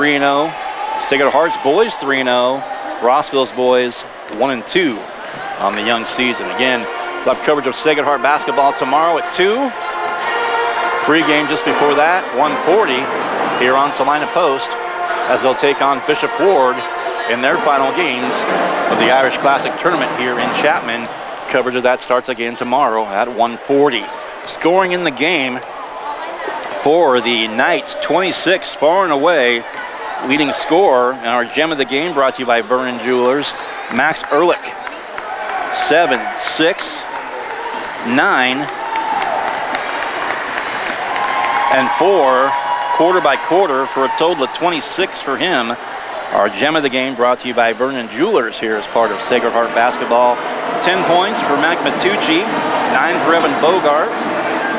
3-0. Sacred Heart's boys 3-0. Rossville's boys 1-2 on the young season. Again, we'll have coverage of Sacred Heart basketball tomorrow at 2. Pre-game just before that, 1:40 here on Salina Post as they'll take on Bishop Ward in their final games of the Irish Classic Tournament here in Chapman. Coverage of that starts again tomorrow at 1:40. Scoring in the game for the Knights, 26, far and away leading scorer. And our gem of the game brought to you by Vernon Jewelers, Max Ehrlich. 7, 6, 9, and 4, quarter by quarter, for a total of 26 for him. Our gem of the game brought to you by Vernon Jewelers here as part of Sacred Heart basketball. 10 points for Mac Matucci, 9 for Evan Bogart,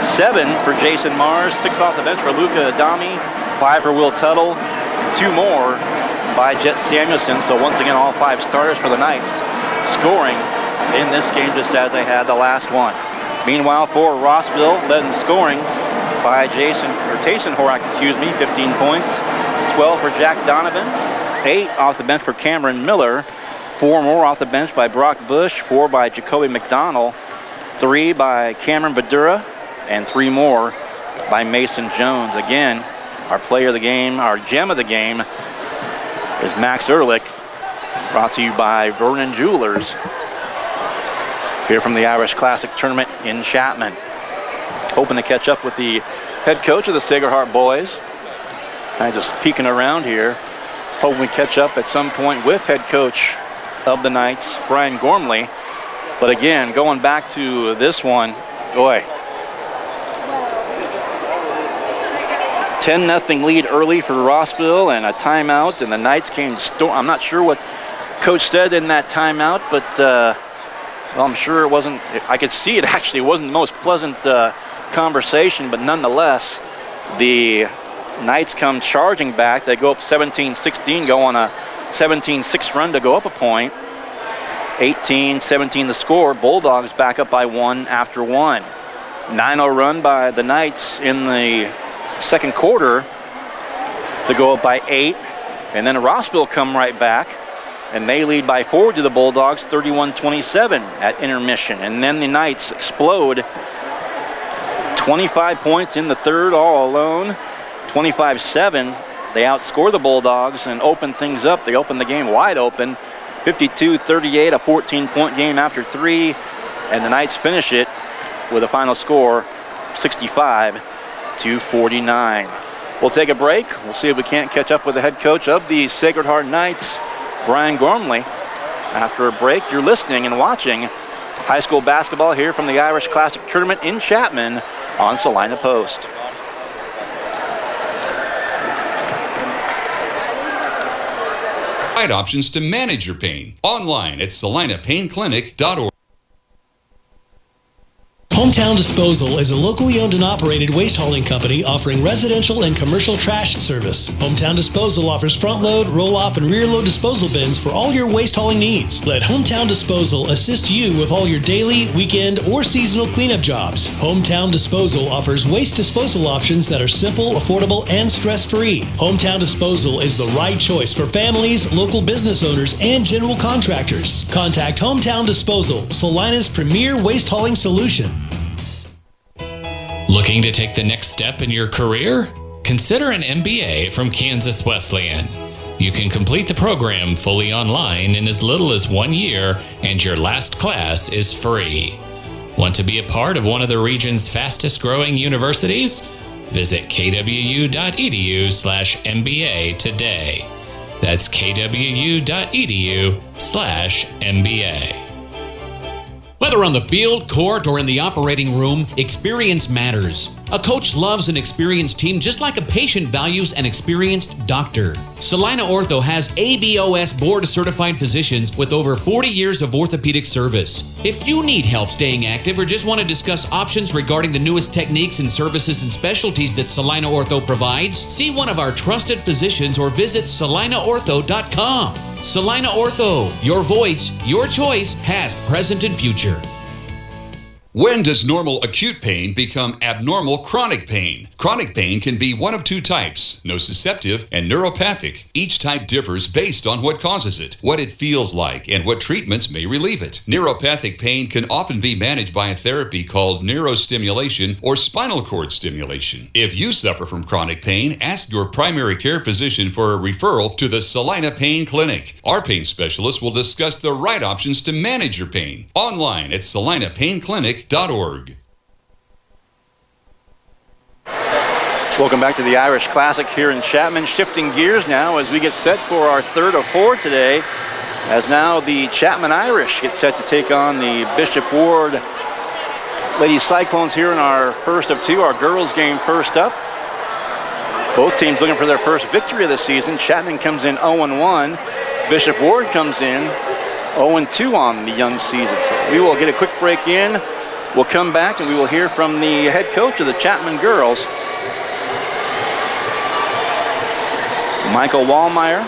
7 for Jason Mars, 6 off the bench for Luca Adami, 5 for Will Tuttle, 2 more by Jet Samuelson. So once again, all 5 starters for the Knights scoring in this game just as they had the last one. Meanwhile, for Rossville, led in scoring by Tayson Horak, 15 points, 12 for Jack Donovan, 8 off the bench for Cameron Miller, 4 more off the bench by Brock Bush, 4 by Jacoby McDonald, 3 by Cameron Badura, and 3 more by Mason Jones. Again, our player of the game, our gem of the game is Max Ehrlich, brought to you by Vernon Jewelers here from the Irish Classic Tournament in Chapman. Hoping to catch up with the head coach of the Sacred Heart boys. Kind of just peeking around here. Hoping we catch up at some point with head coach of the Knights, Brian Gormley. But again, going back to this one, boy. 10-0 lead early for Rossville and a timeout, and the Knights came I'm not sure what coach said in that timeout, but well, I'm sure it wasn't, I could see it actually, it wasn't the most pleasant conversation, but nonetheless, the Knights come charging back. They go up 17-16, go on a 17-6 run to go up a point. 18-17 the score. Bulldogs back up by 1 after 1. 9-0 run by the Knights in the second quarter to go up by 8. And then Rossville come right back, and they lead by 4 to the Bulldogs, 31-27 at intermission. And then the Knights explode. 25 points in the third all alone. 25-7. They outscore the Bulldogs and open things up. They open the game wide open. 52-38, a 14-point game after 3. And the Knights finish it with a final score, 65-49. We'll take a break. We'll see if we can't catch up with the head coach of the Sacred Heart Knights, Brian Gormley. After a break, you're listening and watching high school basketball here from the Irish Classic Tournament in Chapman on Salina Post. Options to manage your pain online at salinapainclinic.org. Hometown Disposal is a locally owned and operated waste hauling company offering residential and commercial trash service. Hometown Disposal offers front load, roll off, and rear load disposal bins for all your waste hauling needs. Let Hometown Disposal assist you with all your daily, weekend, or seasonal cleanup jobs. Hometown Disposal offers waste disposal options that are simple, affordable, and stress-free. Hometown Disposal is the right choice for families, local business owners, and general contractors. Contact Hometown Disposal, Salina's premier waste hauling solution. Looking to take the next step in your career? Consider an MBA from Kansas Wesleyan. You can complete the program fully online in as little as 1 year, and your last class is free. Want to be a part of one of the region's fastest growing universities? Visit kwu.edu/MBA today. That's kwu.edu/MBA. Whether on the field, court, or in the operating room, experience matters. A coach loves an experienced team just like a patient values an experienced doctor. Salina Ortho has ABOS board-certified physicians with over 40 years of orthopedic service. If you need help staying active or just want to discuss options regarding the newest techniques and services and specialties that Salina Ortho provides, see one of our trusted physicians or visit salinaortho.com. Salina Ortho, your voice, your choice, past, present, and future. When does normal acute pain become abnormal chronic pain? Chronic pain can be one of two types, nociceptive and neuropathic. Each type differs based on what causes it, what it feels like, and what treatments may relieve it. Neuropathic pain can often be managed by a therapy called neurostimulation or spinal cord stimulation. If you suffer from chronic pain, ask your primary care physician for a referral to the Salina Pain Clinic. Our pain specialist will discuss the right options to manage your pain. Online at salinapainclinic.org. Welcome back to the Irish Classic here in Chapman. Shifting gears now as we get set for our third of four today, as now the Chapman Irish get set to take on the Bishop Ward Lady Cyclones here in our first of two, our girls game first up. Both teams looking for their first victory of the season. Chapman comes in 0-1. Bishop Ward comes in 0-2 on the young season. So we will get a quick break in. We'll come back and we will hear from the head coach of the Chapman girls, Michael Wallmeyer.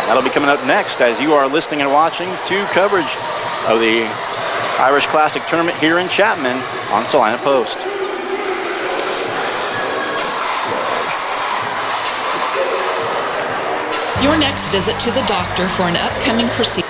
That'll be coming up next as you are listening and watching to coverage of the Irish Classic Tournament here in Chapman on Salina Post. Your next visit to the doctor for an upcoming procedure.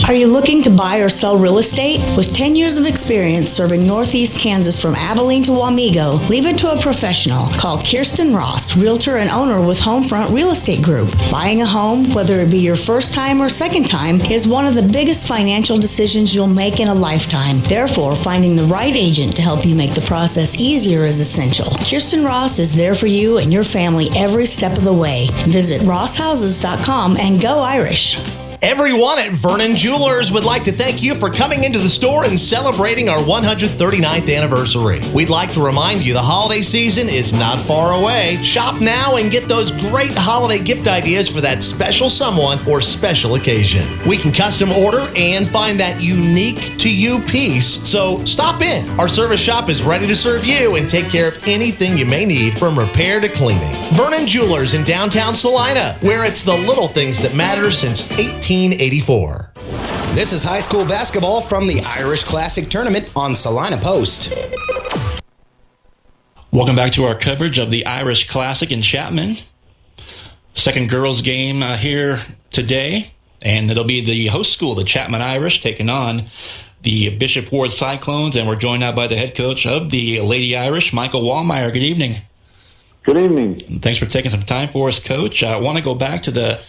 Are you looking to buy or sell real estate? With 10 years of experience serving Northeast Kansas from Abilene to Wamego, leave it to a professional. Call Kyrsten Ross, Realtor and owner with Homefront Real Estate Group. Buying a home, whether it be your first time or second time, is one of the biggest financial decisions you'll make in a lifetime. Therefore, finding the right agent to help you make the process easier is essential. Kyrsten Ross is there for you and your family every step of the way. Visit rosshouses.com and go Irish. Everyone at Vernon Jewelers would like to thank you for coming into the store and celebrating our 139th anniversary. We'd like to remind you the holiday season is not far away. Shop now and get those great holiday gift ideas for that special someone or special occasion. We can custom order and find that unique to you piece, so stop in. Our service shop is ready to serve you and take care of anything you may need from repair to cleaning. Vernon Jewelers in downtown Salina, where it's the little things that matter since 1884. This is high school basketball from the Irish Classic Tournament on Salina Post. Welcome back to our coverage of the Irish Classic in Chapman. Second girls game here today, and it'll be the host school, the Chapman Irish, taking on the Bishop Ward Cyclones, and we're joined now by the head coach of the Lady Irish, Michael Wallmeyer. Good evening. Good evening. Thanks for taking some time for us, Coach. I want to go back to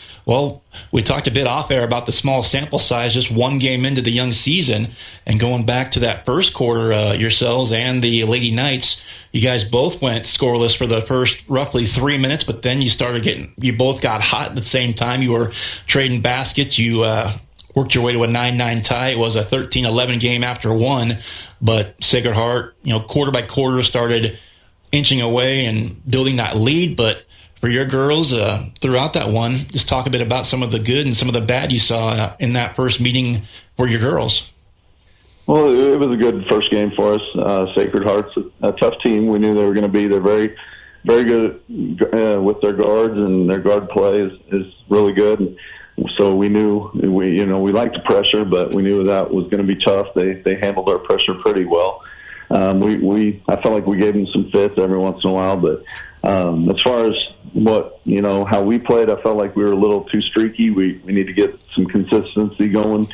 we talked a bit off air about the small sample size, just one game into the young season, and going back to that first quarter, yourselves and the Lady Knights, you guys both went scoreless for the first roughly 3 minutes, but then you both got hot at the same time. You were trading baskets. You worked your way to a 9-9 tie. It was a 13-11 game after one, but Sacred Heart, quarter by quarter started inching away and building that lead. But for your girls, throughout that one, just talk a bit about some of the good and some of the bad you saw in that first meeting for your girls. Well, it was a good first game for us. Sacred Heart's a tough team. We knew they were going to be. They're very, very good with their guards, and their guard play is really good. So we knew we liked the pressure, but we knew that was going to be tough. They handled our pressure pretty well. I felt like we gave them some fits every once in a while, but as far as how we played, I felt like we were a little too streaky. We need to get some consistency going.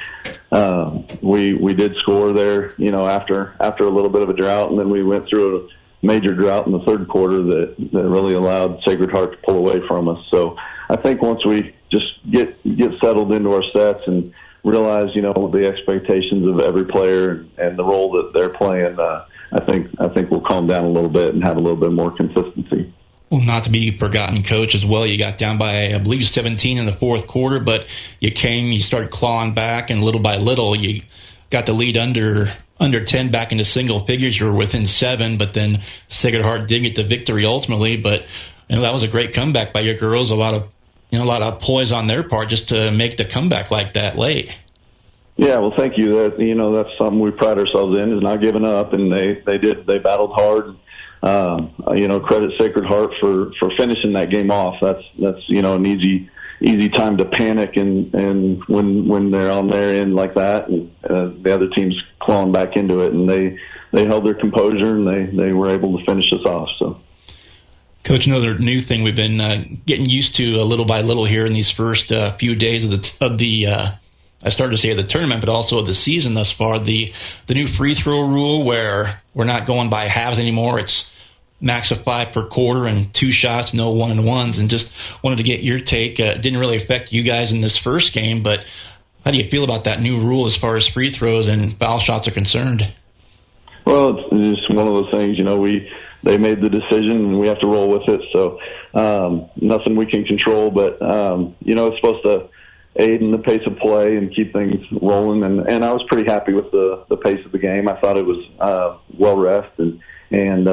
We did score there, after a little bit of a drought, and then we went through a major drought in the third quarter that really allowed Sacred Heart to pull away from us. So I think once we just get settled into our sets and realize, the expectations of every player and the role that they're playing, I think we'll calm down a little bit and have a little bit more consistency. Well, not to be forgotten, Coach, as well, you got down by, I believe, 17 in the fourth quarter, but you started clawing back, and little by little, you got the lead under 10 back into single figures. You were within 7, but then Sacred Heart did get the victory ultimately. But that was a great comeback by your girls. A lot of poise on their part just to make the comeback like that late. Yeah, well, thank you. That's something we pride ourselves in, is not giving up, and they battled hard. Credit Sacred Heart for finishing that game off. That's an easy time to panic and when they're on their end like that, and the other team's clawing back into it, and they held their composure and they were able to finish us off. So. Coach, another new thing we've been getting used to little by little here in these first few days of the I started to say of the tournament, but also of the season thus far. The new free throw rule where we're not going by halves anymore. It's max of 5 per quarter and 2 shots, no 1-and-1s. And just wanted to get your take. It didn't really affect you guys in this first game, but how do you feel about that new rule as far as free throws and foul shots are concerned? Well, it's just one of those things, they made the decision and we have to roll with it. So nothing we can control, but, it's supposed to aid in the pace of play and keep things rolling. And I was pretty happy with the pace of the game. I thought it was well rested and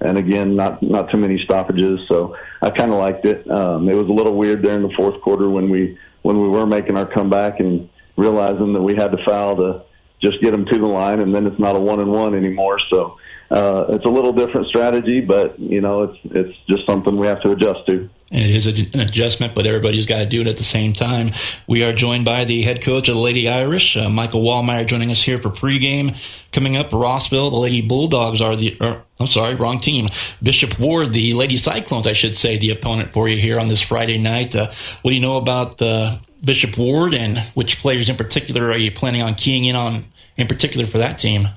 again, not too many stoppages. So I kind of liked it. It was a little weird there in the fourth quarter when we were making our comeback and realizing that we had to foul to just get them to the line, and then it's not a 1-and-1 anymore. So it's a little different strategy, but it's just something we have to adjust to. And it is an adjustment, but everybody's got to do it at the same time. We are joined by the head coach of the Lady Irish, Michael Wallmeyer, joining us here for pregame. Coming up, Rossville, the Lady Bulldogs are wrong team. Bishop Ward, the Lady Cyclones, I should say, the opponent for you here on this Friday night. What do you know about Bishop Ward, and which players in particular are you planning on keying in on in particular for that team?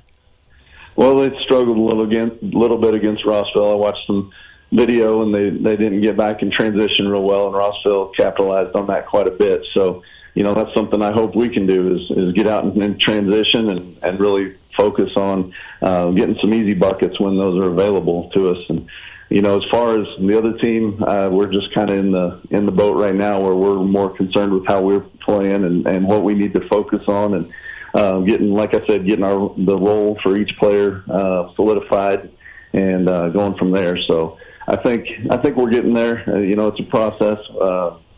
Well, they struggled a little bit against Rossville. I watched some video, and they didn't get back in transition real well, and Rossville capitalized on that quite a bit. So, that's something I hope we can do is get out in transition and really focus on getting some easy buckets when those are available to us. And, as far as the other team, we're just kind of in the boat right now where we're more concerned with how we're playing and what we need to focus on, and getting, like I said, getting the role for each player solidified and going from there. So I think we're getting there. It's a process,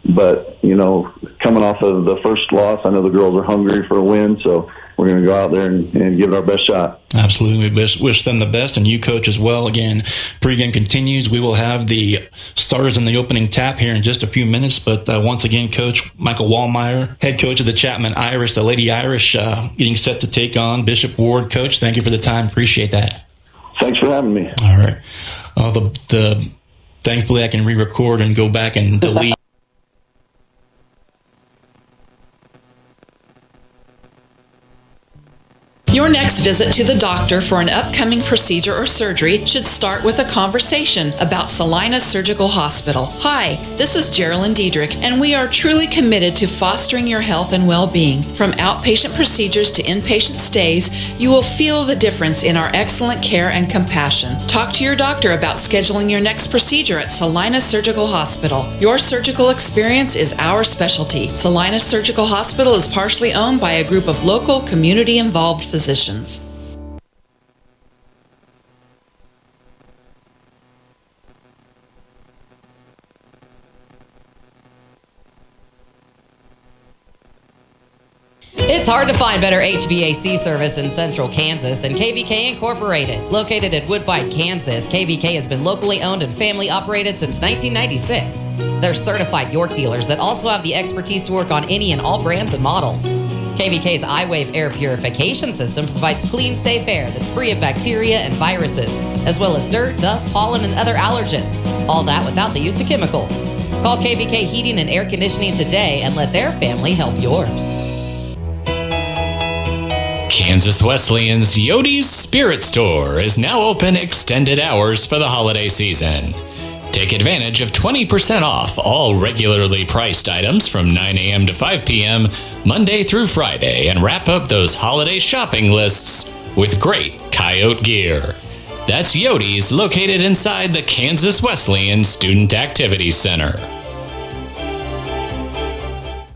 but coming off of the first loss, I know the girls are hungry for a win, so we're going to go out there and give it our best shot. Absolutely. We wish them the best, and you, Coach, as well. Again, pregame continues. We will have the starters in the opening tap here in just a few minutes, but once again, Coach Michael Wallmeyer, head coach of the Chapman Irish, the Lady Irish, getting set to take on Bishop Ward. Coach, thank you for the time. Appreciate that. Thanks for having me. All right. Thankfully, I can re-record and go back and delete. Your next visit to the doctor for an upcoming procedure or surgery should start with a conversation about Salina Surgical Hospital. Hi, this is Geraldine Diedrich, and we are truly committed to fostering your health and well-being. From outpatient procedures to inpatient stays, you will feel the difference in our excellent care and compassion. Talk to your doctor about scheduling your next procedure at Salina Surgical Hospital. Your surgical experience is our specialty. Salina Surgical Hospital is partially owned by a group of local, community-involved physicians. It's hard to find better HVAC service in central Kansas than KVK Incorporated. Located in Woodbine, Kansas, KVK has been locally owned and family operated since 1996. They're certified York dealers that also have the expertise to work on any and all brands and models. KVK's iWave air purification system provides clean, safe air that's free of bacteria and viruses, as well as dirt, dust, pollen, and other allergens. All that without the use of chemicals. Call KVK Heating and Air Conditioning today and let their family help yours. Kansas Wesleyan's Yode's Spirit Store is now open extended hours for the holiday season. Take advantage of 20% off all regularly priced items from 9 a.m. to 5 p.m. Monday through Friday, and wrap up those holiday shopping lists with great coyote gear. That's Yode's, located inside the Kansas Wesleyan Student Activities Center.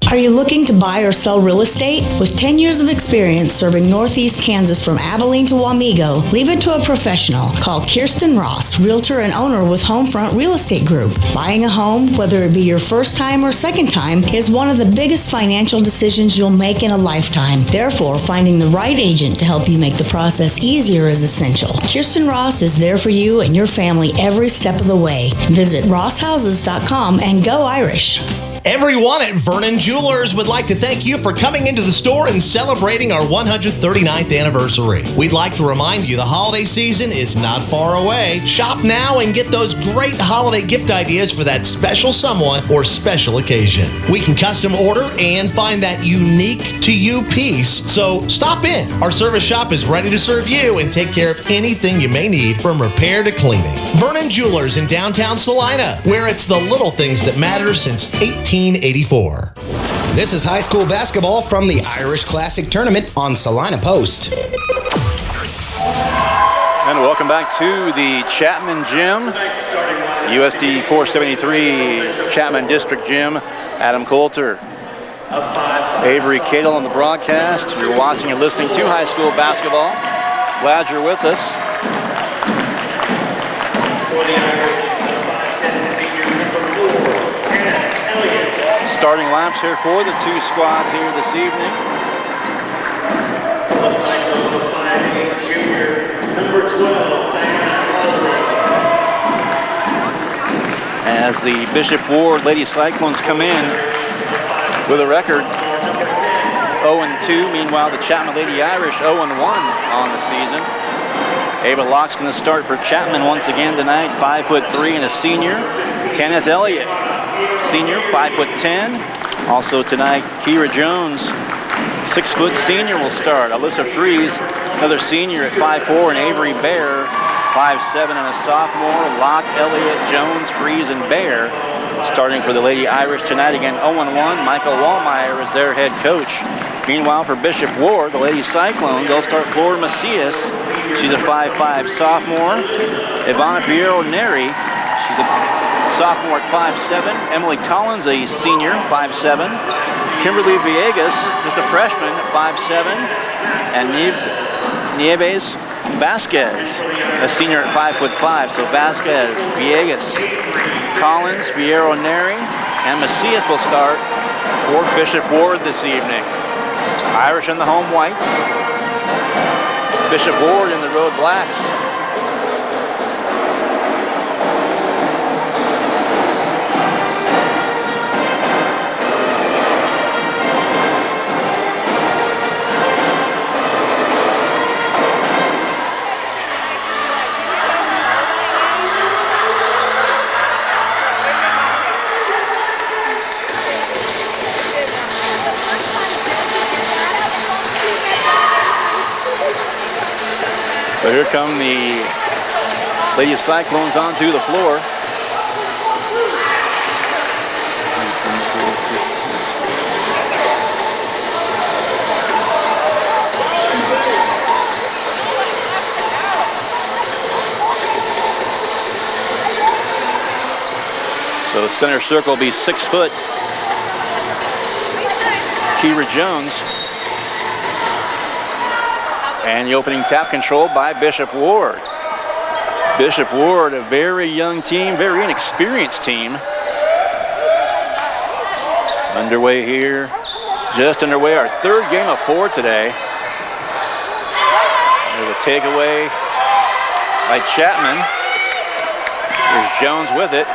Are you looking to buy or sell real estate? With 10 years of experience serving Northeast Kansas from Abilene to Wamego, leave it to a professional. Call Kyrsten Ross, Realtor and owner with Homefront Real Estate Group. Buying a home, whether it be your first time or second time, is one of the biggest financial decisions you'll make in a lifetime. Therefore, finding the right agent to help you make the process easier is essential. Kyrsten Ross is there for you and your family every step of the way. Visit rosshouses.com and go Irish. Everyone at Vernon Jewelers would like to thank you for coming into the store and celebrating our 139th anniversary. We'd like to remind you the holiday season is not far away. Shop now and get those great holiday gift ideas for that special someone or special occasion. We can custom order and find that unique to you piece. So stop in. Our service shop is ready to serve you and take care of anything you may need from repair to cleaning. Vernon Jewelers in downtown Salina, where it's the little things that matter since 1884. This is high school basketball from the Irish Classic Tournament on Salina Post. And welcome back to the Chapman Gym, USD 473 Chapman District Gym. Adam Coulter, Avery Cadle on the broadcast. You're watching and listening to high school basketball. Glad you're with us. For the Irish, 5'10" senior number 4, 10, Elliott. Starting laps here for the two squads here this evening. For the Cyclones, a 5'8" junior number 12, Diana Calderon. As the Bishop Ward Lady Cyclones come in with a record 0-2. Meanwhile, the Chapman Lady Irish 0-1 on the season. Ava Locke's going to start for Chapman once again tonight. 5'3" and a senior. Kenneth Elliott, senior, 5'10". Also tonight, Kira Jones, 6' senior, will start. Alyssa Fries, another senior at 5'4", and Avery Bear, 5'7" and a sophomore. Locke, Elliott, Jones, Fries, and Bear starting for the Lady Irish tonight. Again, 0-1. Michael Wallmeyer is their head coach. Meanwhile, for Bishop Ward, the Lady Cyclones, they'll start Flora Macias. She's a 5'5" sophomore. Ivana Piero Neri, she's a sophomore at 5'7". Emily Collins, a senior, 5'7". Kimberly Villegas, just a freshman, at 5'7". And Nieves Vasquez, a senior at 5'5". So Vasquez, Villegas, Collins, Piero Neri, and Macias will start for Bishop Ward this evening. Irish in the home whites. Bishop Ward in the road blacks. So here come the Lady Cyclones onto the floor. So the center circle will be 6 foot. Kira Jones. And the opening tap control by Bishop Ward. Bishop Ward, a very young team, very inexperienced team. Underway here, just underway, our third game of 4 today. There's a takeaway by Chapman. There's Jones with it.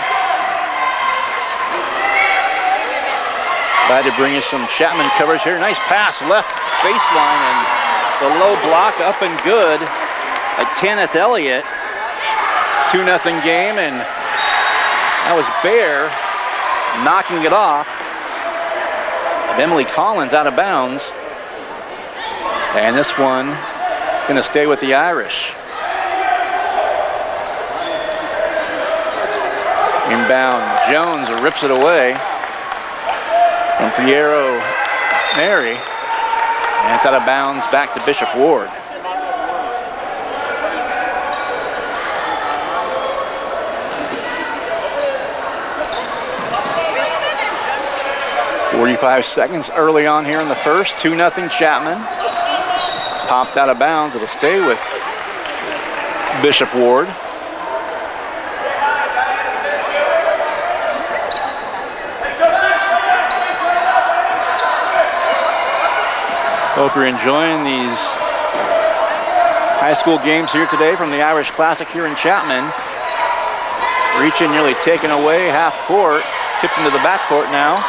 Glad to bring you some Chapman coverage here. Nice pass, left baseline, and the low block up and good by Kenneth Elliott. 2-0 game, and that was Bear knocking it off of Emily Collins out of bounds. And this one going to stay with the Irish. Inbound, Jones rips it away from Piero Neri. And it's out of bounds back to Bishop Ward. "45 seconds early on here in the first. 2-0 Chapman. Popped out of bounds. It'll stay with Bishop Ward. Hope you're enjoying these high school games here today from the Irish Classic here in Chapman. Reaching, nearly taken away, half court, tipped into the backcourt now.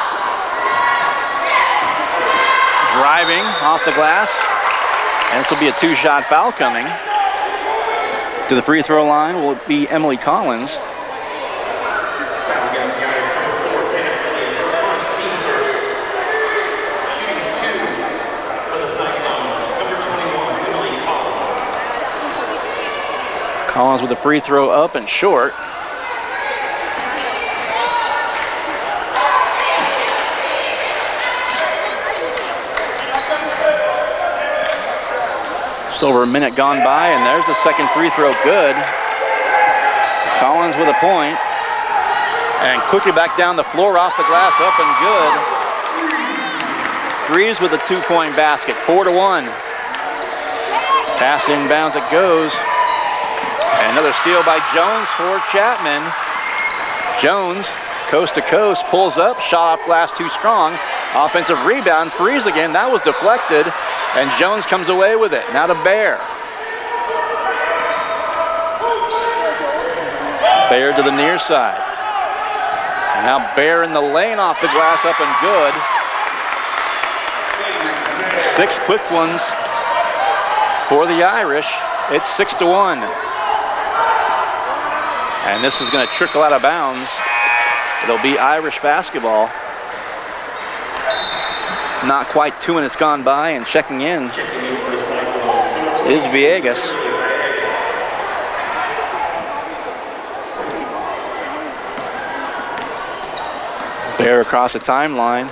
driving off the glass. And this will be a two-shot foul coming. To the free throw line will be Emily Collins. Foul against the Irish, number 4, Tana Elliott, her first team first. Shooting 2 for the Cyclones, number 21, Emily Collins. Collins with a free throw up and short. Just over a minute gone by, and there's the second free throw good. Collins with a point. And quickly back down the floor, off the glass, up and good. Freeze with a 2-point basket, 4-1. Pass inbounds, it goes. And another steal by Jones for Chapman. Jones, coast to coast, pulls up, shot off glass too strong. Offensive rebound, Freeze again, that was deflected. And Jones comes away with it. Now to Bear. Bear to the near side. And now Bear in the lane, off the glass, up and good. 6 quick ones for the Irish. It's 6-1. And this is going to trickle out of bounds. It'll be Irish basketball. Not quite 2 minutes gone by, and checking in is Villegas. Bear across the timeline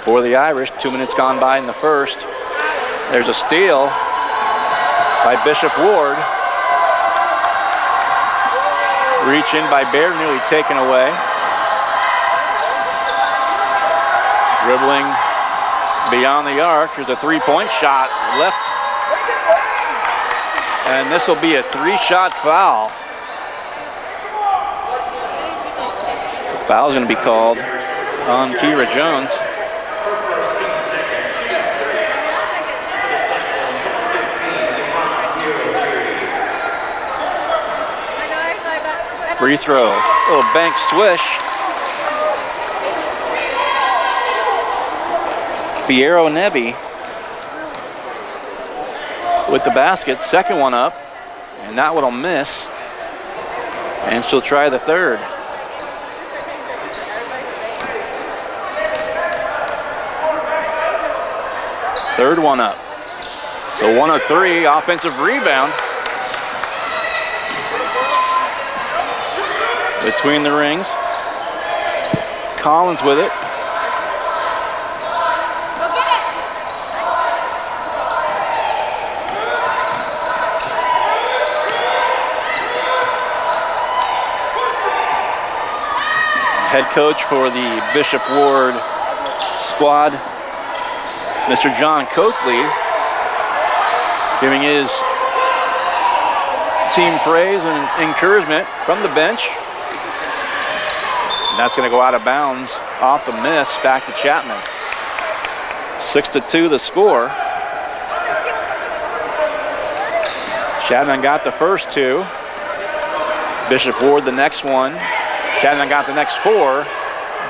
for the Irish. 2 minutes gone by in the first. There's a steal by Bishop Ward. Reach in by Bear, nearly taken away. Dribbling beyond the arc. Here's a 3-point shot left. And this will be a 3-shot foul. The foul is going to be called on Kira Jones. Free throw. Little bank swish. Piero Nebi with the basket, second one up, and that one will miss, and she'll try the third. Third one up. So 1 of 3, offensive rebound. Between the rings. Collins with it. Head coach for the Bishop Ward squad, Mr. John Coakley, giving his team praise and encouragement from the bench. And that's going to go out of bounds off the miss, back to Chapman. 6-2 the score. Chapman got the first 2. Bishop Ward the next one. Chapman got the next 4.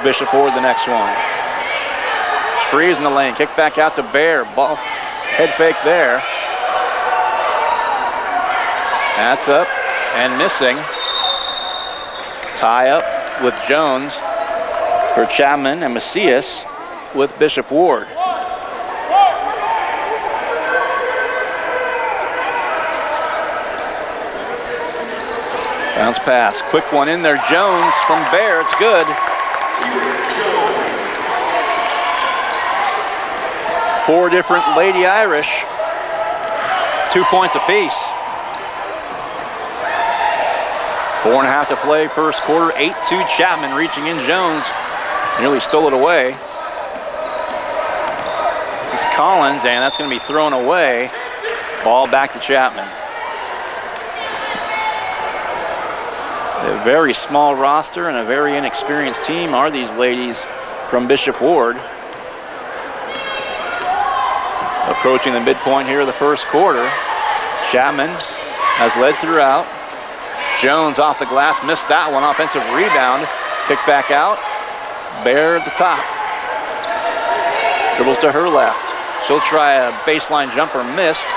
Bishop Ward the next one. Freeze in the lane. Kick back out to Bear. Ball head fake there. That's up and missing. Tie up with Jones for Chapman, and Macias with Bishop Ward. Bounce pass, quick one in there. Jones from Bear, it's good. 4 different Lady Irish, 2 points apiece. 4.5 to play first quarter, 8-2 Chapman reaching in. Jones nearly stole it away. This is Collins, and that's going to be thrown away. Ball back to Chapman. A very small roster and a very inexperienced team are these ladies from Bishop Ward. Approaching the midpoint here of the first quarter. Chapman has led throughout. Jones off the glass, missed that one. Offensive rebound, kick back out. Bear at the top. Dribbles to her left. She'll try a baseline jumper, missed.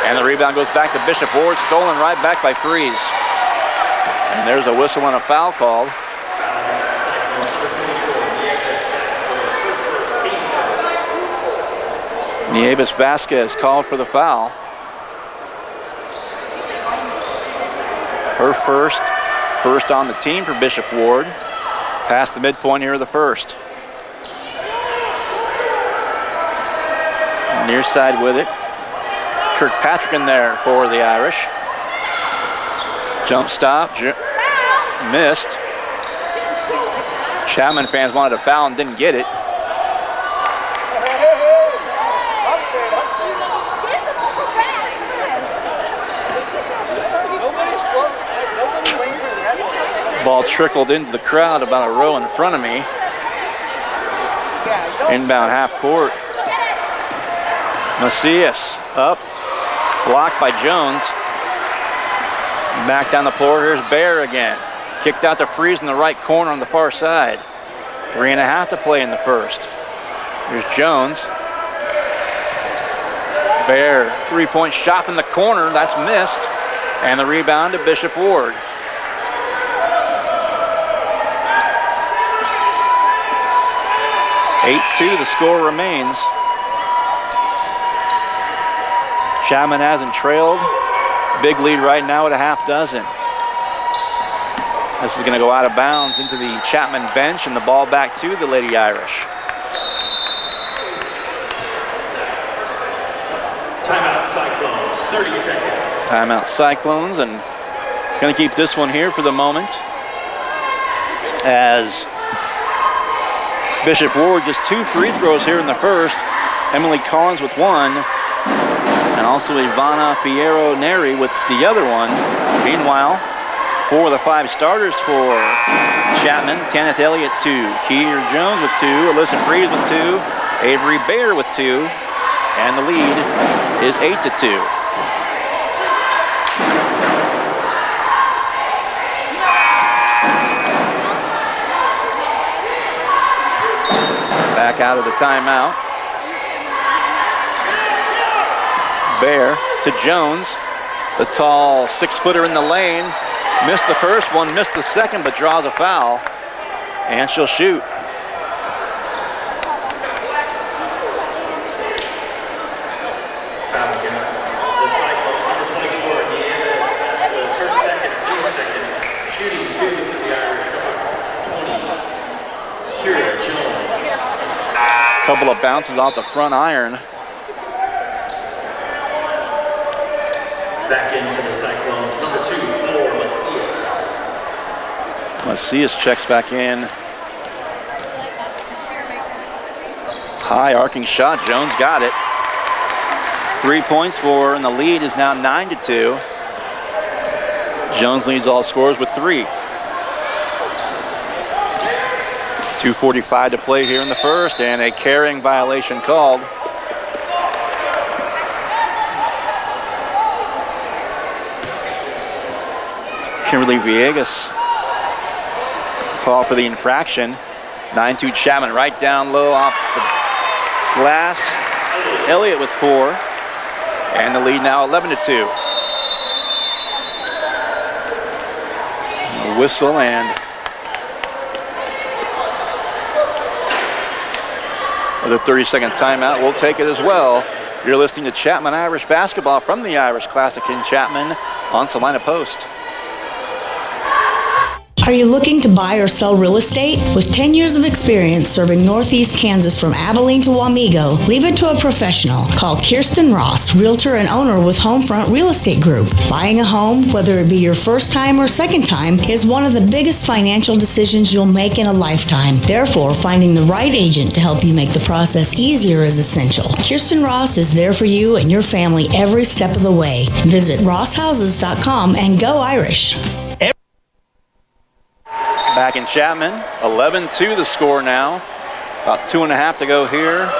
And the rebound goes back to Bishop Ward, stolen right back by Freeze. And there's a whistle and a foul called. Nieves Vasquez called for the foul. Her first on the team for Bishop Ward. Past the midpoint here of the first. Near side with it. Kirkpatrick in there for the Irish. Jump stop, missed. Chapman fans wanted a foul and didn't get it. Ball trickled into the crowd about a row in front of me. Inbound half court. Macias up, blocked by Jones. Back down the floor, here's Bear again. Kicked out to Freeze in the right corner on the far side. 3.5 to play in the first. Here's Jones. Bear, three-point shot in the corner, that's missed. And the rebound to Bishop Ward. (8-2) the score remains. Chapman hasn't trailed. Big lead right now at a half dozen. This is going to go out of bounds into the Chapman bench, and the ball back to the Lady Irish. Timeout Cyclones, 30 seconds. Timeout Cyclones, and going to keep this one here for the moment, as Bishop Ward just 2 free throws here in the first. Emily Collins with 1, and also Ivana Fierro Neri with the other one. Meanwhile, 4 of the 5 starters for Chapman. Tanith Elliott 2, Keir Jones with 2, Alyssa Freeze with 2, Avery Bear with 2, and the lead is 8-2. Back out of the timeout. Bear to Jones, the tall 6-footer in the lane. Missed the first one, missed the second, but draws a foul, and she'll shoot. Foul against the Cyclones, number 24, Nieves. That was her second, team second. Shooting 2 for the Irish, number 20, Kira Jones. Couple of bounces off the front iron. Back into the Cyclones, number 2, Flor Macias. Macias checks back in. High arcing shot, Jones got it. 3 points for her, and the lead is now 9-2. Jones leads all scorers with 3. 2:45 to play here in the first, and a carrying violation called. Kimberly Villegas called for the infraction. 9-2 Chapman right down low off the glass. Elliott with 4, and the lead now 11-2. A whistle and another 30-second timeout. We'll take it as well. You're listening to Chapman Irish basketball from the Irish Classic in Chapman on Salina Post. Are you looking to buy or sell real estate? With 10 years of experience serving Northeast Kansas from Abilene to Wamego, leave it to a professional. Call Kyrsten Ross, Realtor and owner with Homefront Real Estate Group. Buying a home, whether it be your first time or second time, is one of the biggest financial decisions you'll make in a lifetime. Therefore, finding the right agent to help you make the process easier is essential. Kyrsten Ross is there for you and your family every step of the way. Visit rosshouses.com and go Irish. Back in Chapman, 11-2 the score now. About 2.5 to go here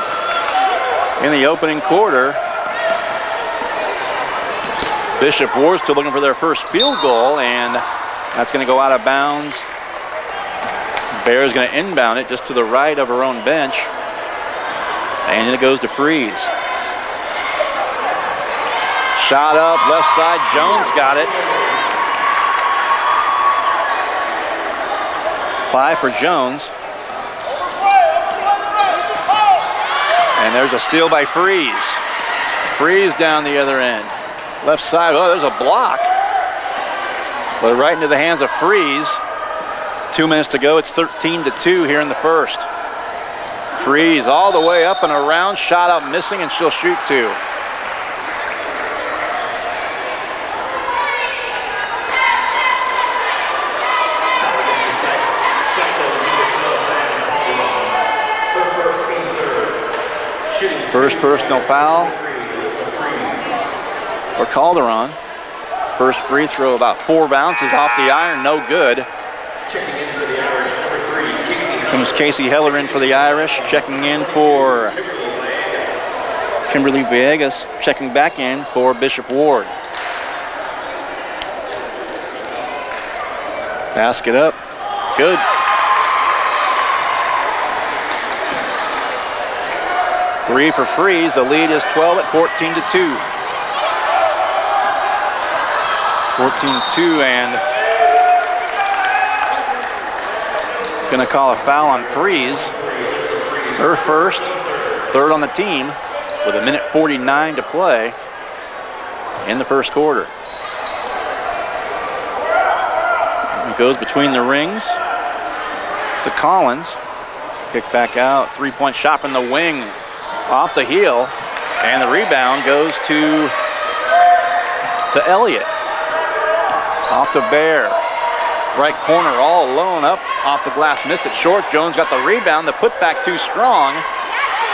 in the opening quarter. Bishop Ward still looking for their first field goal, and that's going to go out of bounds. Bear's going to inbound it just to the right of her own bench. And it goes to Freeze. Shot up, left side, Jones got it. 5 for Jones. And there's a steal by Freeze. Freeze down the other end. Left side, oh, there's a block. But right into the hands of Freeze. 2 minutes to go, it's 13-2 here in the first. Freeze all the way up and around, shot up missing, and she'll shoot 2. First personal foul for Calderon. First free throw, about 4 bounces off the iron, no good. Checking in for the Irish, number 3, Casey Heller. Comes Casey Heller in for the Irish, checking in for Kimberly Villegas, checking back in for Bishop Ward. Basket up, good. Three for Freeze. The lead is 12 at 14-2. 14-2, and gonna call a foul on Freeze. Her first, third on the team, with 1:49 to play in the first quarter. It goes between the rings to Collins. Kick back out, 3-point shot from the wing. Off the heel, and the rebound goes to Elliott. Off to Bear. Right corner all alone, up off the glass, missed it short. Jones got the rebound, the putback too strong.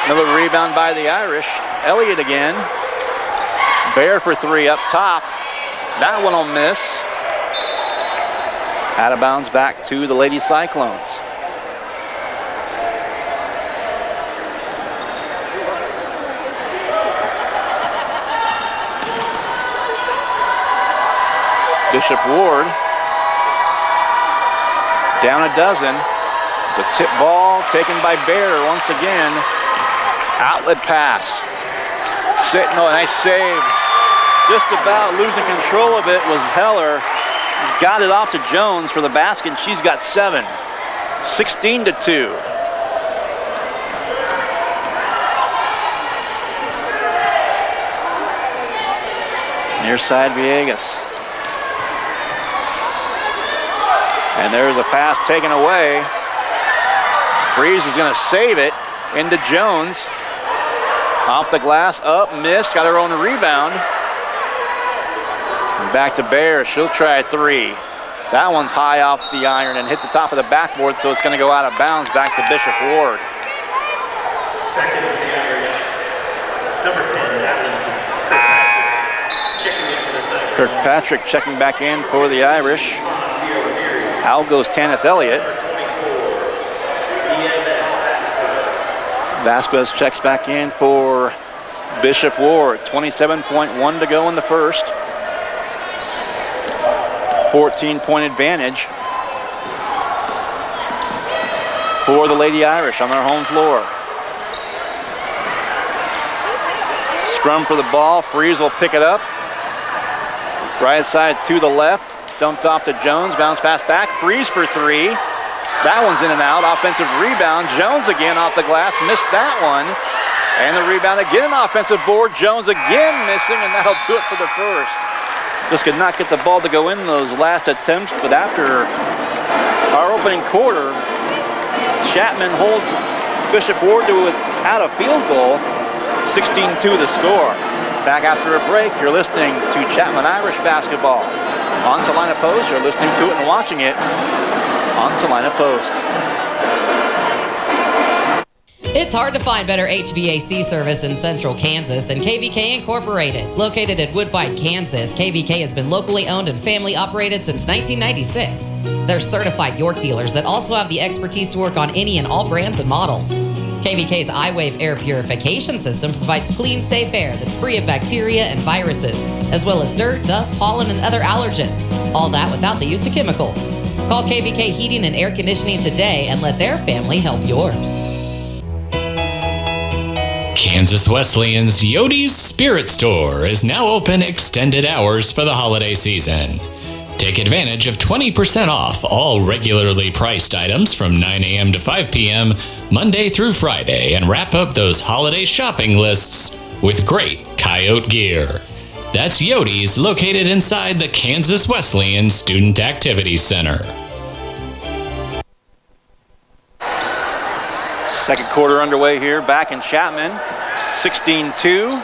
Another rebound by the Irish. Elliott again. Bear for 3 up top. That one will miss. Out of bounds back to the Lady Cyclones. Bishop Ward down a dozen. It's a tip ball taken by Bear once again. Outlet pass. Sitting, oh, nice save. Just about losing control of it was Heller. Got it off to Jones for the basket, and she's got 7. 16-2. Near side Villegas. And there's a pass taken away. Freeze is going to save it into Jones. Off the glass, up, missed, got her own rebound. And back to Bear, she'll try a 3. That one's high off the iron and hit the top of the backboard, so it's going to go out of bounds back to Bishop Ward. Back into the Irish, number 10, Kirkpatrick, checking in for the second. Kirkpatrick checking back in for the Irish. Out goes Tanith Elliott. Vasquez checks back in for Bishop Ward. 27.1 to go in the first. 14-point advantage for the Lady Irish on their home floor. Scrum for the ball. Freeze will pick it up. Right side to the left. Dumped off to Jones, bounce pass back, Freeze for 3. That one's in and out, offensive rebound. Jones again off the glass, missed that one. And the rebound again, offensive board. Jones again missing, and that'll do it for the first. Just could not get the ball to go in those last attempts, but after our opening quarter, Chapman holds Bishop Ward to without a field goal. 16-2 the score. Back after a break, you're listening to Chapman Irish basketball. On Salina Post, you're listening to it and watching it on Salina Post. It's hard to find better HVAC service in central Kansas than KVK Incorporated. Located at Woodbine, Kansas, KVK has been locally owned and family operated since 1996. They're certified York dealers that also have the expertise to work on any and all brands and models. KVK's iWave air purification system provides clean, safe air that's free of bacteria and viruses, as well as dirt, dust, pollen, and other allergens. All that without the use of chemicals. Call KVK Heating and Air Conditioning today and let their family help yours. Kansas Wesleyan's Yode's Spirit Store is now open extended hours for the holiday season. Take advantage of 20% off all regularly priced items from 9 a.m. to 5 p.m. Monday through Friday and wrap up those holiday shopping lists with great coyote gear. That's Yode's, located inside the Kansas Wesleyan Student Activities Center. Second quarter underway here, back in Chapman. 16-2.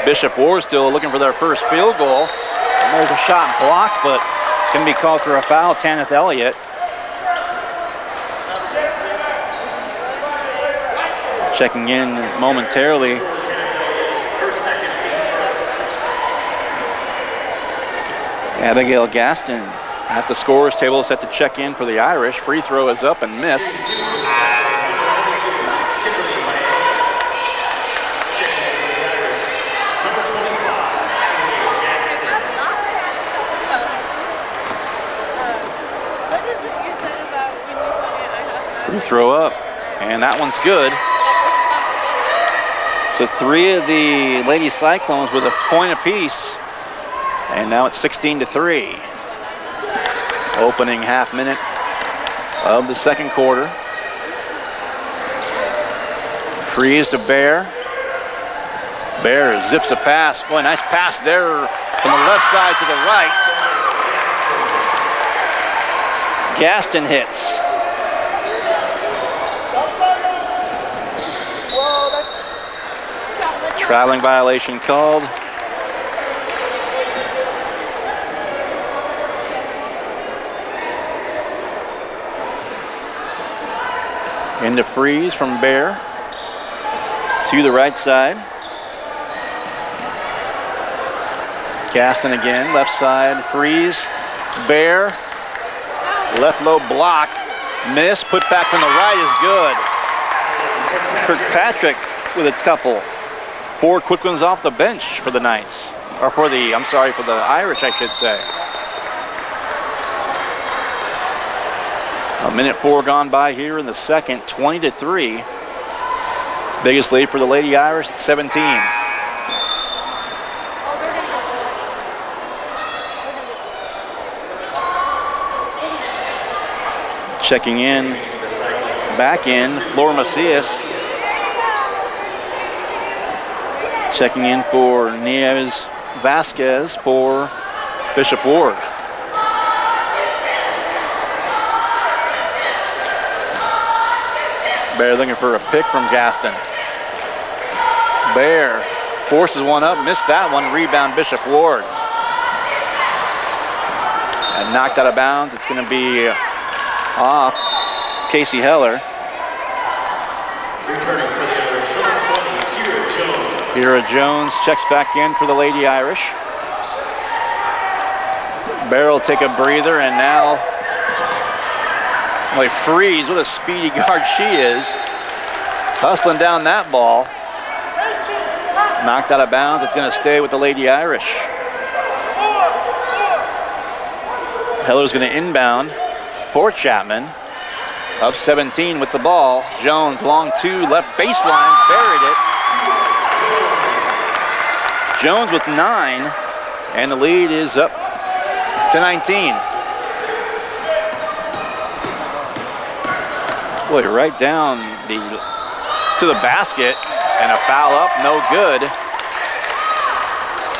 Bishop Ward still looking for their first field goal. And there's a shot blocked, but can be called for a foul. Tanith Elliott. Checking in momentarily. Abigail Gaston at the scorer's table, set to check in for the Irish. Free throw is up and missed. Free throw up, and that one's good. So 3 of the Lady Cyclones with a point apiece, and now it's 16-3. Opening half minute of the second quarter. Freeze to Bear. Bear zips a pass. Boy, nice pass there from the left side to the right. Gaston hits. Traveling violation called. Into Freeze from Bear to the right side. Gaston again, left side, Freeze, Bear, left low block, miss, put back from the right is good. Kirkpatrick with a couple. 4 quick ones off the bench for the Knights, or for the Irish, I should say. A minute 4 gone by here in the second, 20-3. Biggest lead for the Lady Irish at 17. Checking in, back in, Laura Macias. Checking in for Nieves Vasquez for Bishop Ward. Bear looking for a pick from Gaston. Bear forces one up, missed that one, rebound Bishop Ward. And knocked out of bounds, it's going to be off Casey Heller. Returning for the Irish, number 20, Kira Jones. Kira Jones checks back in for the Lady Irish. Bear will take a breather, and now Freeze, what a speedy guard she is. Hustling down that ball. Knocked out of bounds, it's going to stay with the Lady Irish. Heller's going to inbound for Chapman. Up 17 with the ball. Jones, long 2, left baseline, buried it. Jones with 9, and the lead is up to 19. Boy, right down to the basket, and a foul up, no good.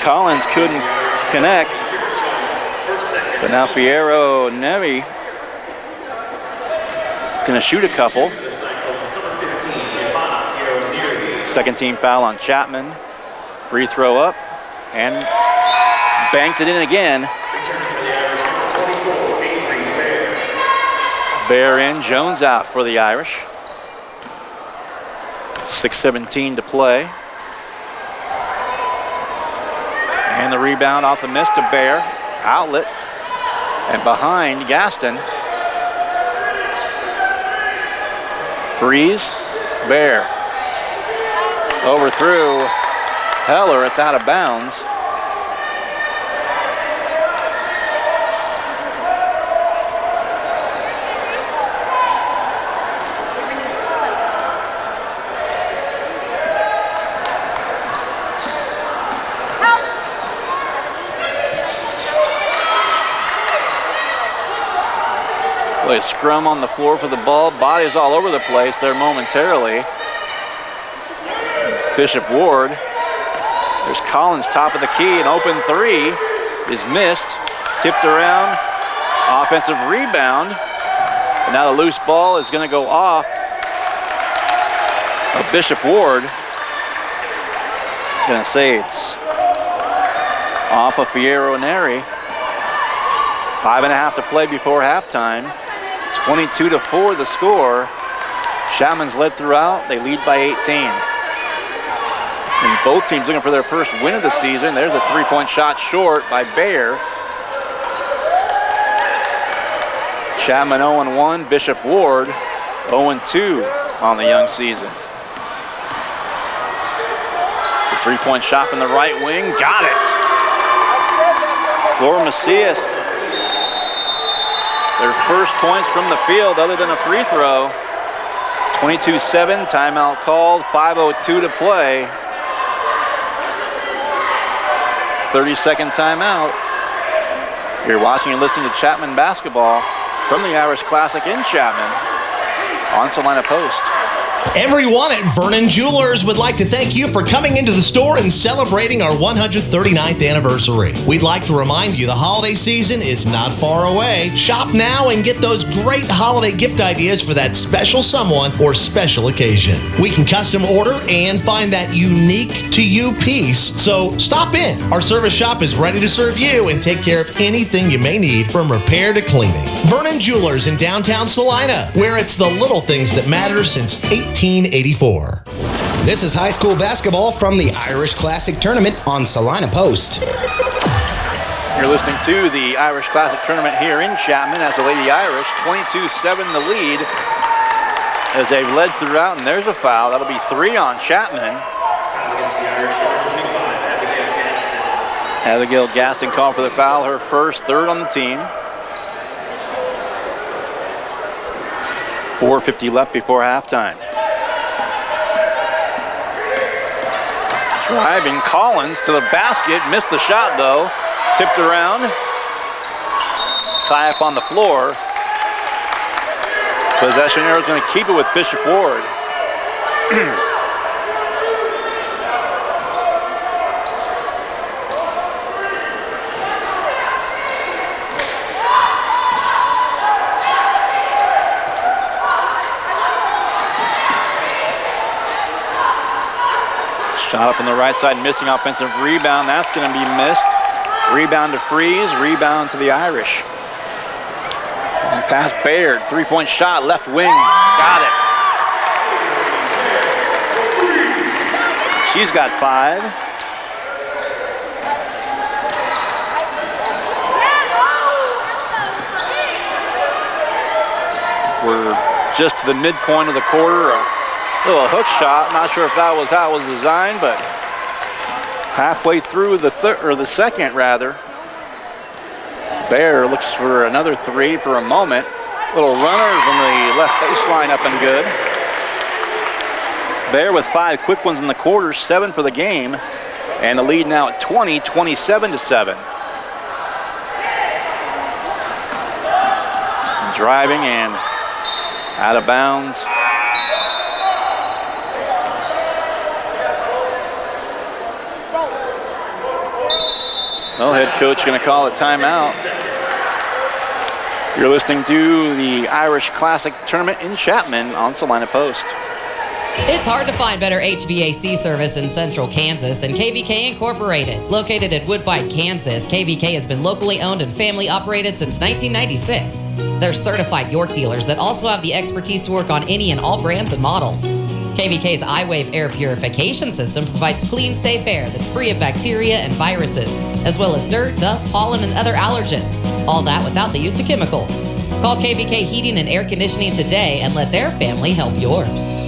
Collins couldn't connect, but now Fierro Nevi is going to shoot a couple. Second team foul on Chapman. Free throw up, and banked it in again. Bear in, Jones out for the Irish. 6:17 to play. And the rebound off the miss to Bear. Outlet, and behind Gaston. Freeze, Bear. Overthrew Heller, it's out of bounds. Play a scrum on the floor for the ball. Bodies all over the place there momentarily. Bishop Ward. There's Collins, top of the key. An open three is missed. Tipped around. Offensive rebound. And now the loose ball is going to go off of Bishop Ward. Going to say it's off of Piero Neri. 5.5 to play before halftime. 22-4 the score. Chapman's led throughout. They lead by 18. And both teams looking for their first win of the season. There's a three-point shot short by Bayer. Chapman 0-1. Bishop Ward 0-2 on the young season. The three-point shot from the right wing. Got it. Laura Macias. Their first points from the field other than a free throw. 22-7, timeout called, 5:02 to play. 30-second timeout. You're watching and listening to Chapman basketball from the Irish Classic in Chapman on Salina Post. Everyone at Vernon Jewelers would like to thank you for coming into the store and celebrating our 139th anniversary. We'd like to remind you the holiday season is not far away. Shop now and get those great holiday gift ideas for that special someone or special occasion. We can custom order and find that unique to you piece, so stop in. Our service shop is ready to serve you and take care of anything you may need from repair to cleaning. Vernon Jewelers in downtown Salina, where it's the little things that matter since 1884. This is high school basketball from the Irish Classic Tournament on Salina Post. You're listening to the Irish Classic Tournament here in Chapman as the Lady Irish, 22-7 the lead as they've led throughout, and there's a foul. That'll be 3 on Chapman. Against the Irish, number 25, Abigail Gaston. Abigail Gaston called for the foul, her first, third on the team. 4:50 left before halftime. Driving Collins to the basket, missed the shot though. Tipped around. Tie up on the floor. Possession arrow is going to keep it with Bishop Ward. Shot up on the right side, missing offensive rebound. That's going to be missed. Rebound to Freeze, rebound to the Irish. And pass Baird, three-point shot, left wing, got it. She's got 5. We're just to the midpoint of the quarter. A little hook shot, not sure if that was how it was designed, but halfway through the second rather. Bayer looks for another 3 for a moment. Little runner from the left baseline up and good. Bayer with 5 quick ones in the quarter, 7 for the game, and the lead now at 20, 27-7. Driving and out of bounds. Well, head coach going to call a timeout. You're listening to the Irish Classic Tournament in Chapman on Salina Post. It's hard to find better HVAC service in central Kansas than KVK Incorporated. Located in Woodbine, Kansas, KVK has been locally owned and family operated since 1996. They're certified York dealers that also have the expertise to work on any and all brands and models. KVK's iWave air purification system provides clean, safe air that's free of bacteria and viruses, as well as dirt, dust, pollen, and other allergens. All that without the use of chemicals. Call KVK Heating and Air Conditioning today and let their family help yours.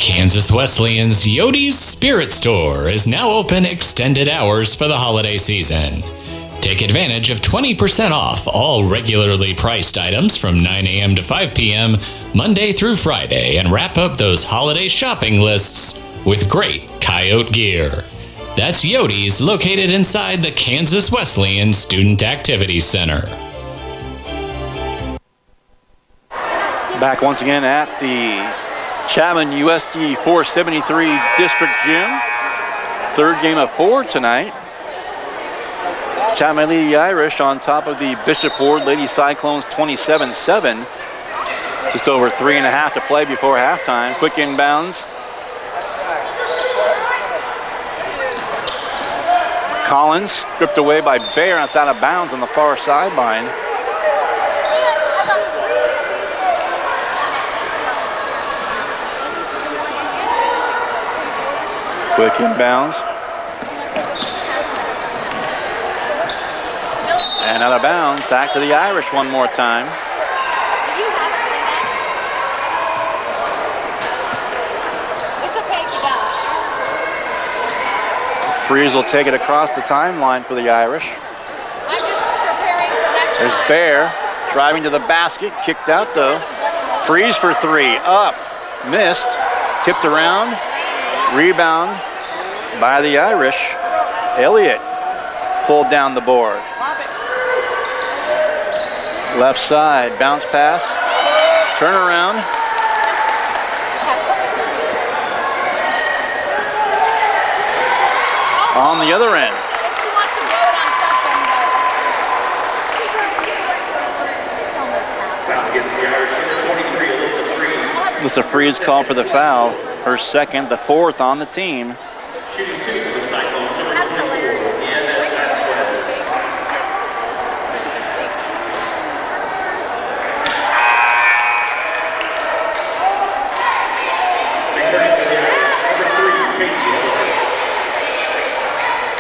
Kansas Wesleyan's Yode's Spirit Store is now open extended hours for the holiday season. Take advantage of 20% off all regularly priced items from 9 a.m. to 5 p.m. Monday through Friday and wrap up those holiday shopping lists with great coyote gear. That's Yode's, located inside the Kansas Wesleyan Student Activity Center. Back once again at the Chapman USD 473 District Gym. Third game of 4 tonight. Chapman Lady Irish on top of the Bishop Ward Lady Cyclones 27-7. Just over 3.5 to play before halftime. Quick inbounds. Collins stripped away by Bear. That's out of bounds on the far sideline. Quick inbounds. And out of bounds, back to the Irish one more time. Freeze will take it across the timeline for the Irish. There's Bear driving to the basket, kicked out though. Freeze for 3, up, missed, tipped around, rebound by the Irish. Elliott pulled down the board. Left side, bounce pass, turnaround. On the other end. Against the Irish, number 23, Alyssa Freeze. Alyssa Freeze called for the foul. Her second, the 4th on the team. Shooting 2 for the Cyclones, number 24, EMS Vasquez. Returning to the Irish, number 3, Casey Heller.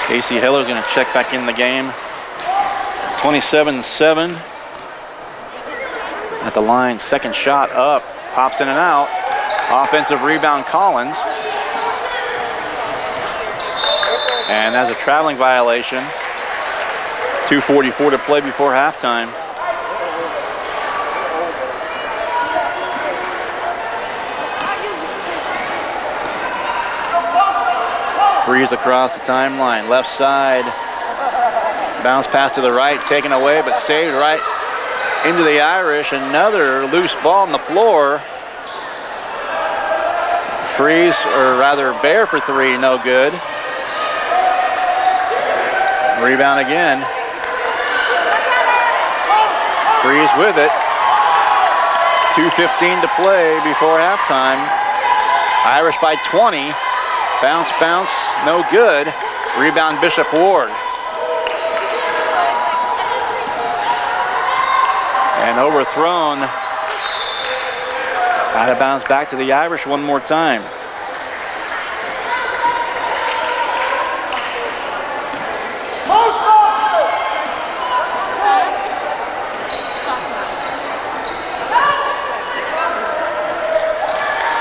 Casey Hiller's going to check back in the game. 27-7. At the line, second shot up, pops in and out. Offensive rebound, Collins. And that's a traveling violation. 2:44 to play before halftime. Freeze across the timeline, left side. Bounce pass to the right, taken away, but saved right into the Irish. Another loose ball on the floor. Freeze, or rather Bear for 3, no good. Rebound again. Freeze with it. 2:15 to play before halftime. Irish by 20. Bounce, bounce, no good. Rebound Bishop Ward. And overthrown. Out of bounds back to the Irish one more time.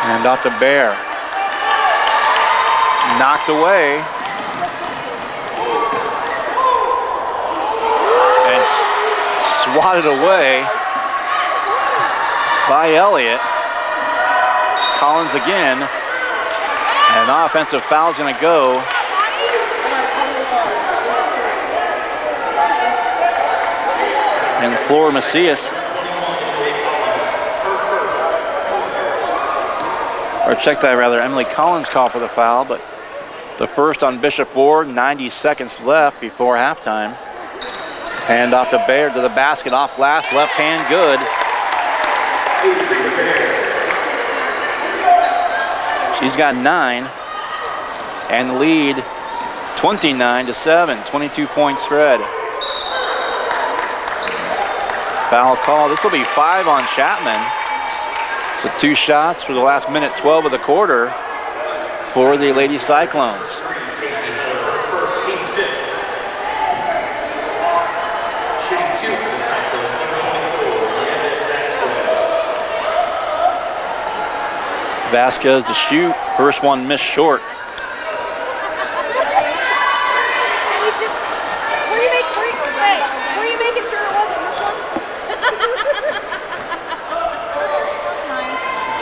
And off to Bear. Knocked away. And swatted away by Elliott. Collins again. And an offensive foul is going to go. And Flora Macias. Or check that rather, Emily Collins called for the foul, but the first on Bishop Ward, 90 seconds left before halftime. Hand off to Baird to the basket, off glass, left hand, good. She's got 9, and the lead 29-7, 22-point spread. Foul call, this will be 5 on Chapman. So 2 shots for the last minute 12 of the quarter for the Lady Cyclones. First team 5th. Shooting 2 for the Cyclones, number 24, EMS Vasquez. Vasquez to shoot. First one missed short. Were you making sure it wasn't this one?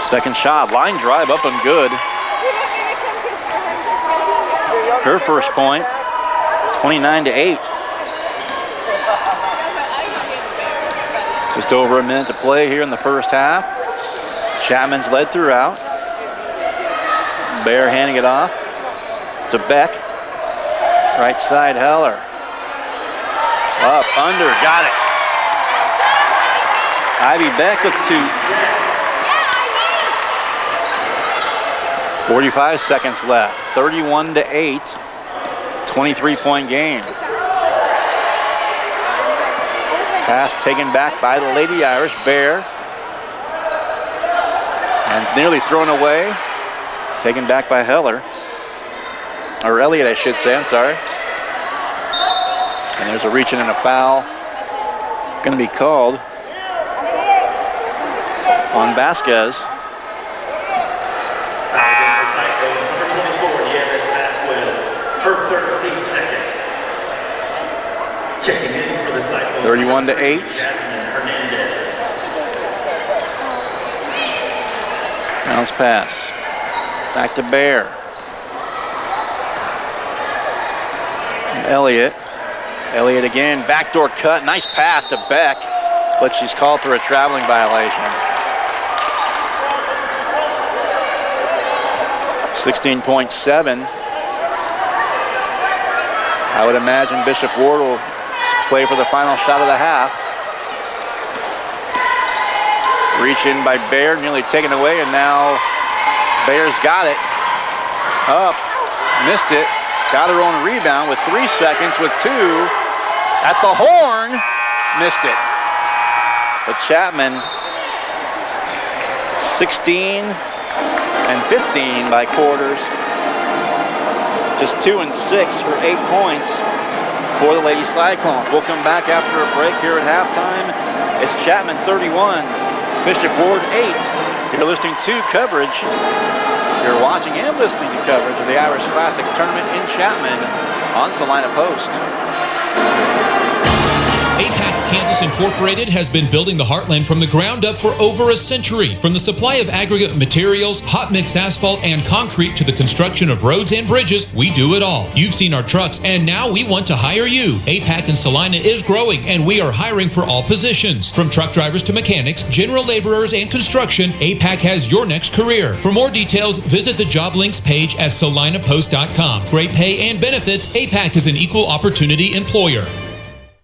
Second shot, line drive up and good. Her first point, 29-8. Just over a minute to play here in the first half. Chapman's led throughout. Bear handing it off to Beck. Right side, Heller. Up, under, got it. Ivy Beck with 2. 45 seconds left. 31-8. 23-point game. Pass taken back by the Lady Irish. Bear. And nearly thrown away. Taken back by Heller. Or Elliott, I should say, I'm sorry. And there's a reach-in and a foul. Going to be called on Vasquez. Against the Cyclones, number 24, Nieves Vasquez, her 13th second. Checking in for the Cyclones. 31-8. Jasmine Hernandez. Bounce pass. Back to Bear. Elliott. Elliott again. Backdoor cut. Nice pass to Beck. But she's called for a traveling violation. 16.7. I would imagine Bishop Ward will play for the final shot of the half. Reach in by Bear, nearly taken away, and now Bear's got it. Up, missed it. Got her own rebound with 3 seconds with 2. At the horn, missed it. But Chapman, 16 and 15 by quarters. Just 2 and 6 for 8 points for the Lady Cyclones. We'll come back after a break here at halftime. It's Chapman 31, Bishop Ward 8. You're listening to coverage. You're watching and listening to coverage of the Irish Classic Tournament in Chapman on Salina Post. APAC Kansas Incorporated has been building the Heartland from the ground up for over a century. From the supply of aggregate materials, hot mix asphalt, and concrete to the construction of roads and bridges, we do it all. You've seen our trucks, and now we want to hire you. APAC in Salina is growing, and we are hiring for all positions. From truck drivers to mechanics, general laborers, and construction, APAC has your next career. For more details, visit the job links page at salinapost.com. Great pay and benefits, APAC is an equal opportunity employer.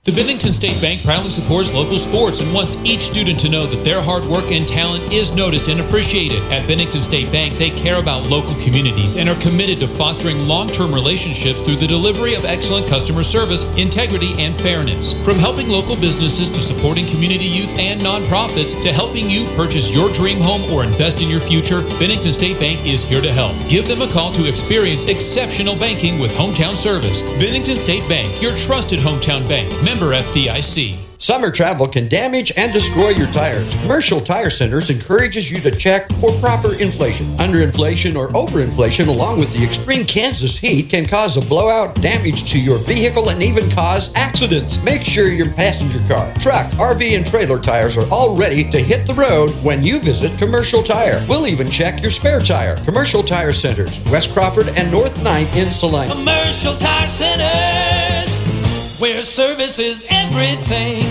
The Bennington State Bank proudly supports local sports and wants each student to know that their hard work and talent is noticed and appreciated. At Bennington State Bank, they care about local communities and are committed to fostering long-term relationships through the delivery of excellent customer service, integrity, and fairness. From helping local businesses to supporting community youth and nonprofits to helping you purchase your dream home or invest in your future, Bennington State Bank is here to help. Give them a call to experience exceptional banking with hometown service. Bennington State Bank, your trusted hometown bank. Member FDIC. Summer travel can damage and destroy your tires. Commercial Tire Centers encourages you to check for proper inflation. Underinflation or overinflation, along with the extreme Kansas heat, can cause a blowout, damage to your vehicle, and even cause accidents. Make sure your passenger car, truck, RV, and trailer tires are all ready to hit the road when you visit Commercial Tire. We'll even check your spare tire. Commercial Tire Centers, West Crawford and North 9th in Salina. Commercial Tire Centers, where service is everything.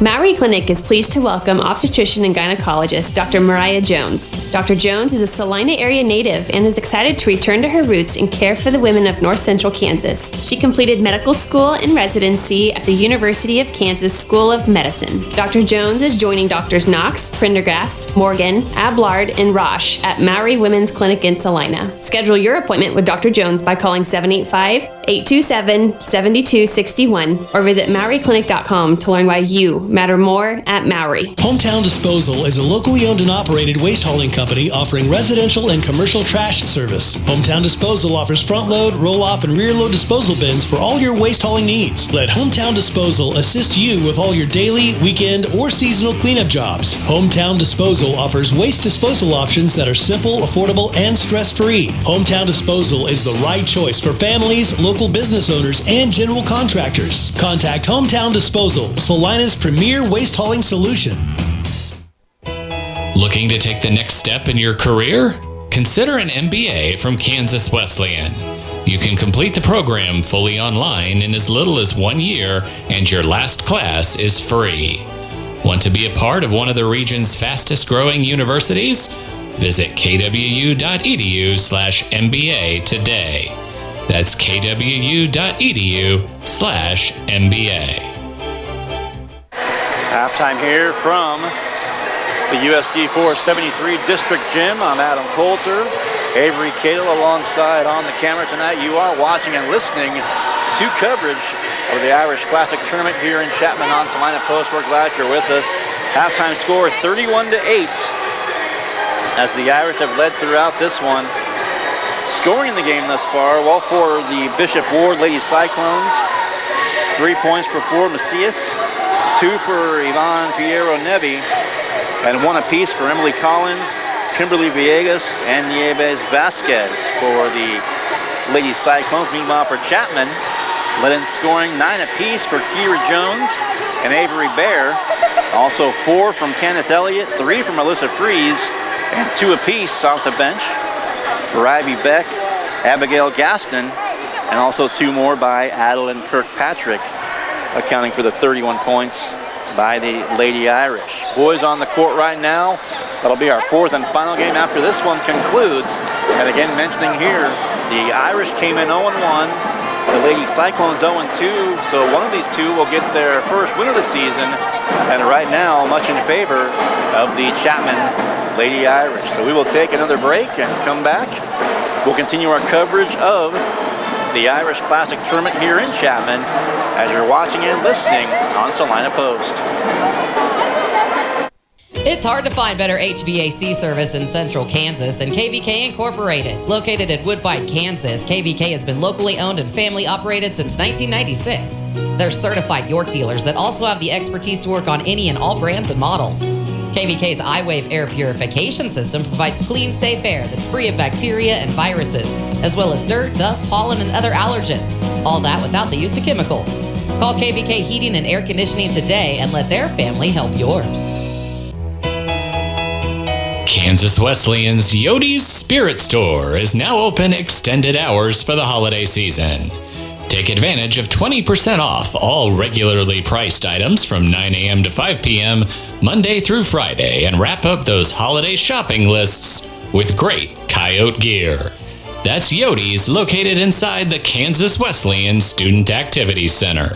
Maury Clinic is pleased to welcome obstetrician and gynecologist Dr. Mariah Jones. Dr. Jones is a Salina area native and is excited to return to her roots and care for the women of North Central Kansas. She completed medical school and residency at the University of Kansas School of Medicine. Dr. Jones is joining Drs. Knox, Prendergast, Morgan, Ablard, and Roche at Maury Women's Clinic in Salina. Schedule your appointment with Dr. Jones by calling 785-827-7261 or visit MauryClinic.com to learn why you matter more at Maury. Hometown Disposal is a locally owned and operated waste hauling company offering residential and commercial trash service. Hometown Disposal offers front load, roll off, and rear load disposal bins for all your waste hauling needs. Let Hometown Disposal assist you with all your daily, weekend, or seasonal cleanup jobs. Hometown Disposal offers waste disposal options that are simple, affordable, and stress-free. Hometown Disposal is the right choice for families, local business owners, and general contractors. Contact Hometown Disposal, Salina's premier waste hauling solution. Looking to take the next step in your career? Consider an MBA from Kansas Wesleyan. You can complete the program fully online in as little as 1 year, and your last class is free. Want to be a part of one of the region's fastest growing universities? Visit kwu.edu/MBA today. That's kwu.edu/MBA. Halftime here from the USD 473 District Gym. I'm Adam Coulter. Avery Cadle alongside on the camera tonight. You are watching and listening to coverage of the Irish Classic Tournament here in Chapman on Salina Post. We're glad you're with us. Halftime score 31-8 as the Irish have led throughout this one. Scoring in the game thus far, well, for the Bishop Ward Lady Cyclones, 3 points for Flor Macias, 2 for Yvonne Fierro Nevi, and 1 apiece for Emily Collins, Kimberly Villegas, and Nieves Vasquez for the Lady Cyclones. Meanwhile, for Chapman, led in scoring 9 apiece for Kira Jones and Avery Bear. Also 4 from Kenneth Elliott, 3 from Melissa Fries, and 2 apiece off the bench for Ivy Beck, Abigail Gaston, and also 2 more by Adeline Kirkpatrick, accounting for the 31 points by the Lady Irish. Boys on the court right now. That'll be our 4th and final game after this one concludes. And again, mentioning here, the Irish came in 0-1. The Lady Cyclones 0-2, so one of these two will get their first win of the season, and right now much in favor of the Chapman Lady Irish. So we will take another break and come back. We'll continue our coverage of the Irish Classic Tournament here in Chapman as you're watching and listening on Salina Post. It's hard to find better HVAC service in central Kansas than KVK Incorporated. Located in Woodbine, Kansas, KVK has been locally owned and family operated since 1996. They're certified York dealers that also have the expertise to work on any and all brands and models. KVK's iWave air purification system provides clean, safe air that's free of bacteria and viruses, as well as dirt, dust, pollen, and other allergens. All that without the use of chemicals. Call KVK Heating and Air Conditioning today and let their family help yours. Kansas Wesleyan's Yode's Spirit Store is now open extended hours for the holiday season. Take advantage of 20% off all regularly priced items from 9 a.m. to 5 p.m. Monday through Friday and wrap up those holiday shopping lists with great Coyote gear. That's Yode's, located inside the Kansas Wesleyan Student Activity Center.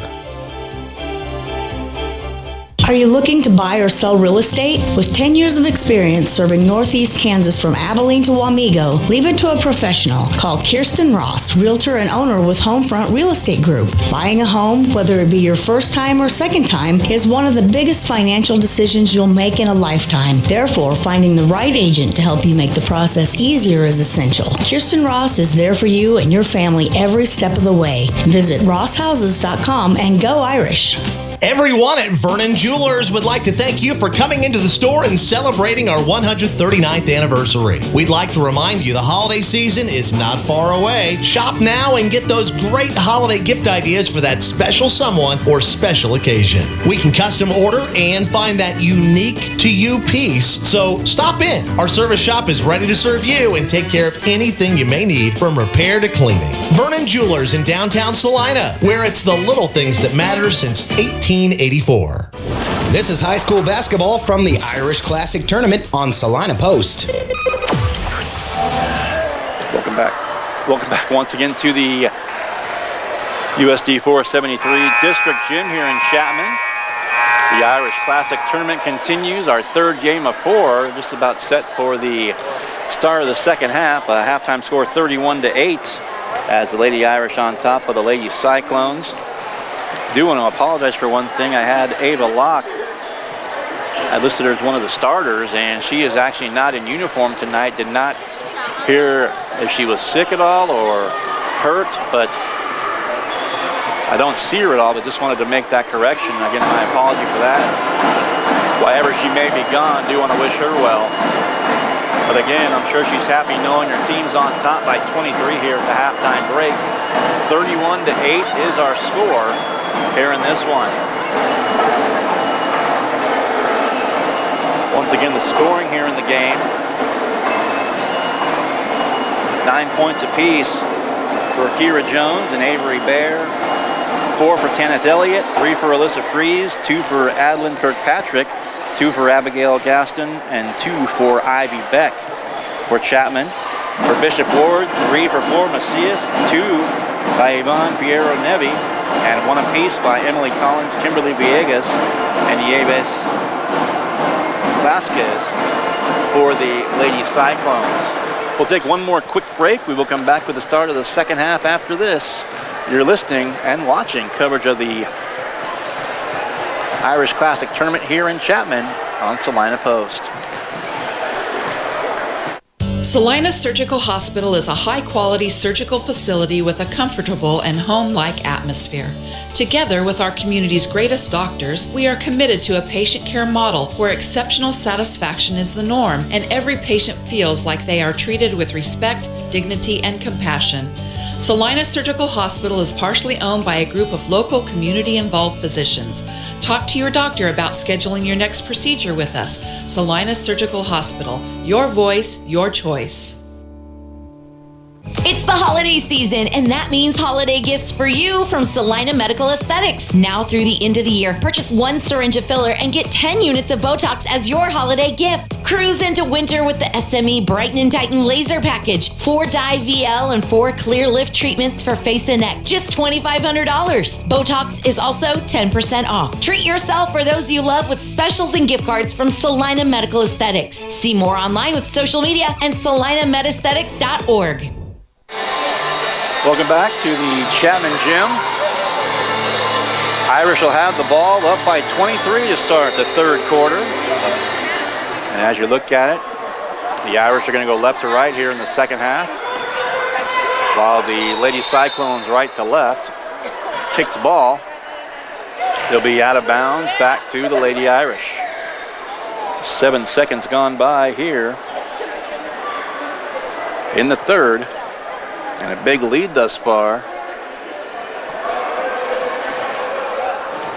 Are you looking to buy or sell real estate? With 10 years of experience serving Northeast Kansas from Abilene to Wamego, leave it to a professional. Call Kyrsten Ross, Realtor and owner with Homefront Real Estate Group. Buying a home, whether it be your first time or second time, is one of the biggest financial decisions you'll make in a lifetime. Therefore, finding the right agent to help you make the process easier is essential. Kyrsten Ross is there for you and your family every step of the way. Visit rosshouses.com and go Irish. Everyone at Vernon Jewelers would like to thank you for coming into the store and celebrating our 139th anniversary. We'd like to remind you the holiday season is not far away. Shop now and get those great holiday gift ideas for that special someone or special occasion. We can custom order and find that unique to you piece, so stop in. Our service shop is ready to serve you and take care of anything you may need from repair to cleaning. Vernon Jewelers in downtown Salina, where it's the little things that matter since 1884. This is high school basketball from the Irish Classic Tournament on Salina Post. Welcome back. Welcome back once again to the USD 473 District Gym here in Chapman. The Irish Classic Tournament continues. Our third game of 4, just about set for the start of the second half. A halftime score 31-8 as the Lady Irish on top of the Lady Cyclones. Do want to apologize for one thing. I had Ava Locke. I listed her as one of the starters, and she is actually not in uniform tonight. Did not hear if she was sick at all or hurt, but I don't see her at all, but just wanted to make that correction. Again, my apology for that. Wherever she may be gone, do want to wish her well. But again, I'm sure she's happy knowing her team's on top by 23 here at the halftime break. 31-8 is our score here in this one. Once again, the scoring here in the game. 9 points apiece for Kira Jones and Avery Bear. 4 for Tanith Elliott, 3 for Alyssa Fries, 2 for Adeline Kirkpatrick, 2 for Abigail Gaston, and 2 for Ivy Beck. For Chapman, for Bishop Ward, 3 for Flor Macias, 2 by Yvonne Piero Nevi, and 1 apiece by Emily Collins, Kimberly Villegas, and Nieves Vasquez for the Lady Cyclones. We'll take one more quick break. We will come back with the start of the second half after this. You're listening and watching coverage of the Irish Classic Tournament here in Chapman on Salina Post. Salina Surgical Hospital is a high-quality surgical facility with a comfortable and home-like atmosphere. Together with our community's greatest doctors, we are committed to a patient care model where exceptional satisfaction is the norm and every patient feels like they are treated with respect, dignity, and compassion. Salina Surgical Hospital is partially owned by a group of local community-involved physicians. Talk to your doctor about scheduling your next procedure with us. Salina Surgical Hospital. Your voice, your choice. It's the holiday season, and that means holiday gifts for you from Salina Medical Aesthetics. Now through the end of the year, purchase 1 syringe of filler and get 10 units of Botox as your holiday gift. Cruise into winter with the SME Brighten and Tighten Laser Package. 4 dye VL and 4 clear lift treatments for face and neck. Just $2,500. Botox is also 10% off. Treat yourself or those you love with specials and gift cards from Salina Medical Aesthetics. See more online with social media and salinamedesthetics.org. Welcome back to the Chapman Gym. Irish will have the ball up by 23 to start the third quarter. And as you look at it, the Irish are going to go left to right here in the second half, while the Lady Cyclones right to left kick the ball. They'll be out of bounds back to the Lady Irish. 7 seconds gone by here in the third. And a big lead thus far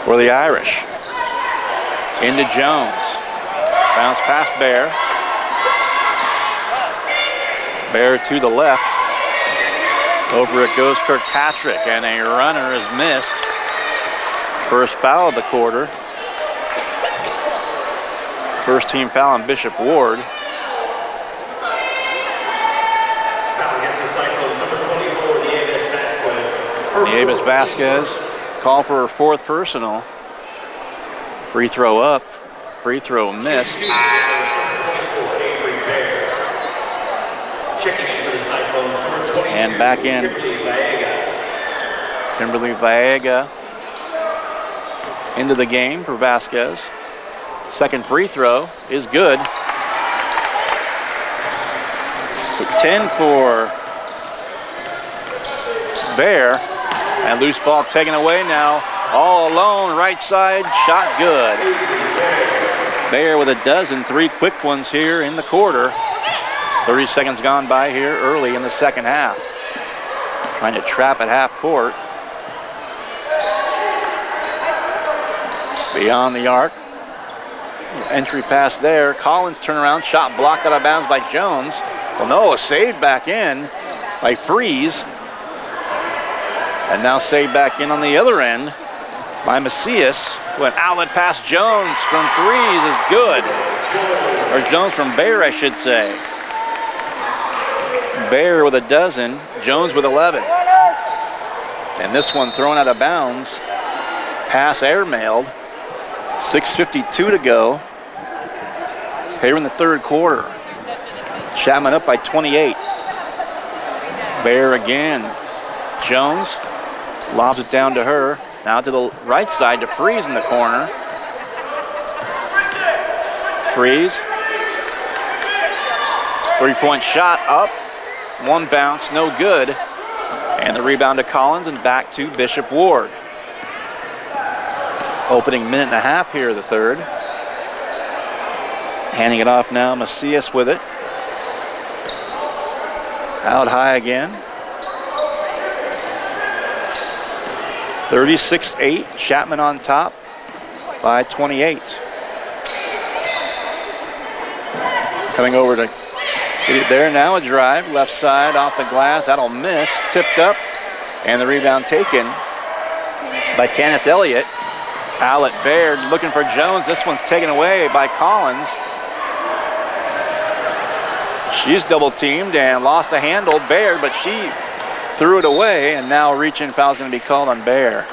for the Irish. Into Jones. Bounce past Bear. Bear to the left. Over it goes Kirkpatrick, and a runner is missed. First foul of the quarter. First team foul on Bishop Ward. Nieves Vasquez call for her 4th personal. Free throw up, free throw missed. And back in, Kimberly Viega into the game for Vasquez. Second free throw is good. So 10 for Bear. And loose ball taken away now. All alone, right side, shot good. Bear with a dozen, 3 quick ones here in the quarter. 30 seconds gone by here early in the second half. Trying to trap at half court. Beyond the arc. Entry pass there. Collins turnaround, shot blocked out of bounds by Jones. Well, no, a save back in by Fries. And now saved back in on the other end by Macias. An outlet pass Jones from Fries is good. Or Jones from Bear, I should say. Bear with a dozen, Jones with 11. And this one thrown out of bounds. Pass airmailed. 6:52 to go here in the third quarter. Chapman up by 28. Bear again. Jones lobs it down to her. Now to the right side to Fries in the corner. Fries. 3-point shot up. One bounce, no good. And the rebound to Collins and back to Bishop Ward. Opening minute and a half here, the third. Handing it off now, Macias with it. Out high again. 36-8, Chapman on top by 28. Coming over to get it there, now a drive, left side off the glass, that'll miss, tipped up, and the rebound taken by Tanith Elliott. Owlett Baird looking for Jones. This one's taken away by Collins. She's double teamed and lost the handle, Baird, but she threw it away, and now reaching foul's going to be called on Baird.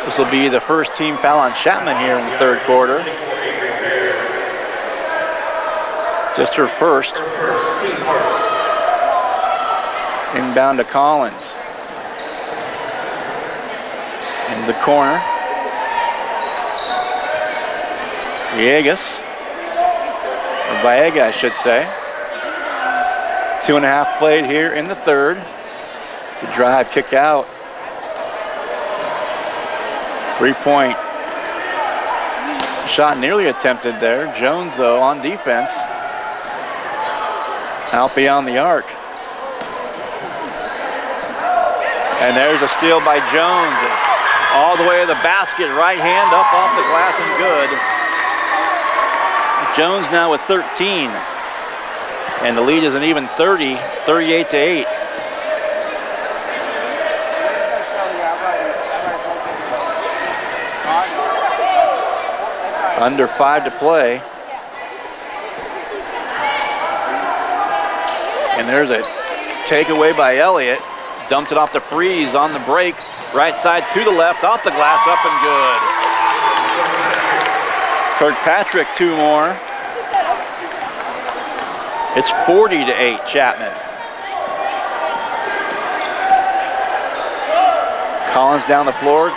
This will be the first team foul on Chapman here in the third quarter. Just her first. Team first. Inbound to Collins. In the corner. Villegas. Or Viega, I should say. 2.5 played here in the third. The drive, kick out. 3-point shot nearly attempted there. Jones, though, on defense. Out beyond the arc. And there's a steal by Jones. All the way to the basket, right hand up off the glass and good. Jones now with 13. And the lead is an even 30, 38-8. Under 5 to play. And there's a takeaway by Elliott. Dumped it off to Freeze on the break. Right side to the left, off the glass, up and good. Kirkpatrick, 2 more. It's 40-8, Chapman. Collins down the floor.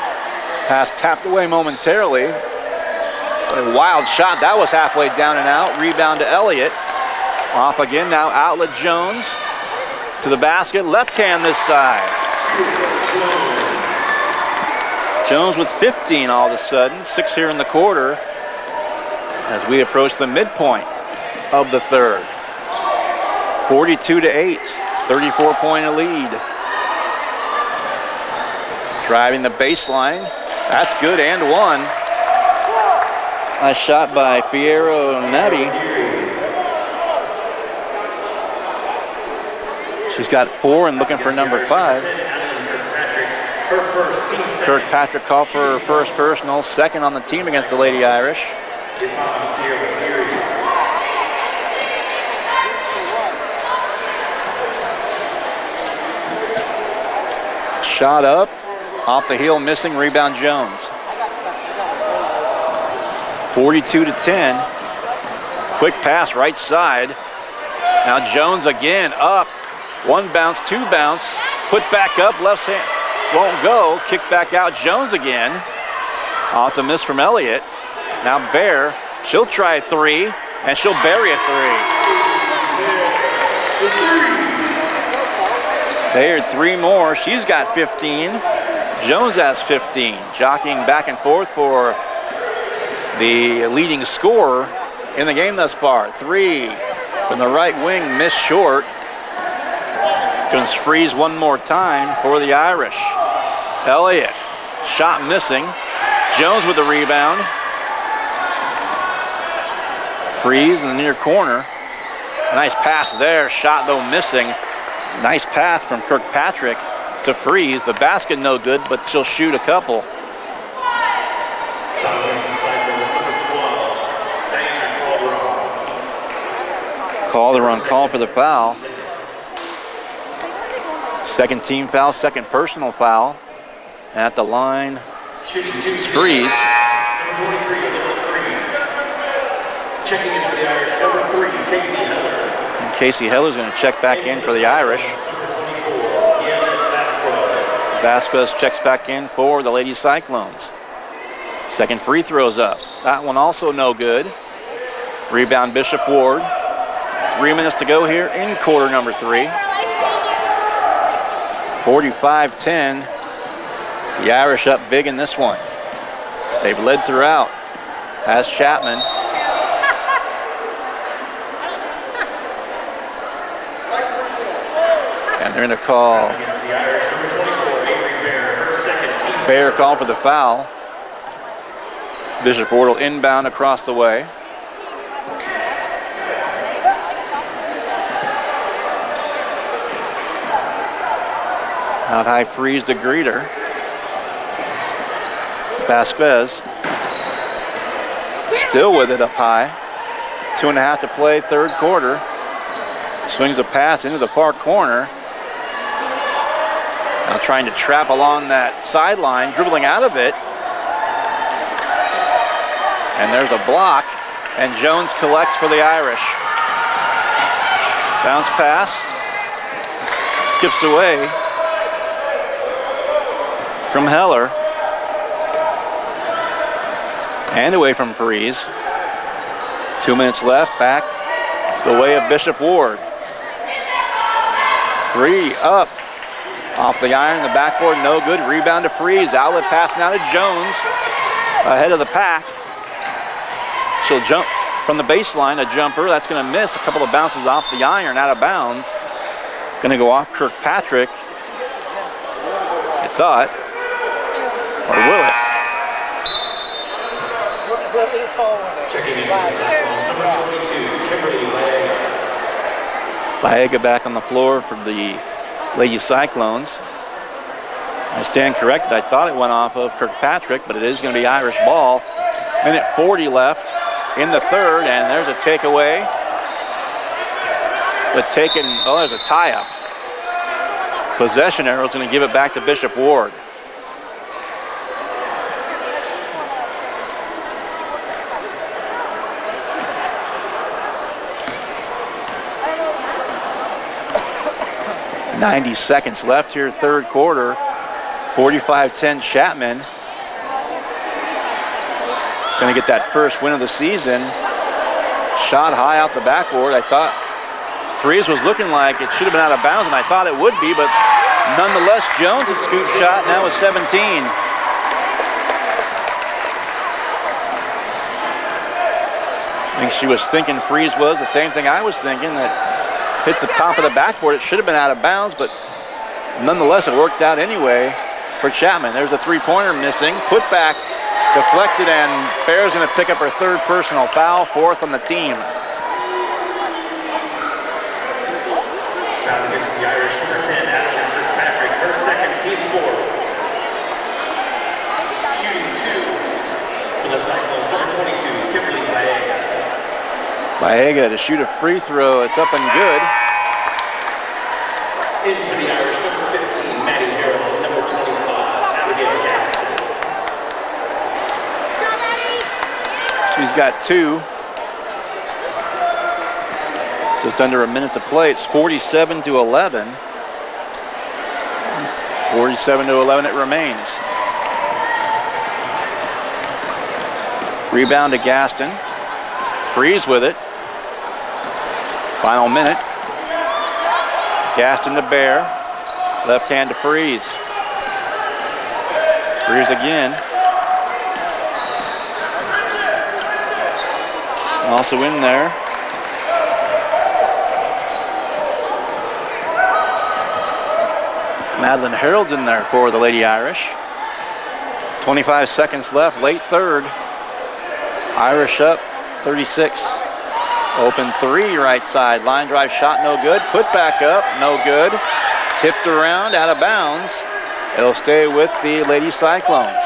Pass tapped away momentarily. A wild shot, that was halfway down and out. Rebound to Elliott. Off again now, outlet Jones. To the basket, left hand this side. Jones with 15 all of a sudden. 6 here in the quarter as we approach the midpoint of the third. 42-8, 34-point lead. Driving the baseline. That's good and one. Nice shot by Fierro Nabi. She's got 4 and looking for number 5. Kirkpatrick called for her first personal, second on the team against the Lady Irish. Shot up, off the heel, missing, rebound Jones. 42-10. Quick pass right side. Now Jones again up. 1 bounce, 2 bounce. Put back up, left hand won't go. Kick back out, Jones again. Off the miss from Elliott. Now Bear, she'll try a 3, and she'll bury a 3. Baird 3 more, she's got 15. Jones has 15. Jockeying back and forth for the leading scorer in the game thus far. 3 from the right wing, missed short. Going to freeze one more time for the Irish. Elliott, shot missing. Jones with the rebound. Freeze in the near corner. Nice pass there, shot though missing. Nice pass from Kirkpatrick to Freeze. The basket no good, but she'll shoot a couple. Calderon called for the foul. Second team foul, second personal foul. At the line, it's Freeze. Checking in for the Irish, number 3, Casey Heller. And Casey Heller's going to check back in for the Irish. Vasquez checks back in for the Lady Cyclones. Second free throw's up. That one also no good. Rebound Bishop Ward. 3 minutes to go here in quarter number 3. 45-10. The Irish up big in this one. They've led throughout. As Chapman. And they're going to call. Bear called for the foul. Bishop Ward will inbound across the way. Out high Freeze to greeter. Vasquez still with it up high. 2.5 to play, third quarter. Swings a pass into the far corner. Now trying to trap along that sideline, dribbling out of it. And there's a block, and Jones collects for the Irish. Bounce pass, skips away from Heller. And away from Freeze. 2 minutes left, back the way of Bishop Ward. 3 up, off the iron, the backboard, no good. Rebound to Freeze, outlet pass now to Jones, ahead of the pack. She'll jump from the baseline, a jumper, that's gonna miss. A couple of bounces off the iron, out of bounds. Gonna go off Kirkpatrick, I thought, or will it? Checking in for the Cyclones, number 22, Kimberly Vaega. Vaega back on the floor for the Lady Cyclones. I stand corrected. I thought it went off of Kirkpatrick, but it is going to be Irish ball. Minute 40 left in the third, and there's a takeaway. But taken, oh, there's a tie-up. Possession arrow's going to give it back to Bishop Ward. .90 seconds left here, third quarter. 45-10 Chapman. Gonna get that first win of the season. Shot high out the backboard. I thought Freeze was looking like it should have been out of bounds, and I thought it would be, but nonetheless, Jones a scoop shot now with 17. I think she was thinking Freeze was the same thing I was thinking, that hit the top of the backboard. It should have been out of bounds, but nonetheless, it worked out anyway for Chapman. There's a three-pointer missing. Put back, deflected, and Bear's going to pick up her third personal foul, fourth on the team. Foul against the Irish, number 10, Adeline Kirkpatrick, her second, team fourth. Shooting 2 for the Cyclones, number 22, Kimberly Vaega. Vaega to shoot a free throw. It's up and good. In for the Irish, number 15, Maddie Harrell, number 25, Abigail Gaston. She's got 2. Just under a minute to play. It's 47-11. 47-11 it remains. Rebound to Gaston. Freeze with it. Final minute. Gaston to Bear. Left hand to Freeze. Freeze again. Also in there. Madeline Harold's in there for the Lady Irish. 25 seconds left, late third. Irish up 36. Open 3 right side. Line drive shot no good. Put back up, no good. Tipped around, out of bounds. It'll stay with the Lady Cyclones.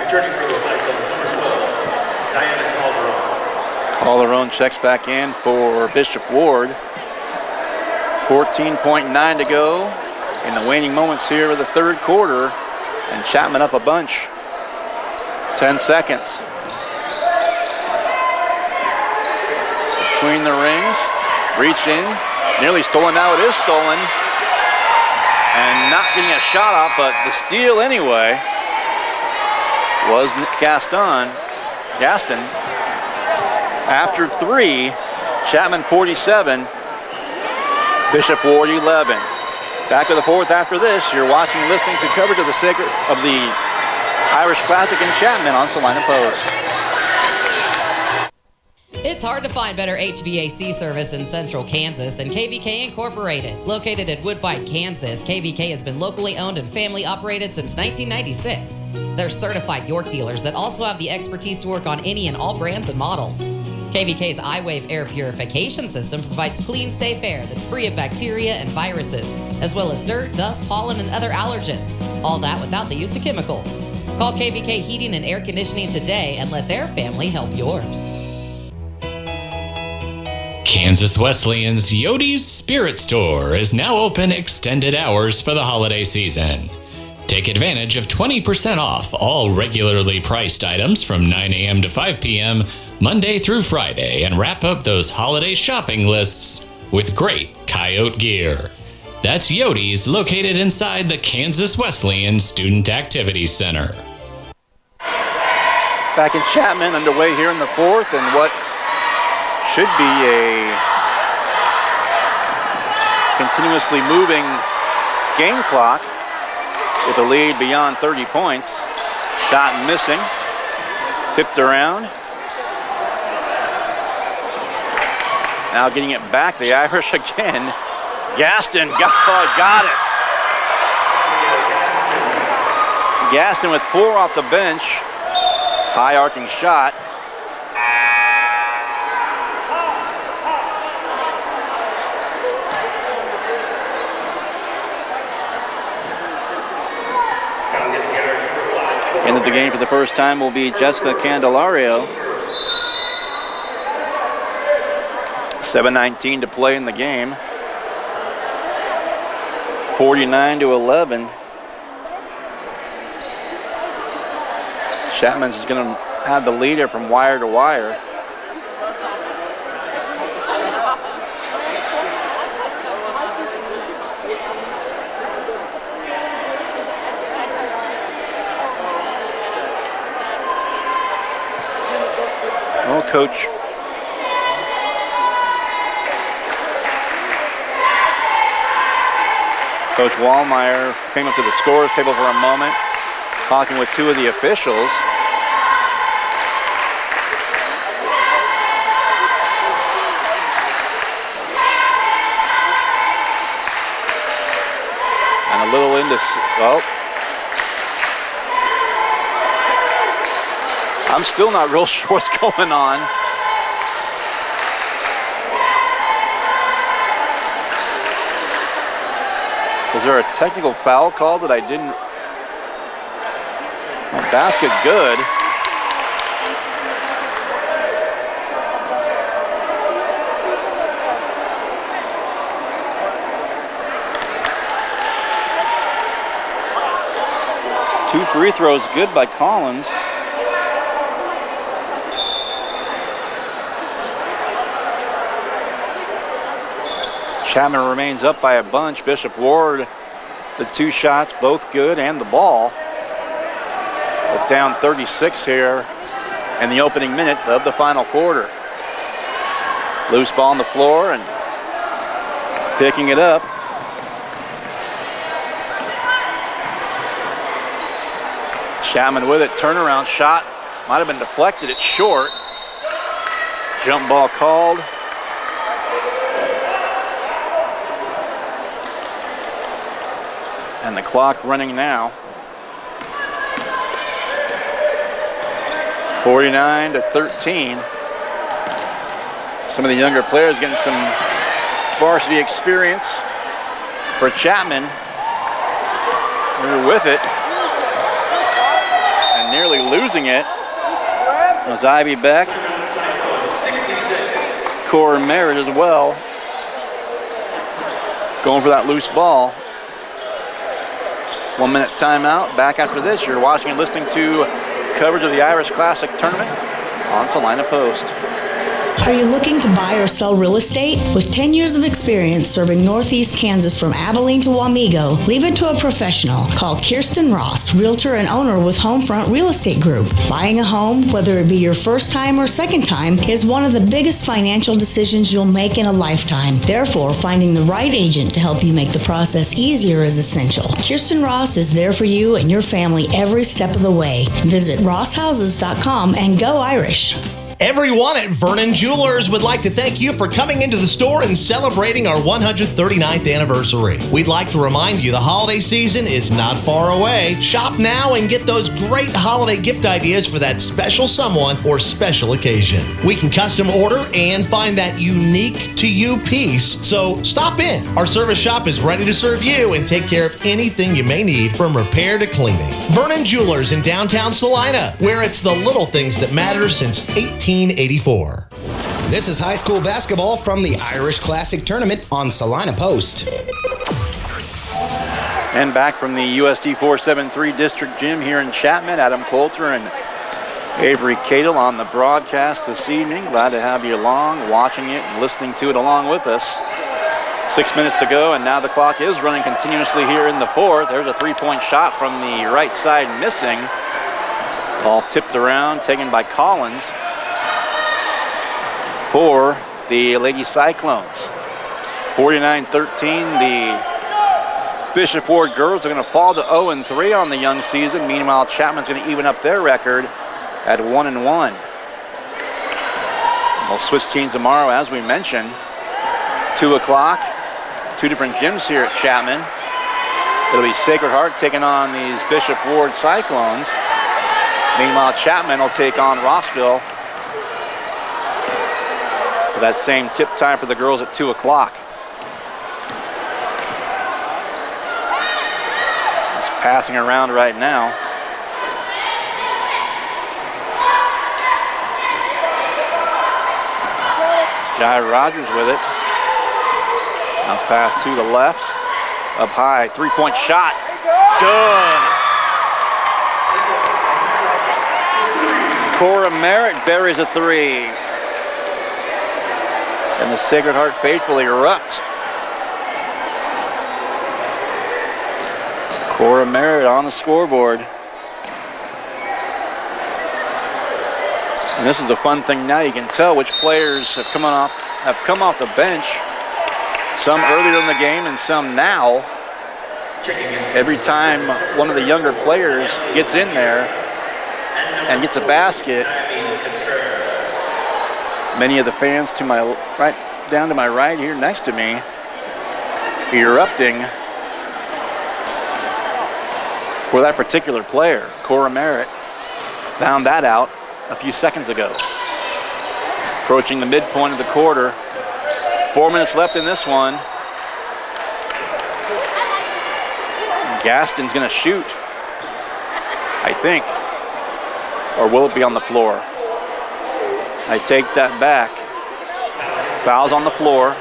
Returning for the Cyclones, number 12, Diana Calderon. Calderon checks back in for Bishop Ward. 14.9 to go in the waning moments here of the third quarter, and Chapman up a bunch. 10 seconds. Between the rings, reach in, nearly stolen, now it is stolen. And not getting a shot off, but the steal anyway was Gaston. After 3, Chapman 47, Bishop Ward 11. Back to the fourth after this. You're watching, listening to coverage of the Irish Classic in Chapman on Salina Post. It's hard to find better HVAC service in central Kansas than KVK Incorporated. Located at Woodbine, Kansas, KVK has been locally owned and family operated since 1996. They're certified York dealers that also have the expertise to work on any and all brands and models. KVK's iWave air purification system provides clean, safe air that's free of bacteria and viruses, as well as dirt, dust, pollen, and other allergens. All that without the use of chemicals. Call KVK Heating and Air Conditioning today and let their family help yours. Kansas Wesleyan's Yode's Spirit Store is now open extended hours for the holiday season. Take advantage of 20% off all regularly priced items from 9 a.m. to 5 p.m. Monday through Friday and wrap up those holiday shopping lists with great Coyote gear. That's Yode's, located inside the Kansas Wesleyan Student Activities Center. Back in Chapman, underway here in the fourth, and what should be a continuously moving game clock with a lead beyond 30 points. Shot missing. Tipped around. Now getting it back, the Irish again. Gaston got it. Gaston with 4 off the bench. High arcing shot. Into the game for the first time will be Jessica Candelario. 7:19 to play in the game. 49-11. Chapman's is going to have the leader from wire to wire. Well, Coach Wallmeyer came up to the scores table for a moment, talking with 2 of the officials. And a little into, well, I'm still not real sure what's going on. Was there a technical foul call that I didn't? Well, basket good. Two free throws good by Collins. Chapman remains up by a bunch. Bishop Ward, the 2 shots, both good, and the ball. But down 36 here in the opening minute of the final quarter. Loose ball on the floor and picking it up. Chapman with it, turnaround shot. Might have been deflected, it's short. Jump ball called. And the clock running now. 49-13. Some of the younger players getting some varsity experience for Chapman. They're with it. And nearly losing it. Was Ivy Beck. Cora Merritt as well. Going for that loose ball. 1 minute timeout. Back after this, you're watching and listening to coverage of the Irish Classic Tournament on Salina Post. Are you looking to buy or sell real estate? With 10 years of experience serving Northeast Kansas from Abilene to Wamego, leave it to a professional. Call Kyrsten Ross, Realtor and owner with Homefront Real Estate Group. Buying a home, whether it be your first time or second time, is one of the biggest financial decisions you'll make in a lifetime. Therefore, finding the right agent to help you make the process easier is essential. Kyrsten Ross is there for you and your family every step of the way. Visit rosshouses.com and go Irish. Everyone at Vernon Jewelers would like to thank you for coming into the store and celebrating our 139th anniversary. We'd like to remind you the holiday season is not far away. Shop now and get those great holiday gift ideas for that special someone or special occasion. We can custom order and find that unique to you piece, so stop in. Our service shop is ready to serve you and take care of anything you may need from repair to cleaning. Vernon Jewelers in downtown Salina, where it's the little things that matter since 1884. This is high school basketball from the Irish Classic Tournament on Salina Post. And back from the USD 473 District Gym here in Chapman, Adam Coulter and Avery Cadle on the broadcast this evening. Glad to have you along, watching it and listening to it along with us. 6 minutes to go, and now the clock is running continuously here in the fourth. There's a three-point shot from the right side missing. Ball tipped around, taken by Collins for the Lady Cyclones. 49-13, the Bishop Ward girls are going to fall to 0-3 on the young season. Meanwhile, Chapman's going to even up their record at 1-1. We'll switch teams tomorrow, as we mentioned. 2 o'clock, 2 different gyms here at Chapman. It'll be Sacred Heart taking on these Bishop Ward Cyclones. Meanwhile, Chapman will take on Rossville for that same tip time for the girls at 2 o'clock. It's passing around right now. Jai Rogers with it. Bounce pass to the left. Up high, three-point shot. Good. Cora Merritt buries a three. And the Sacred Heart faithful erupt. Cora Merritt on the scoreboard. And this is the fun thing now. You can tell which players have come off the bench. Some earlier in the game and some now. Every time one of the younger players gets in there and gets a basket, many of the fans to my right, down to my right here next to me, erupting for that particular player. Cora Merritt found that out a few seconds ago. Approaching the midpoint of the quarter. 4 minutes left in this one. Gaston's gonna shoot, I think. Or will it be on the floor? I take that back. Foul's on the floor.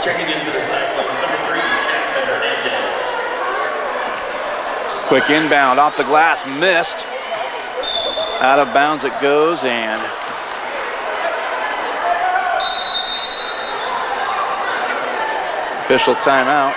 Checking in for the Cyclones, number 3, Chapman Hernandez. Quick inbound off the glass, missed. Out of bounds it goes, and official timeout.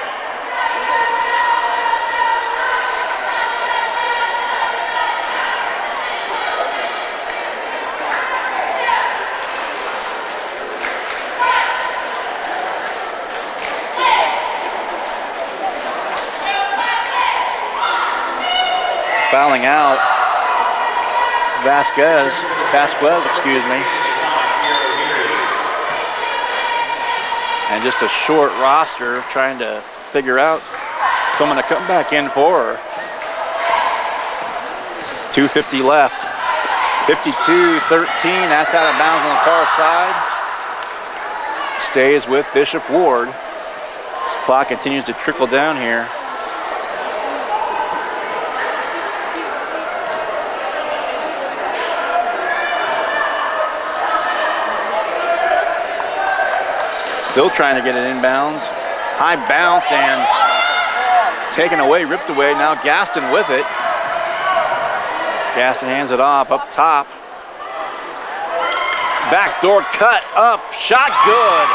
Fouling out Vasquez, excuse me. And just a short roster trying to figure out someone to come back in for her. 2:50 left. 52-13, that's out of bounds on the far side. Stays with Bishop Ward. This clock continues to trickle down here. Still trying to get it inbounds. High bounce and taken away, ripped away. Now Gaston with it. Gaston hands it off up top. Backdoor cut up, shot good.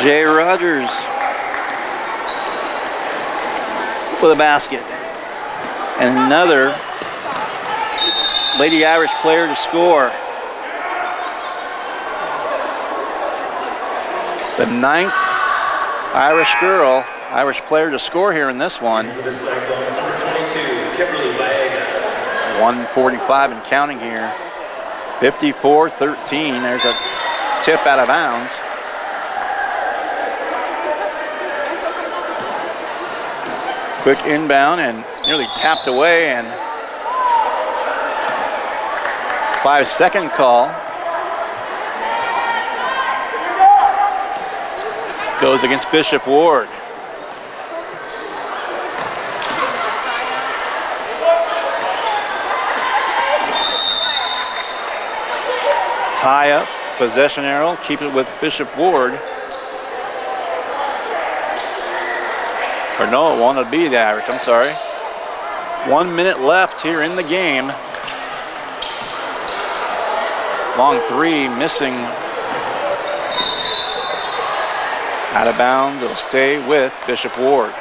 Jay Rogers with a basket. And another Lady Irish player to score. The 9th Irish player to score here in this one. 1:45 and counting here. 54-13. There's a tip out of bounds. Quick inbound and nearly tapped away, and 5-second call. Goes against Bishop Ward. Tie up, possession arrow, keep it with Bishop Ward. Or no, it won't be the Irish, I'm sorry. 1 minute left here in the game. Long three missing. Out of bounds, it'll stay with Bishop Ward.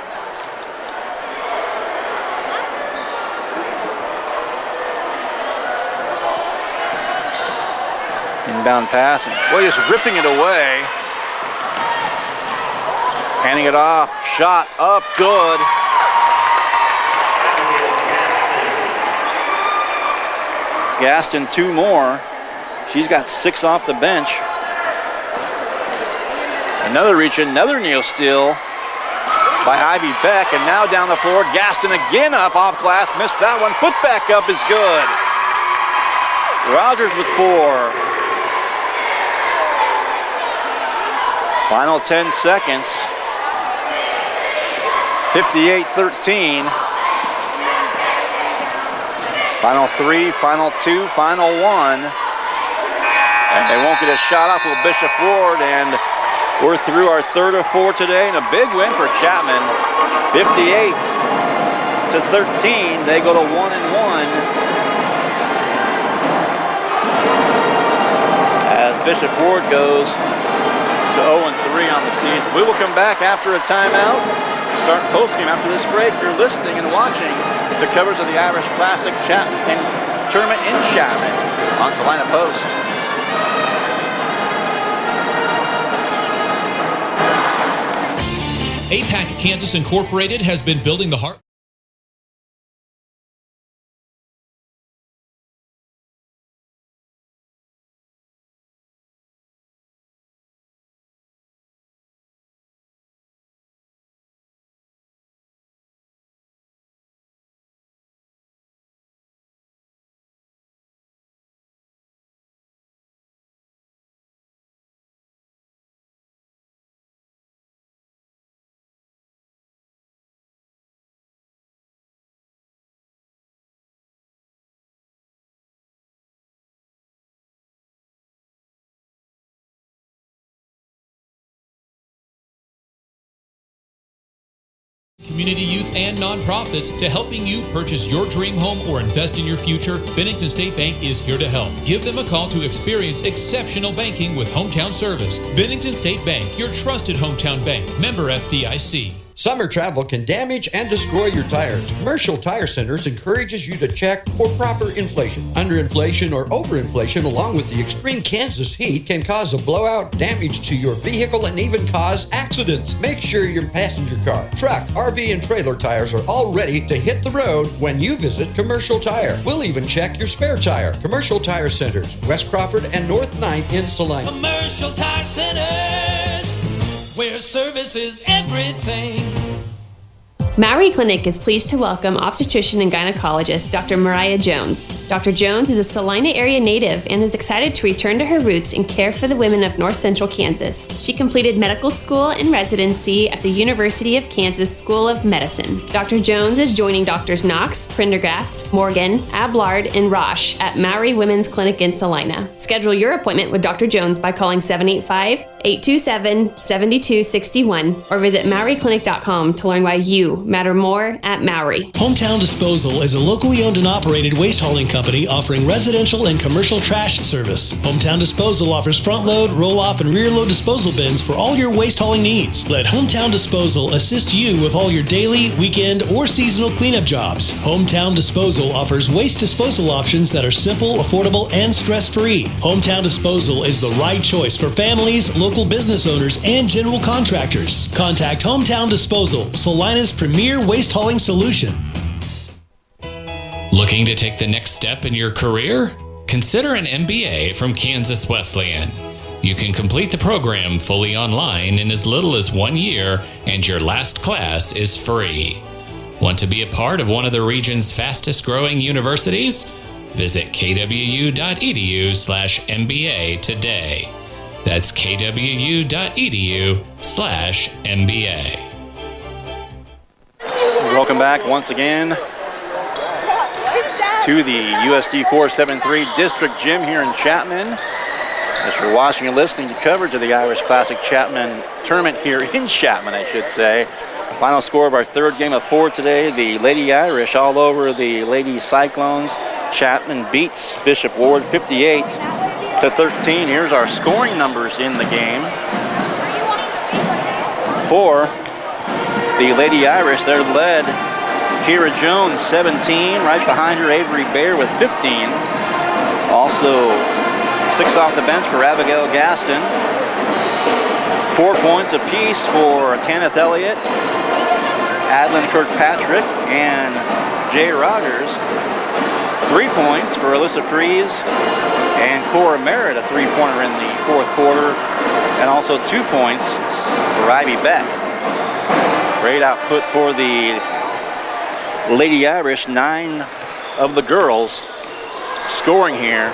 Inbound pass, and boy, just ripping it away. Handing it off, shot up, good. Gaston 2 more. She's got 6 off the bench. Another reach, another kneel steal by Ivy Beck, and now down the floor, Gaston again up off glass, missed that one, put back up is good. Rogers with 4. Final 10 seconds. 58-13. Final 3, final 2, final 1. And they won't get a shot off with Bishop Ward, and we're through our 3rd of 4 today, and a big win for Chapman. 58-13. They go to 1-1. As Bishop Ward goes to 0-3 on the season. We will come back after a timeout. Start postgame after this break. You're listening and watching the covers of the Irish Classic Chapman tournament in Chapman on Salina Post. APAC Kansas Incorporated has been building the heart. Community youth and nonprofits to helping you purchase your dream home or invest in your future. Bennington State Bank is here to help. Give them a call to experience exceptional banking with hometown service. Bennington State Bank, your trusted hometown bank. Member FDIC. Summer travel can damage and destroy your tires. Commercial Tire Centers encourages you to check for proper inflation. Underinflation or overinflation, along with the extreme Kansas heat, can cause a blowout, damage to your vehicle, and even cause accidents. Make sure your passenger car, truck, RV, and trailer tires are all ready to hit the road when you visit Commercial Tire. We'll even check your spare tire. Commercial Tire Centers, West Crawford and North 9th in Salina. Commercial Tire Centers, where service is everything. Maui Clinic is pleased to welcome obstetrician and gynecologist Dr. Mariah Jones. Dr. Jones is a Salina area native and is excited to return to her roots and care for the women of North Central Kansas. She completed medical school and residency at the University of Kansas School of Medicine. Dr. Jones is joining Drs. Knox, Prendergast, Morgan, Ablard, and Roche at Maui Women's Clinic in Salina. Schedule your appointment with Dr. Jones by calling 785-827-7261 or visit MauiClinic.com to learn why you Matter more at Maury. Hometown Disposal is a locally owned and operated waste hauling company offering residential and commercial trash service. Hometown Disposal offers front load, roll off, and rear load disposal bins for all your waste hauling needs. Let Hometown Disposal assist you with all your daily, weekend, or seasonal cleanup jobs. Hometown Disposal offers waste disposal options that are simple, affordable, and stress-free. Hometown Disposal is the right choice for families, local business owners, and general contractors. Contact Hometown Disposal, Salina's premier waste hauling solution. Looking to take the next step in your career? Consider an MBA from Kansas Wesleyan. You can complete the program fully online in as little as 1 year, and your last class is free. Want to be a part of one of the region's fastest growing universities? Visit kwu.edu/MBA today. That's kwu.edu/MBA. Welcome back once again to the USD 473 District Gym here in Chapman. As you're watching and listening to coverage of the Irish Classic Chapman tournament here in Chapman, I should say. Final score of our third game of 4 today. The Lady Irish all over the Lady Cyclones. Chapman beats Bishop Ward 58-13. Here's our scoring numbers in the game. For the Lady Irish, they're led Kira Jones, 17. Right behind her, Avery Bayer with 15. Also, 6 off the bench for Abigail Gaston. 4 points apiece for Tanith Elliott, Adlin Kirkpatrick, and Jay Rogers. 3 points for Alyssa Fries and Cora Merritt, a 3-pointer in the fourth quarter. And also 2 points for Ivy Beck. Great output for the Lady Irish. 9 of the girls scoring here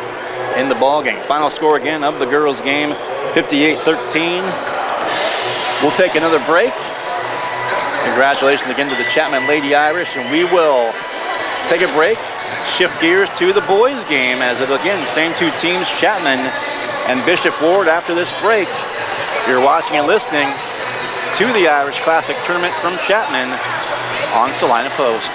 in the ball game. Final score again of the girls game, 58-13. We'll take another break. Congratulations again to the Chapman Lady Irish, and we will take a break, shift gears to the boys game as it again, same 2 teams, Chapman and Bishop Ward. After this break, you're watching and listening to the Irish Classic Tournament from Chapman on Salina Post.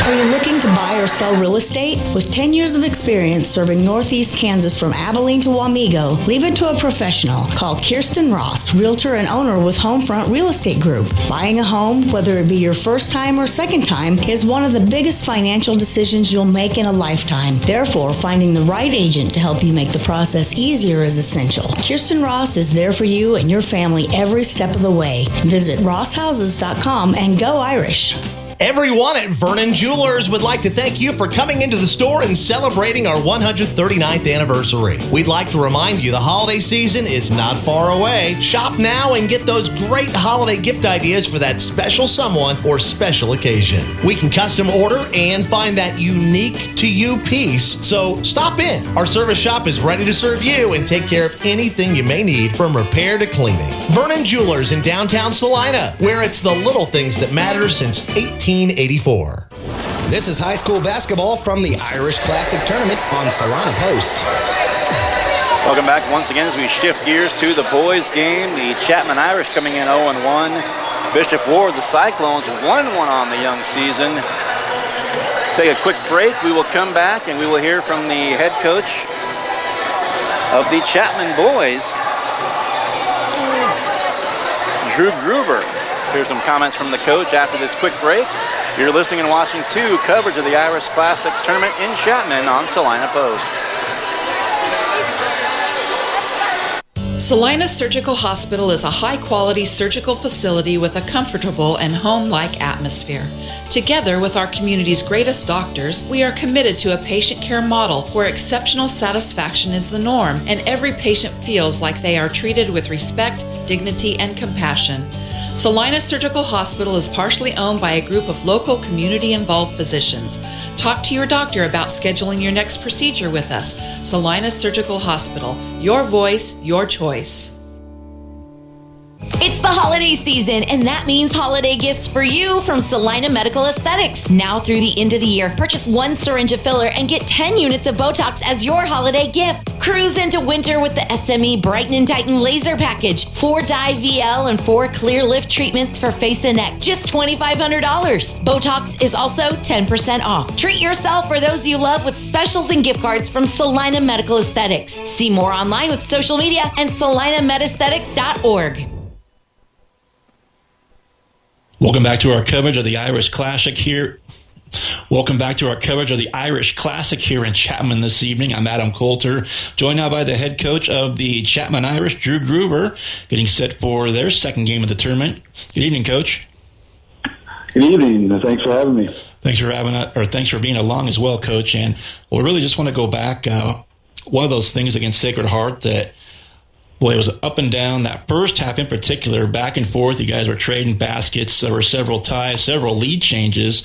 Are you looking to buy or sell real estate? With 10 years of experience serving Northeast Kansas from Abilene to Wamego, leave it to a professional. Call Kyrsten Ross, Realtor and owner with Homefront Real Estate Group. Buying a home, whether it be your first time or second time, is one of the biggest financial decisions you'll make in a lifetime. Therefore, finding the right agent to help you make the process easier is essential. Kyrsten Ross is there for you and your family every step of the way. Visit rosshouses.com and go Irish. Everyone at Vernon Jewelers would like to thank you for coming into the store and celebrating our 139th anniversary. We'd like to remind you the holiday season is not far away. Shop now and get those great holiday gift ideas for that special someone or special occasion. We can custom order and find that unique to you piece, so stop in. Our service shop is ready to serve you and take care of anything you may need from repair to cleaning. Vernon Jewelers in downtown Salina, where it's the little things that matter since 1884. This is high school basketball from the Irish Classic Tournament on Salina Post. Welcome back once again as we shift gears to the boys game. The Chapman Irish coming in 0-1. Bishop Ward, the Cyclones, 1-1 on the young season. Take a quick break. We will come back and we will hear from the head coach of the Chapman boys, Drew Gruber. Here's some comments from the coach after this quick break. You're listening and watching to coverage of the Irish Classic Tournament in Chapman on Salina Post. Salina Surgical Hospital is a high-quality surgical facility with a comfortable and home-like atmosphere. Together with our community's greatest doctors, we are committed to a patient care model where exceptional satisfaction is the norm and every patient feels like they are treated with respect, dignity, and compassion. Salina Surgical Hospital is partially owned by a group of local community-involved physicians. Talk to your doctor about scheduling your next procedure with us. Salina Surgical Hospital. Your voice, your choice. It's the holiday season, and that means holiday gifts for you from Salina Medical Aesthetics. Now through the end of the year, purchase 1 syringe of filler and get 10 units of Botox as your holiday gift. Cruise into winter with the SME Brighten and Tighten Laser Package. 4 dye VL and 4 clear lift treatments for face and neck. Just $2,500. Botox is also 10% off. Treat yourself or those you love with specials and gift cards from Salina Medical Aesthetics. See more online with social media and salinamedesthetics.org. Welcome back to our coverage of the Irish Classic here. Welcome back to our coverage of the Irish Classic here in Chapman this evening. I'm Adam Coulter, joined now by the head coach of the Chapman Irish, Drew Groover, getting set for their second game of the tournament. Good evening, Coach. Good evening. Thanks for having me. Thanks for being along as well, Coach. And we really just want to go back. One of those things against Sacred Heart that, boy, it was up and down. That first half in particular, back and forth, you guys were trading baskets. There were several ties, several lead changes.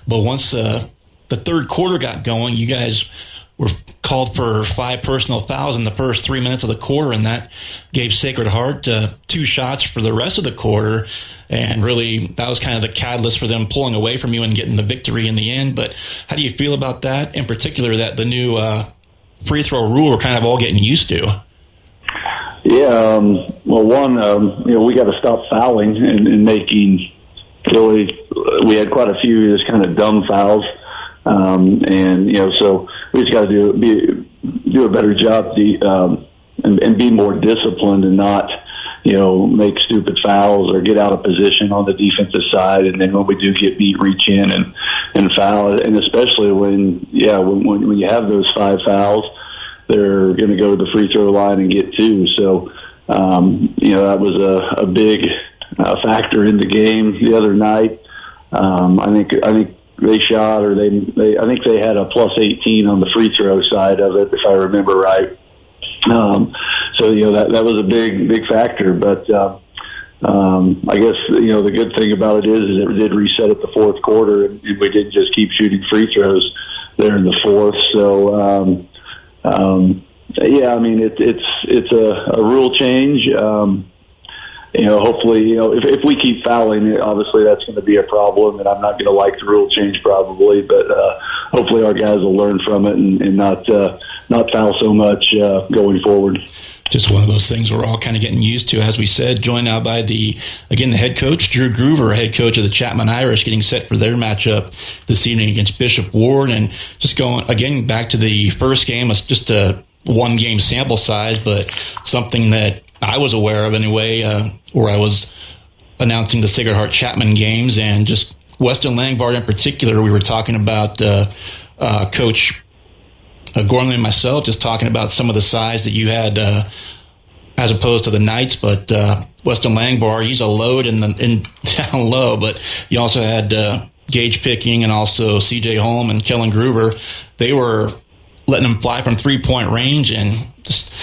But once the third quarter got going, you guys were called for 5 personal fouls in the first 3 minutes of the quarter, and that gave Sacred Heart 2 shots for the rest of the quarter. And really, that was kind of the catalyst for them pulling away from you and getting the victory in the end. But how do you feel about that, in particular, that the new free throw rule we're kind of all getting used to? Yeah, well, one, we got to stop fouling and making really, we had quite a few just kind of dumb fouls. So we just got to do a better job and be more disciplined and not, make stupid fouls or get out of position on the defensive side. And then when we do get beat, reach in and foul. And especially when you have those 5 fouls, they're going to go to the free throw line and get 2. So, that was a big factor in the game the other night. I think they shot, or I think they had a plus 18 on the free throw side of it, if I remember right. That was a big factor. But I guess the good thing about it is it did reset at the fourth quarter, and we didn't just keep shooting free throws there in the fourth. So. It's a rule change. Hopefully, if we keep fouling, obviously that's going to be a problem, and I'm not going to like the rule change probably. But hopefully, our guys will learn from it and not foul so much going forward. Just one of those things we're all kind of getting used to, as we said. Joined now by the head coach, Drew Groover, head coach of the Chapman Irish, getting set for their matchup this evening against Bishop Ward. And just going, again, back to the first game, it's just a one-game sample size, but something that I was aware of anyway, where I was announcing the Sacred Heart Chapman games. And just Weston Langbard in particular, we were talking about Coach Gormley and myself, just talking about some of the size that you had as opposed to the Knights. But Weston Langbar, he's a load in down low. But you also had Gage Picking and also C.J. Holm and Kellen Groover. They were letting them fly from 3-point range. And just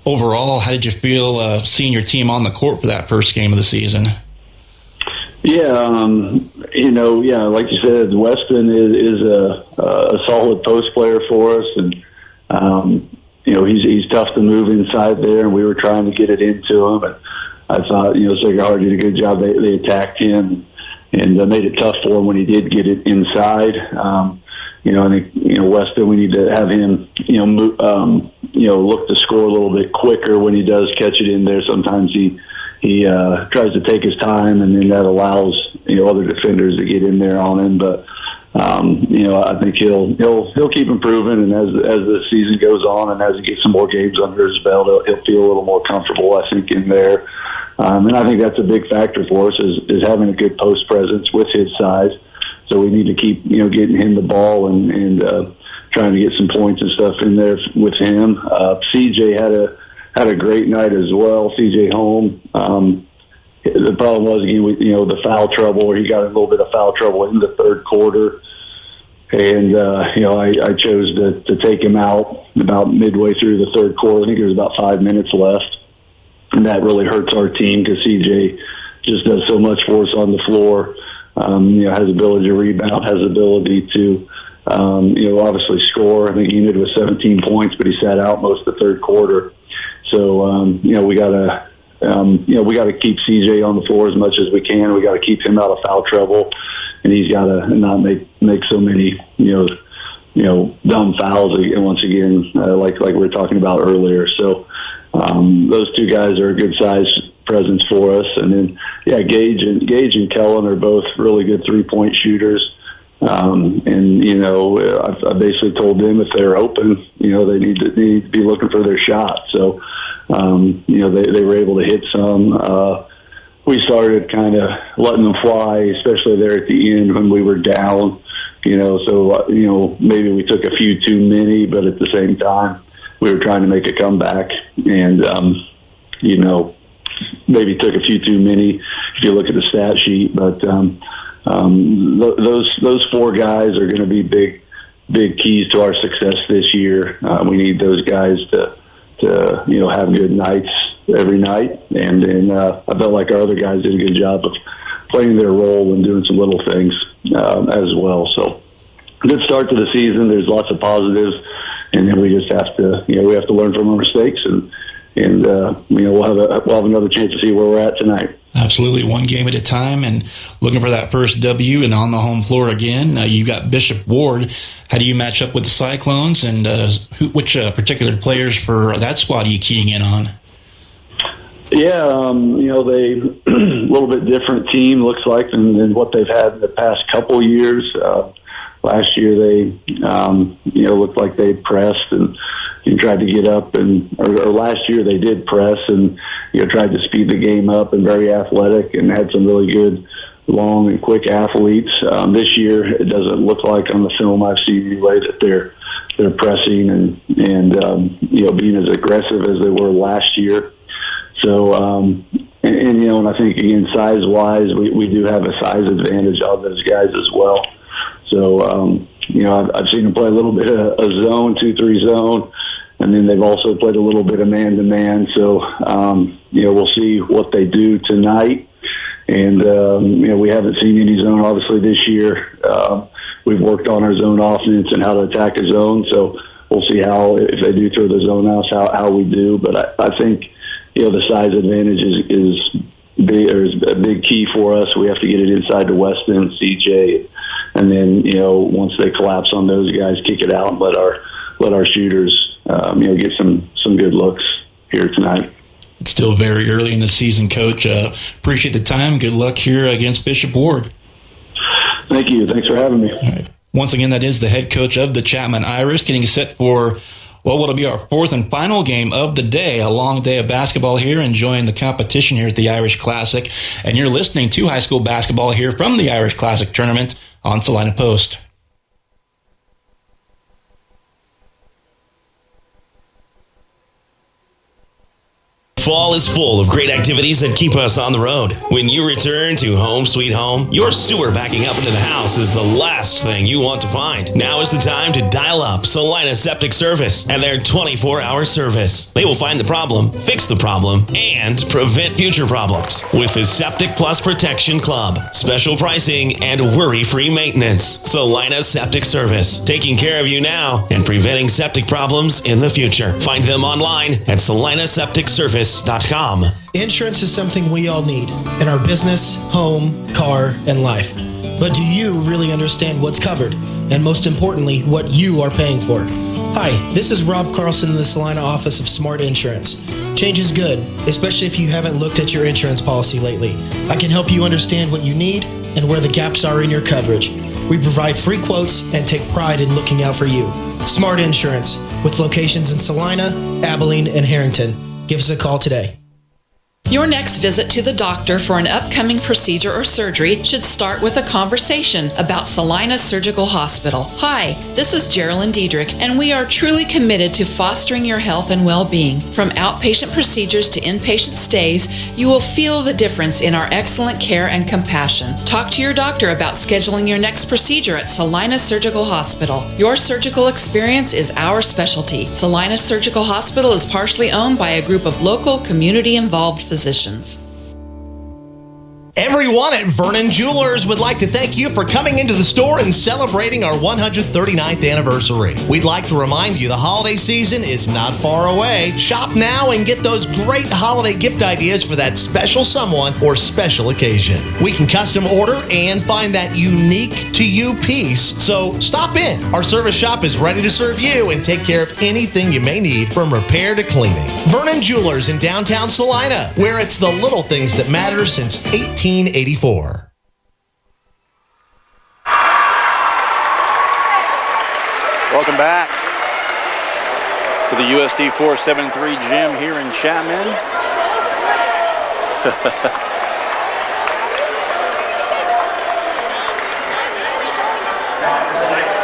overall, how did you feel seeing your team on the court for that first game of the season? Yeah, like you said, Weston is a solid post player for us, and he's tough to move inside there, and we were trying to get it into him. And I thought, Sacred Heart did a good job. They attacked him and made it tough for him when he did get it inside. I think Weston, we need to have him look to score a little bit quicker when he does catch it in there. Sometimes he tries to take his time, and then that allows other defenders to get in there on him. But I think he'll keep improving, and as the season goes on, and as he gets some more games under his belt, he'll feel a little more comfortable, I think, in there. And I think that's a big factor for us is having a good post presence with his size. So we need to keep getting him the ball and trying to get some points and stuff in there with him. CJ had a great night as well. CJ Holm. The problem was the foul trouble, where he got a little bit of foul trouble in the third quarter, and I chose to take him out about midway through the third quarter. I think there was about 5 minutes left, and that really hurts our team because CJ just does so much for us on the floor. Has ability to rebound, has ability to obviously score. I think he ended with 17 points, but he sat out most of the third quarter. So we got to we got to keep CJ on the floor as much as we can. We got to keep him out of foul trouble, and he's got to not make so many, dumb fouls once again, like we were talking about earlier. So those two guys are a good size presence for us. And then, Gage and Kellen are both really good 3-point shooters. I basically told them if they're open, they need to be looking for their shot. So, they were able to hit some. We started kind of letting them fly, especially there at the end when we were down, maybe we took a few too many, but at the same time, we were trying to make a comeback and, maybe took a few too many if you look at the stat sheet, but, those four guys are going to be big keys to our success this year. We need those guys to have good nights every night. And then I felt like our other guys did a good job of playing their role and doing some little things as well. So good start to the season. There's lots of positives, and then we just have to, we have to learn from our mistakes, and we'll have another chance to see where we're at tonight. Absolutely, one game at a time, and looking for that first W and on the home floor again. You got Bishop Ward. How do you match up with the Cyclones, and which particular players for that squad are you keying in on? Yeah, they a little bit different team looks like than what they've had in the past couple years. Last year they looked like they pressed and tried to get up, or last year they did press and tried to speed the game up, and very athletic and had some really good long and quick athletes. This year it doesn't look like on the film I've seen anyway that they're pressing and being as aggressive as they were last year. So and I think again size wise we do have a size advantage on those guys as well. So I've seen them play a little bit of a zone 2-3 zone, and then they've also played a little bit of man-to-man. So, we'll see what they do tonight. And, we haven't seen any zone, obviously, this year. We've worked on our zone offense and how to attack a zone. So we'll see if they do throw the zone out, how we do. But I think, the size advantage is a big key for us. We have to get it inside to Weston, CJ, and then, once they collapse on those guys, kick it out and let our shooters get some good looks here tonight. It's still very early in the season, Coach. Appreciate the time. Good luck here against Bishop Ward. Thank you. Thanks for having me. All right. Once again, that is the head coach of the Chapman Irish, getting set for what'll be our fourth and final game of the day. A long day of basketball here, enjoying the competition here at the Irish Classic. And you're listening to high school basketball here from the Irish Classic Tournament on Salina Post. Fall is full of great activities that keep us on the road. When you return to Home Sweet Home, your sewer backing up into the house is the last thing you want to find. Now is the time to dial up Salina Septic Service and their 24-hour service. They will find the problem, fix the problem, and prevent future problems with the Septic Plus Protection Club. Special pricing and worry-free maintenance. Salina Septic Service, taking care of you now and preventing septic problems in the future. Find them online at salinasepticservice.com. Insurance is something we all need in our business, home, car, and life. But do you really understand what's covered? And most importantly, what you are paying for? Hi, this is Rob Carlson in the Salina office of Smart Insurance. Change is good, especially if you haven't looked at your insurance policy lately. I can help you understand what you need and where the gaps are in your coverage. We provide free quotes and take pride in looking out for you. Smart Insurance, with locations in Salina, Abilene, and Harrington. Give us a call today. Your next visit to the doctor for an upcoming procedure or surgery should start with a conversation about Salina Surgical Hospital. Hi, this is Geraldine Diedrich, and we are truly committed to fostering your health and well-being. From outpatient procedures to inpatient stays, you will feel the difference in our excellent care and compassion. Talk to your doctor about scheduling your next procedure at Salina Surgical Hospital. Your surgical experience is our specialty. Salina Surgical Hospital is partially owned by a group of local, community-involved physicians. Everyone at Vernon Jewelers would like to thank you for coming into the store and celebrating our 139th anniversary. We'd like to remind you the holiday season is not far away. Shop now and get those great holiday gift ideas for that special someone or special occasion. We can custom order and find that unique to you piece, so stop in. Our service shop is ready to serve you and take care of anything you may need from repair to cleaning. Vernon Jewelers in downtown Salina, where it's the little things that matter since 1884. Welcome back to the USD 473 gym here in Chapman.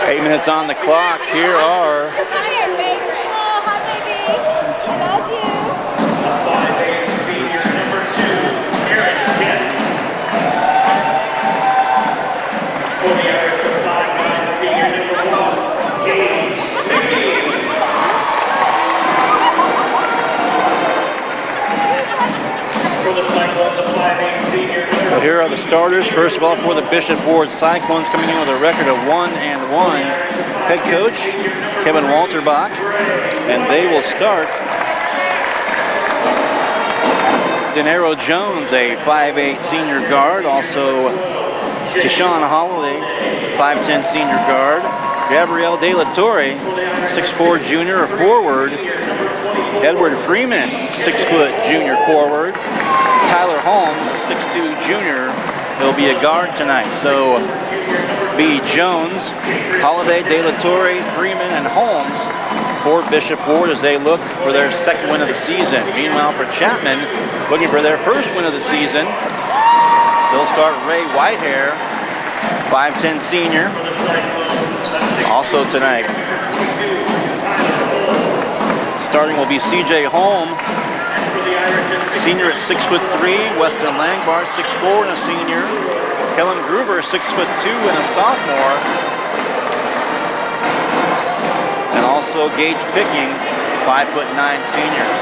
8 minutes on the clock. Here are Well, here are the starters. First of all, for the Bishop Ward Cyclones, coming in with a record of 1-1. Head coach Kevin Walterbach, and they will start. Denaro Jones, a 5'8" senior guard. Also, Tishawn Holiday, 5'10" senior guard. Gabrielle De La Torre, 6'4" junior forward. Edward Freeman, 6-foot junior forward. Tyler Holmes, 6'2" junior. He'll be a guard tonight. So, B. Jones, Holiday, De La Torre, Freeman, and Holmes for Bishop Ward as they look for their second win of the season. Meanwhile, for Chapman, looking for their first win of the season, they'll start Ray Whitehair, 5'10" senior, also tonight. Starting will be C.J. Holm, senior at 6'3", Weston Langbart, 6'4", and a senior. Kellen Gruber, 6'2", and a sophomore. And also Gage Picking, 5'9" seniors.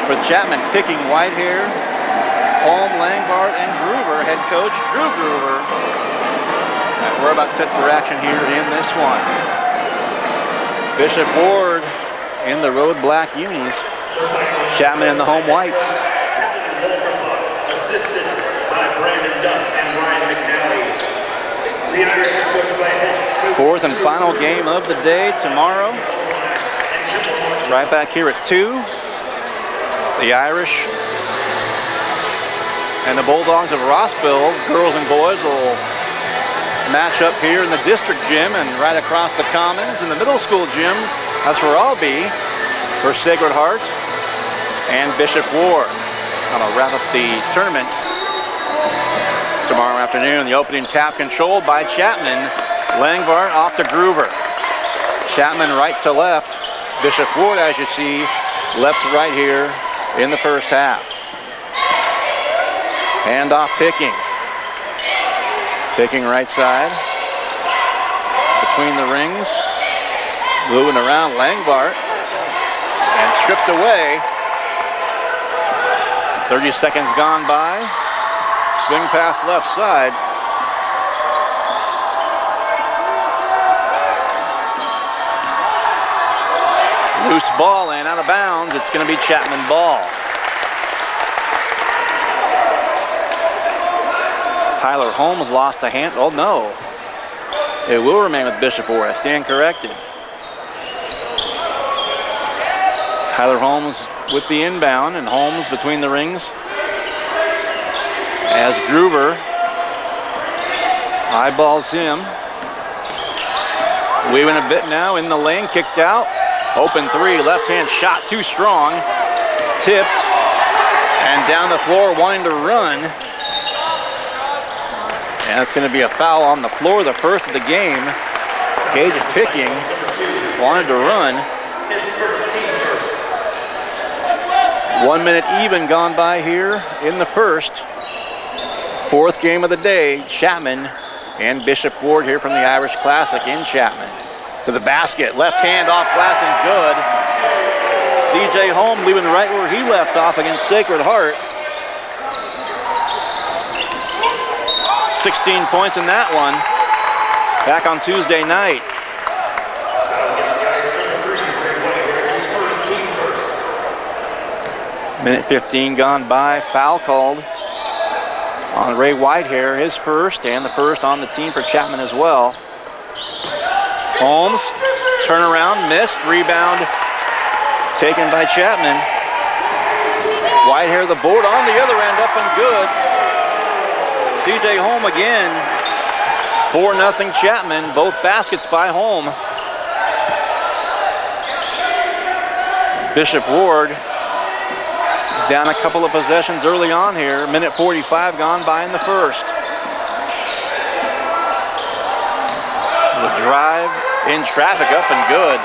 For Chapman, Picking, Whitehair, Holm, Langbart, and Gruber. Head coach Drew Gruber. And we're about set for action here in this one. Bishop Ward in the road black unis. Chapman in the home whites. Assisted by Brandon Duff and Ryan McNally. The Irish are coached by head coach. Fourth and final game of the day tomorrow. Right back here at 2. The Irish and the Bulldogs of Rossville, girls and boys, will match up here in the district gym and right across the commons in the middle school gym. That's where I'll be for Sacred Heart and Bishop Ward. I'll wrap up the tournament tomorrow afternoon. The opening tap controlled by Chapman. Langbart off to Gruber. Chapman right to left. Bishop Ward, as you see, left to right here in the first half. Handoff Picking. Picking right side. Between the rings. Moving around Langbart. And stripped away. 30 seconds gone by. Swing pass left side. Loose ball and out of bounds. It's going to be Chapman ball. Tyler Holmes lost a hand. Oh no. It will remain with Bishop Ward. I stand corrected. Tyler Holmes with the inbound, and Holmes between the rings. As Gruber eyeballs him. Weaving a bit now in the lane, kicked out. Open three, left hand shot too strong. Tipped and down the floor wanting to run. And it's going to be a foul on the floor, the first of the game. Gage Picking wanted to run. 1 minute even gone by here in the first. Fourth game of the day, Chapman and Bishop Ward here from the Irish Classic in Chapman. To the basket, left hand off glass and good. C.J. Holm leaving right where he left off against Sacred Heart. 16 points in that one. Back on Tuesday night. Minute 15 gone by. Foul called on Ray Whitehair, his first, and the first on the team for Chapman as well. Holmes, turnaround, missed, rebound taken by Chapman. Whitehair the board on the other end, up and good. CJ Holm again. 4-0 Chapman, both baskets by Holm. Bishop Ward down a couple of possessions early on here. Minute 45 gone by in the first. The drive in traffic, up and good.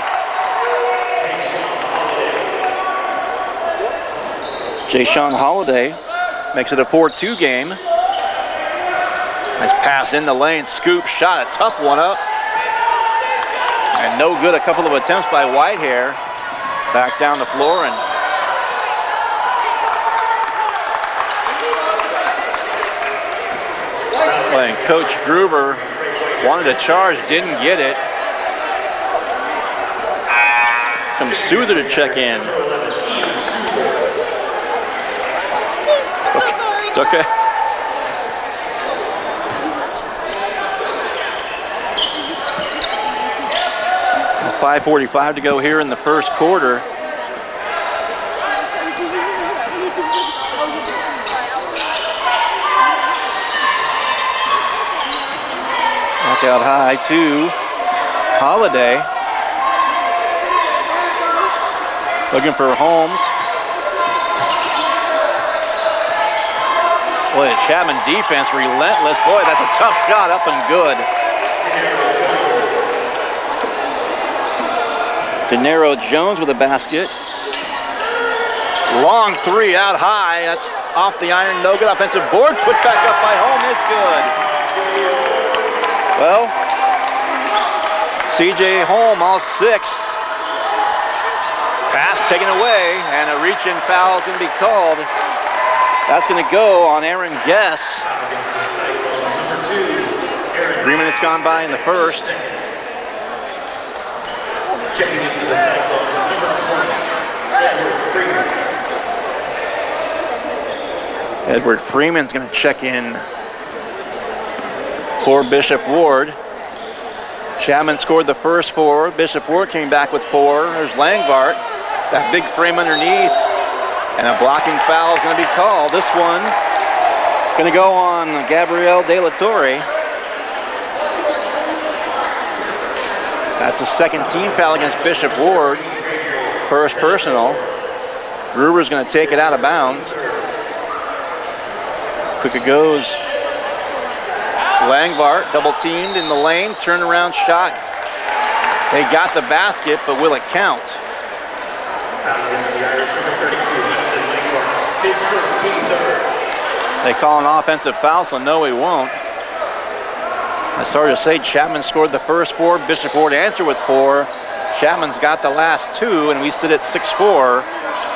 Jayshawn Holiday makes it a 4-2 game. Nice pass in the lane, scoop shot, a tough one up. And no good, a couple of attempts by Whitehair. Back down the floor and playing Coach Gruber wanted to charge, didn't get it. Comes Souther to check in. It's okay. Well, 5:45 to go here in the first quarter. Out high to Holiday. Looking for Holmes. Boy, the Chapman defense relentless. Boy, that's a tough shot, up and good. DeNiro Jones with a basket. Long three out high. That's off the iron, no good. Offensive board, put back up by Holm is good. Well, CJ Holm, all 6. Pass taken away, and a reach-in foul is going to be called. That's going to go on Aaron Guess. 3 minutes gone by in the first. Checking into the Cyclones, number 20, Edward Freeman's going to check in for Bishop Ward. Chapman scored the first 4. Bishop Ward came back with 4. There's Langbart. That big frame underneath. And a blocking foul is going to be called. This one going to go on Gabriel De La Torre. That's a second team foul against Bishop Ward. First personal. Gruber's going to take it out of bounds. Quick it goes. Langbart double teamed in the lane, turnaround shot. They got the basket, but will it count? They call an offensive foul, so no, he won't. I started to say Chapman scored the first 4, Bishop Ward answered with 4. Chapman's got the last 2, and we sit at 6-4,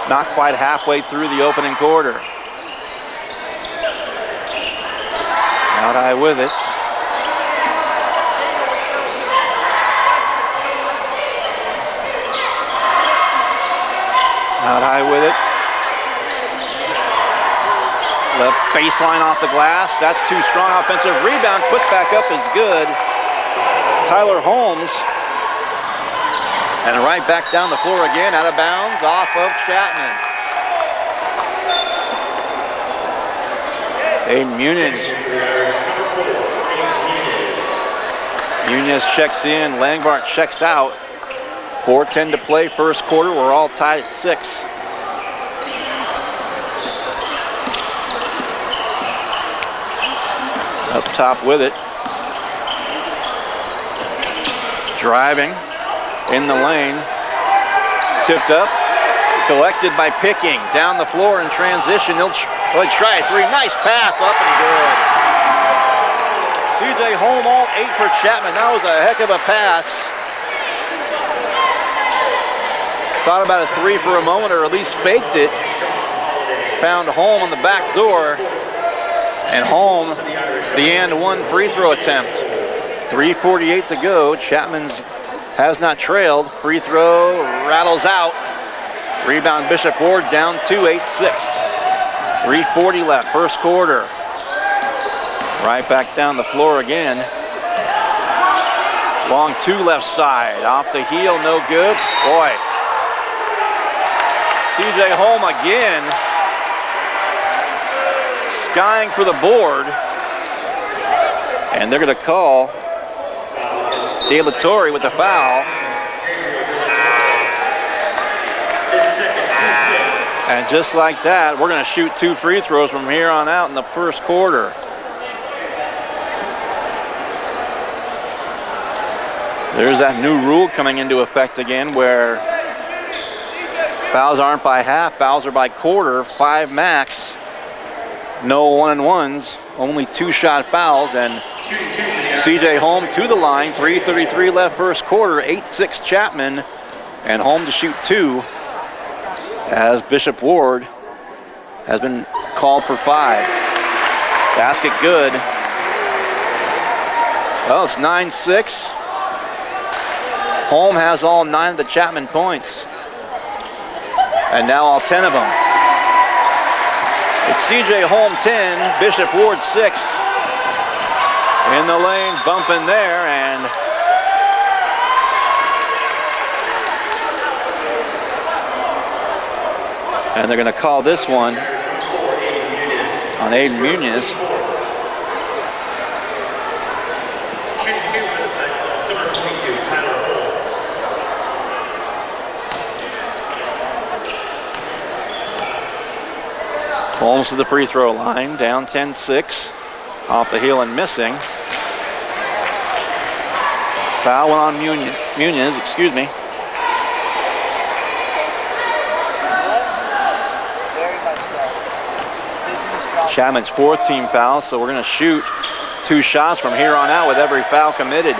not quite halfway through the opening quarter. Out high with it. Out high with it. Left baseline off the glass. That's too strong. Offensive rebound. Put back up is good. Tyler Holmes. And right back down the floor again. Out of bounds. Off of Chapman. Aiden Muniz. Muniz checks in. Langbart checks out. 4:10 to play first quarter. We're all tied at 6. Up top with it. Driving in the lane. Tipped up. Collected by Picking. Down the floor in transition. He'll try a 3. Nice pass. Up and good. CJ Holm all 8 for Chapman. That was a heck of a pass. Thought about a 3 for a moment, or at least faked it. Found Holm on the back door. And home, the and one free throw attempt. 3:48 to go. Chapman's has not trailed. Free throw rattles out. Rebound Bishop Ward down 2, 8-6. 3:40 left, first quarter. Right back down the floor again. Long two left side, off the heel, no good. Boy. CJ Holm again. Skying for the board. And they're going to call De La Torre with the foul. And just like that, we're going to shoot 2 free throws from here on out in the first quarter. There's that new rule coming into effect again where fouls aren't by half, fouls are by quarter, 5 max. No 1-and-1s, only 2-shot fouls, and CJ Holm to the line, 3:33 left first quarter, 8-6 Chapman, and Holm to shoot 2 as Bishop Ward has been called for 5. Basket good. Well, it's 9-6. Holm has all 9 of the Chapman points, and now all 10 of them. It's CJ Holm 10, Bishop Ward 6. In the lane, bumping there, and they're going to call this one on Aiden Muniz. Shooting 2 for the Cyclones, number 22, Tyler Holmes. Holmes to the free throw line, down 10-6. Off the heel and missing. Foul went on Muniz, excuse me. Chapman's 4th team foul, so we're going to shoot 2 shots from here on out with every foul committed.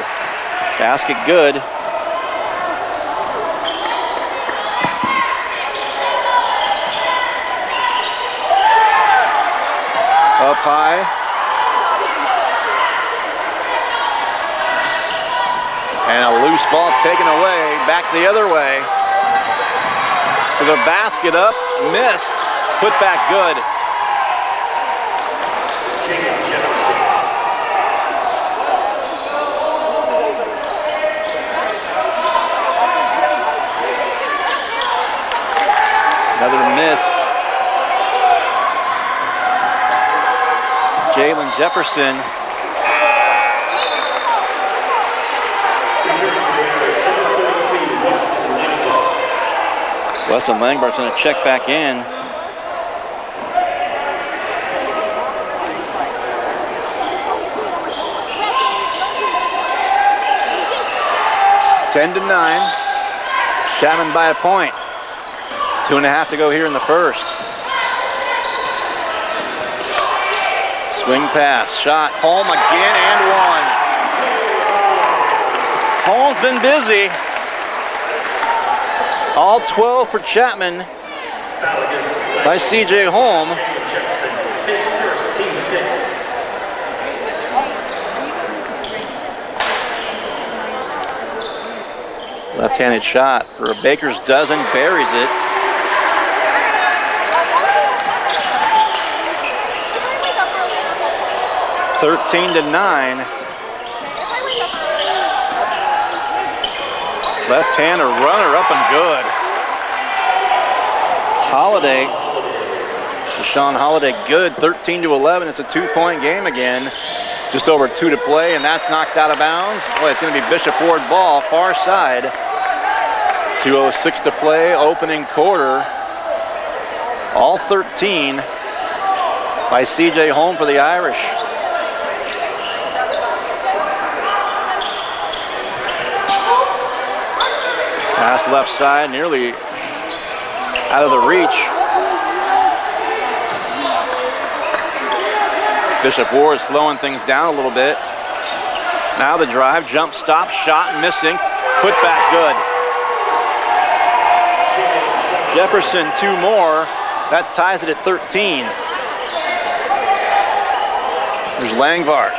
Basket good. Up high. And a loose ball taken away, back the other way. To the basket, up, missed, put back good. Another miss. Jalen Jefferson. Weston Langbart's going to check back in. Ten to 9. Chapman by a point. 2.5 to go here in the first. Swing pass, shot, Holm again and 1. Holm's been busy. All 12 for Chapman by CJ Holm. His first team 6. Left-handed shot for a Baker's dozen, buries it. (13 to 9). Left-hander runner up and good. Holiday, Deshaun Holiday good, 13 to 11. It's a 2-point game again. Just over 2 to play, and that's knocked out of bounds. Boy, it's going to be Bishop Ward ball, far side. 2:06 to play, opening quarter. All 13 by CJ Holm for the Irish. Pass left side, nearly out of the reach. Bishop Ward slowing things down a little bit. Now the drive, jump stop, shot missing, put back good. Jefferson 2 more, that ties it at 13. There's Langbart.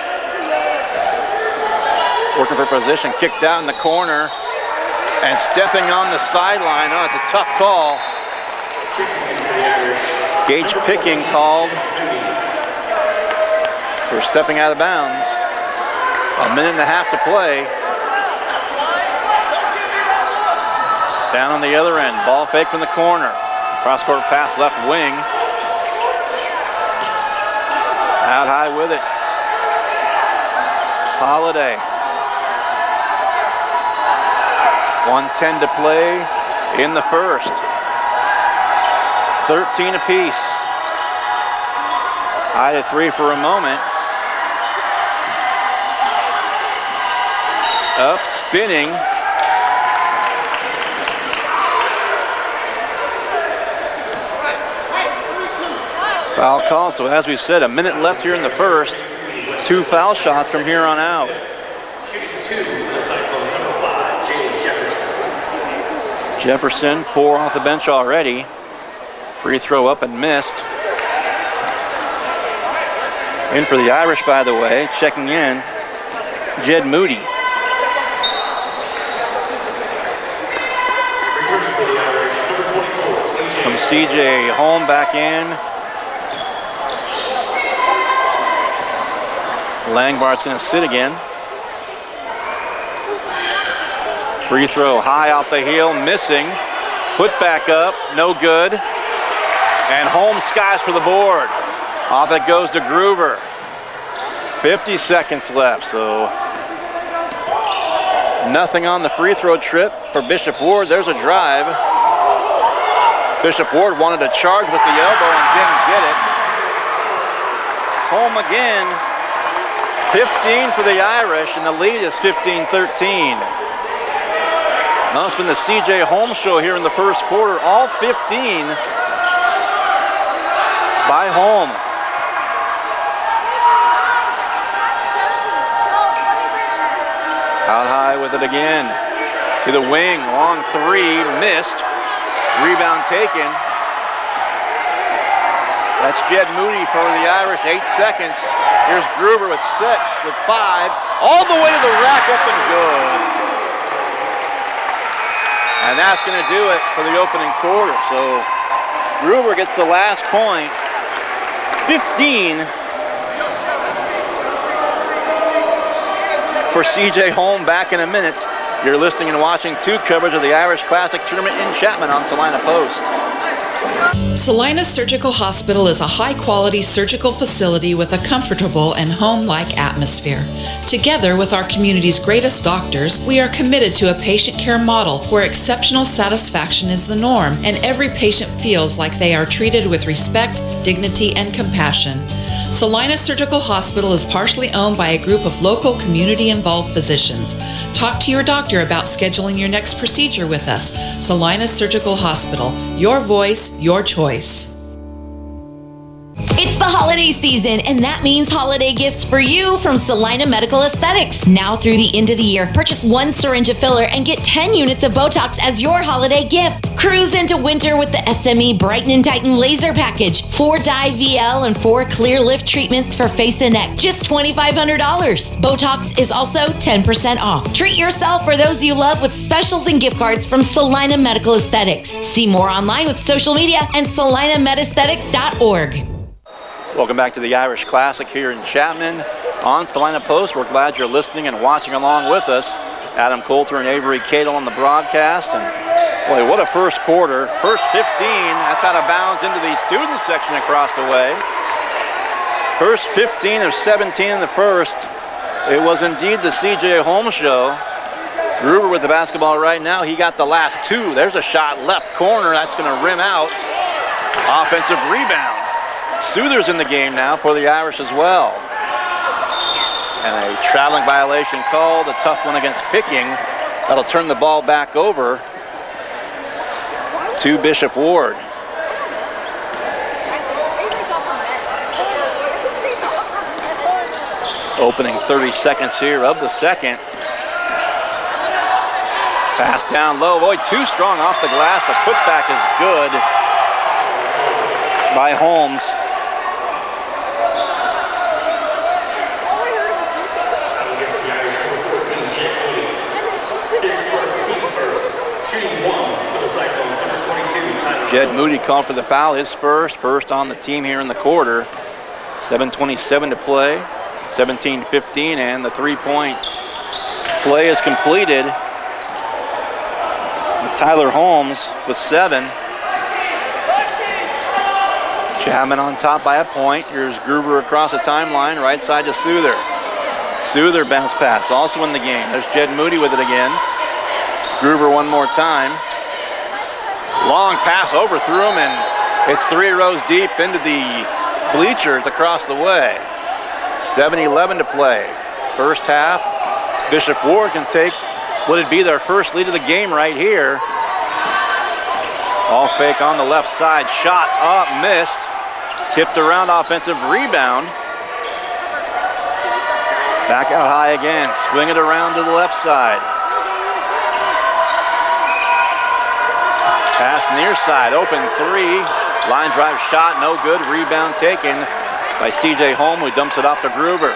Working for position, kicked out in the corner. And stepping on the sideline. Oh, it's a tough call. Gage Picking called for stepping out of bounds. A minute and a half to play. Down on the other end, ball fake from the corner. Cross-court pass left wing. Out high with it. Holiday. 1:10 to play in the first. 13 apiece. High to 3 for a moment. Up, spinning. Foul call, so as we said, a minute left here in the first. 2 foul shots from here on out. Shooting 2 for the Cyclones, number 5, Jefferson. Jefferson, 4 off the bench already. Free throw up and missed. In for the Irish, by the way, checking in, Jed Moody. Returning for the Irish, number 24, CJ. From CJ Holm back in. Langbart's going to sit again. Free throw high off the heel, missing. Put back up, no good. And Holm skies for the board. Off it goes to Gruber. 50 seconds left, so nothing on the free throw trip for Bishop Ward. There's a drive. Bishop Ward wanted to charge with the elbow and didn't get it. Holm again. 15 for the Irish, and the lead is 15-13. Well, it's been the CJ Holm show here in the first quarter. All 15 by Holm. Out high with it again. To the wing, long 3, missed. Rebound taken. That's Jed Moody for the Irish, 8 seconds. Here's Gruber with 6, with 5. All the way to the rack, up and good. And that's going to do it for the opening quarter. So Gruber gets the last point. 15 for CJ Holm. Back in a minute. You're listening and watching 2 coverage of the Irish Classic Tournament in Chapman on Salina Post. Salina Surgical Hospital is a high-quality surgical facility with a comfortable and home-like atmosphere. Together with our community's greatest doctors, we are committed to a patient care model where exceptional satisfaction is the norm and every patient feels like they are treated with respect, dignity, and compassion. Salina Surgical Hospital is partially owned by a group of local community-involved physicians. Talk to your doctor about scheduling your next procedure with us. Salina Surgical Hospital. Your voice, your choice. It's the holiday season, and that means holiday gifts for you from Salina Medical Aesthetics. Now through the end of the year, purchase 1 syringe of filler and get 10 units of Botox as your holiday gift. Cruise into winter with the SME Brighten and Tighten Laser Package. 4 dye VL and 4 clear lift treatments for face and neck. Just $2,500. Botox is also 10% off. Treat yourself or those you love with specials and gift cards from Salina Medical Aesthetics. See more online with social media and salinamedesthetics.org. Welcome back to the Irish Classic here in Chapman on Salina Post. We're glad you're listening and watching along with us. Adam Coulter and Avery Cadle on the broadcast. And boy, what a first quarter. First 15, that's out of bounds into the student section across the way. First 15 of 17 in the first. It was indeed the CJ Holm show. Gruber with the basketball right now. He got the last 2. There's a shot left corner. That's going to rim out. Offensive rebound. Souther's in the game now for the Irish as well. And a traveling violation called, a tough one against Picking. That'll turn the ball back over to Bishop Ward. Opening 30 seconds here of the second. Pass down low. Boy, too strong off the glass, but putback is good by Holmes. Jed Moody called for the foul, his first on the team here in the quarter. 7:27 to play, 17-15, and the three-point play is completed. Tyler Holmes with 7. Chapman on top by a point. Here's Gruber across the timeline, right side to Souther. Souther bounce pass, also in the game. There's Jed Moody with it again. Gruber one more time. Long pass overthrew him, and it's 3 rows deep into the bleachers across the way. 7:11 to play. First half. Bishop Ward can take what would be their first lead of the game right here. All fake on the left side. Shot up, missed. Tipped around, offensive rebound. Back out high again. Swing it around to the left side. Pass near side, open 3. Line drive shot, no good. Rebound taken by C.J. Holm, who dumps it off to Gruber.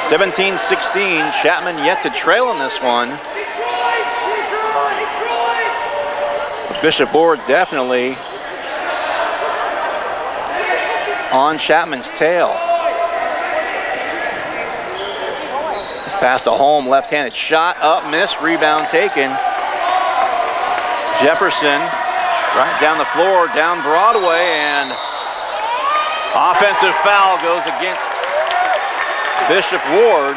17-16, Chapman yet to trail in this one. Bishop Ward definitely on Chapman's tail. This pass to Holm, left-handed shot, up, missed, rebound taken. Jefferson right down the floor, down Broadway, and offensive foul goes against Bishop Ward.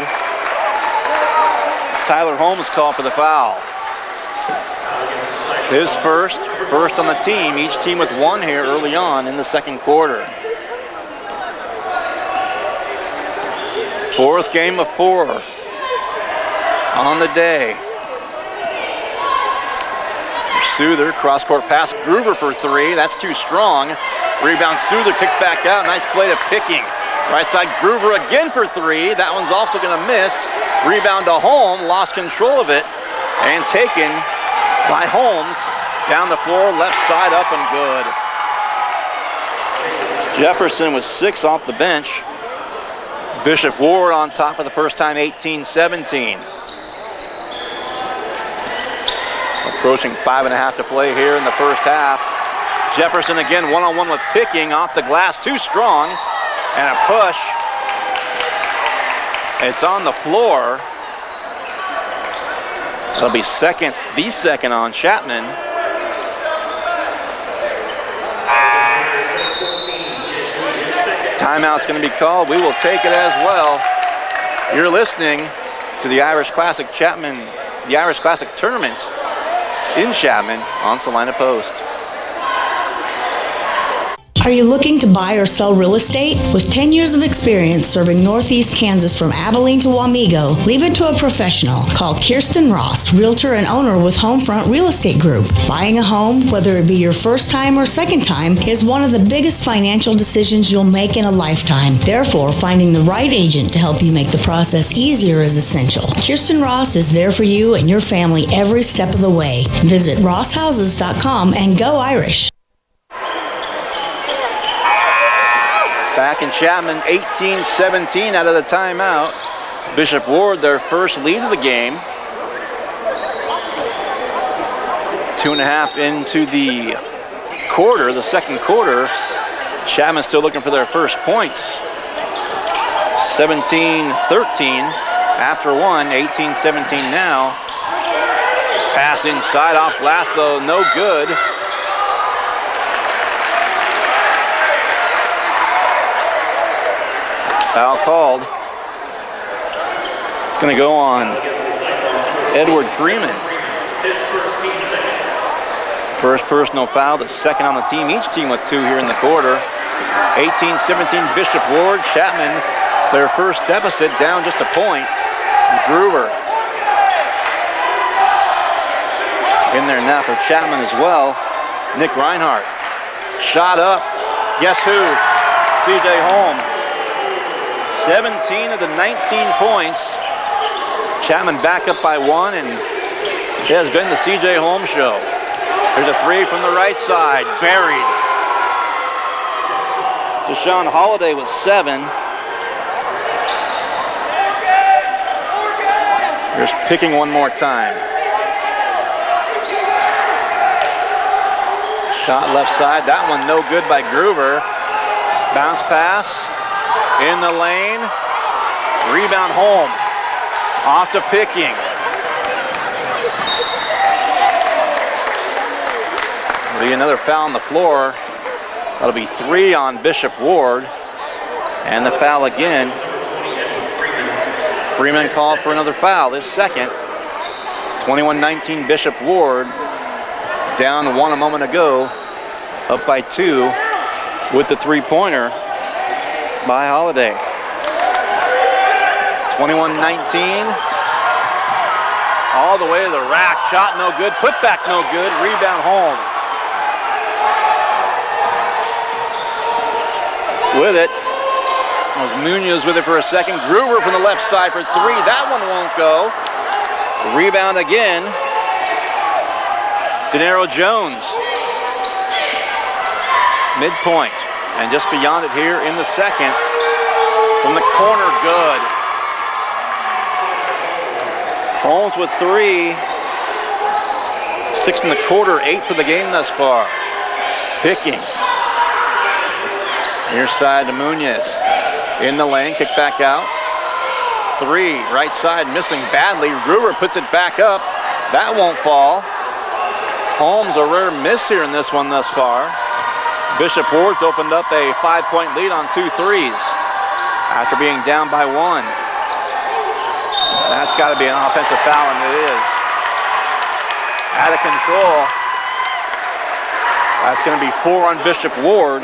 Tyler Holmes called for the foul. His first on the team, each team with 1 here early on in the second quarter. 4th game of 4 on the day. Souther, cross-court pass, Gruber for 3, that's too strong. Rebound Souther, kicked back out, nice play to Picking. Right side, Gruber again for 3, that one's also gonna miss. Rebound to Holm, lost control of it, and taken by Holmes. Down the floor, left side, up and good. Jefferson with 6 off the bench. Bishop Ward on top for the first time, 18-17. Approaching 5.5 to play here in the first half. Jefferson again one-on-one with Picking, off the glass, too strong, and a push. It's on the floor. It'll be the second on Chapman. Timeout's going to be called. We will take it as well. You're listening to the Irish Classic Chapman, the Irish Classic Tournament in Chapman on Salina Post. Are you looking to buy or sell real estate? With 10 years of experience serving Northeast Kansas from Abilene to Wamego, leave it to a professional. Call Kyrsten Ross, Realtor and owner with Homefront Real Estate Group. Buying a home, whether it be your first time or second time, is one of the biggest financial decisions you'll make in a lifetime. Therefore, finding the right agent to help you make the process easier is essential. Kyrsten Ross is there for you and your family every step of the way. Visit rosshouses.com and go Irish. Back in Chapman, 18-17 out of the timeout. Bishop Ward, their first lead of the game. 2.5 into the quarter, the second quarter. Chapman still looking for their first points. 17-13 after 1, 18-17 now. Pass inside off glass though, no good. Foul called. It's going to go on Edward Freeman. First personal foul, the second on the team. Each team with 2 here in the quarter. 18-17 Bishop Ward. Chapman, their first deficit, down just a point. Gruber in there now for Chapman as well. Nick Reinhardt. Shot up. Guess who? C.J. Holm. 17 of the 19 points. Chapman back up by 1, and it has been the C.J. Holmes show. There's a 3 from the right side, buried. Deshaun Holiday with 7. Here's Picking one more time. Shot left side. That one no good by Gruber. Bounce pass in the lane. Rebound home. Off to Picking. There'll be another foul on the floor. That'll be 3 on Bishop Ward. And the foul again. Freeman called for another foul, his second. 21-19 Bishop Ward. Down 1 a moment ago. Up by 2 with the three-pointer by Holiday. 21-19. All the way to the rack. Shot no good. Put back no good. Rebound home. With it was Munoz with it for a second. Gruber from the left side for 3. That one won't go. Rebound again. Denaro Jones. Midpoint. And just beyond it here in the second. From the corner, good. Holmes with 3. 6 in the quarter, 8 for the game thus far. Picking. Near side to Munoz. In the lane, kick back out. 3, right side, missing badly. Gruber puts it back up. That won't fall. Holmes, a rare miss here in this one thus far. Bishop Ward's opened up a 5-point lead on 2 threes after being down by 1. That's got to be an offensive foul, and it is. Out of control. That's going to be 4 on Bishop Ward.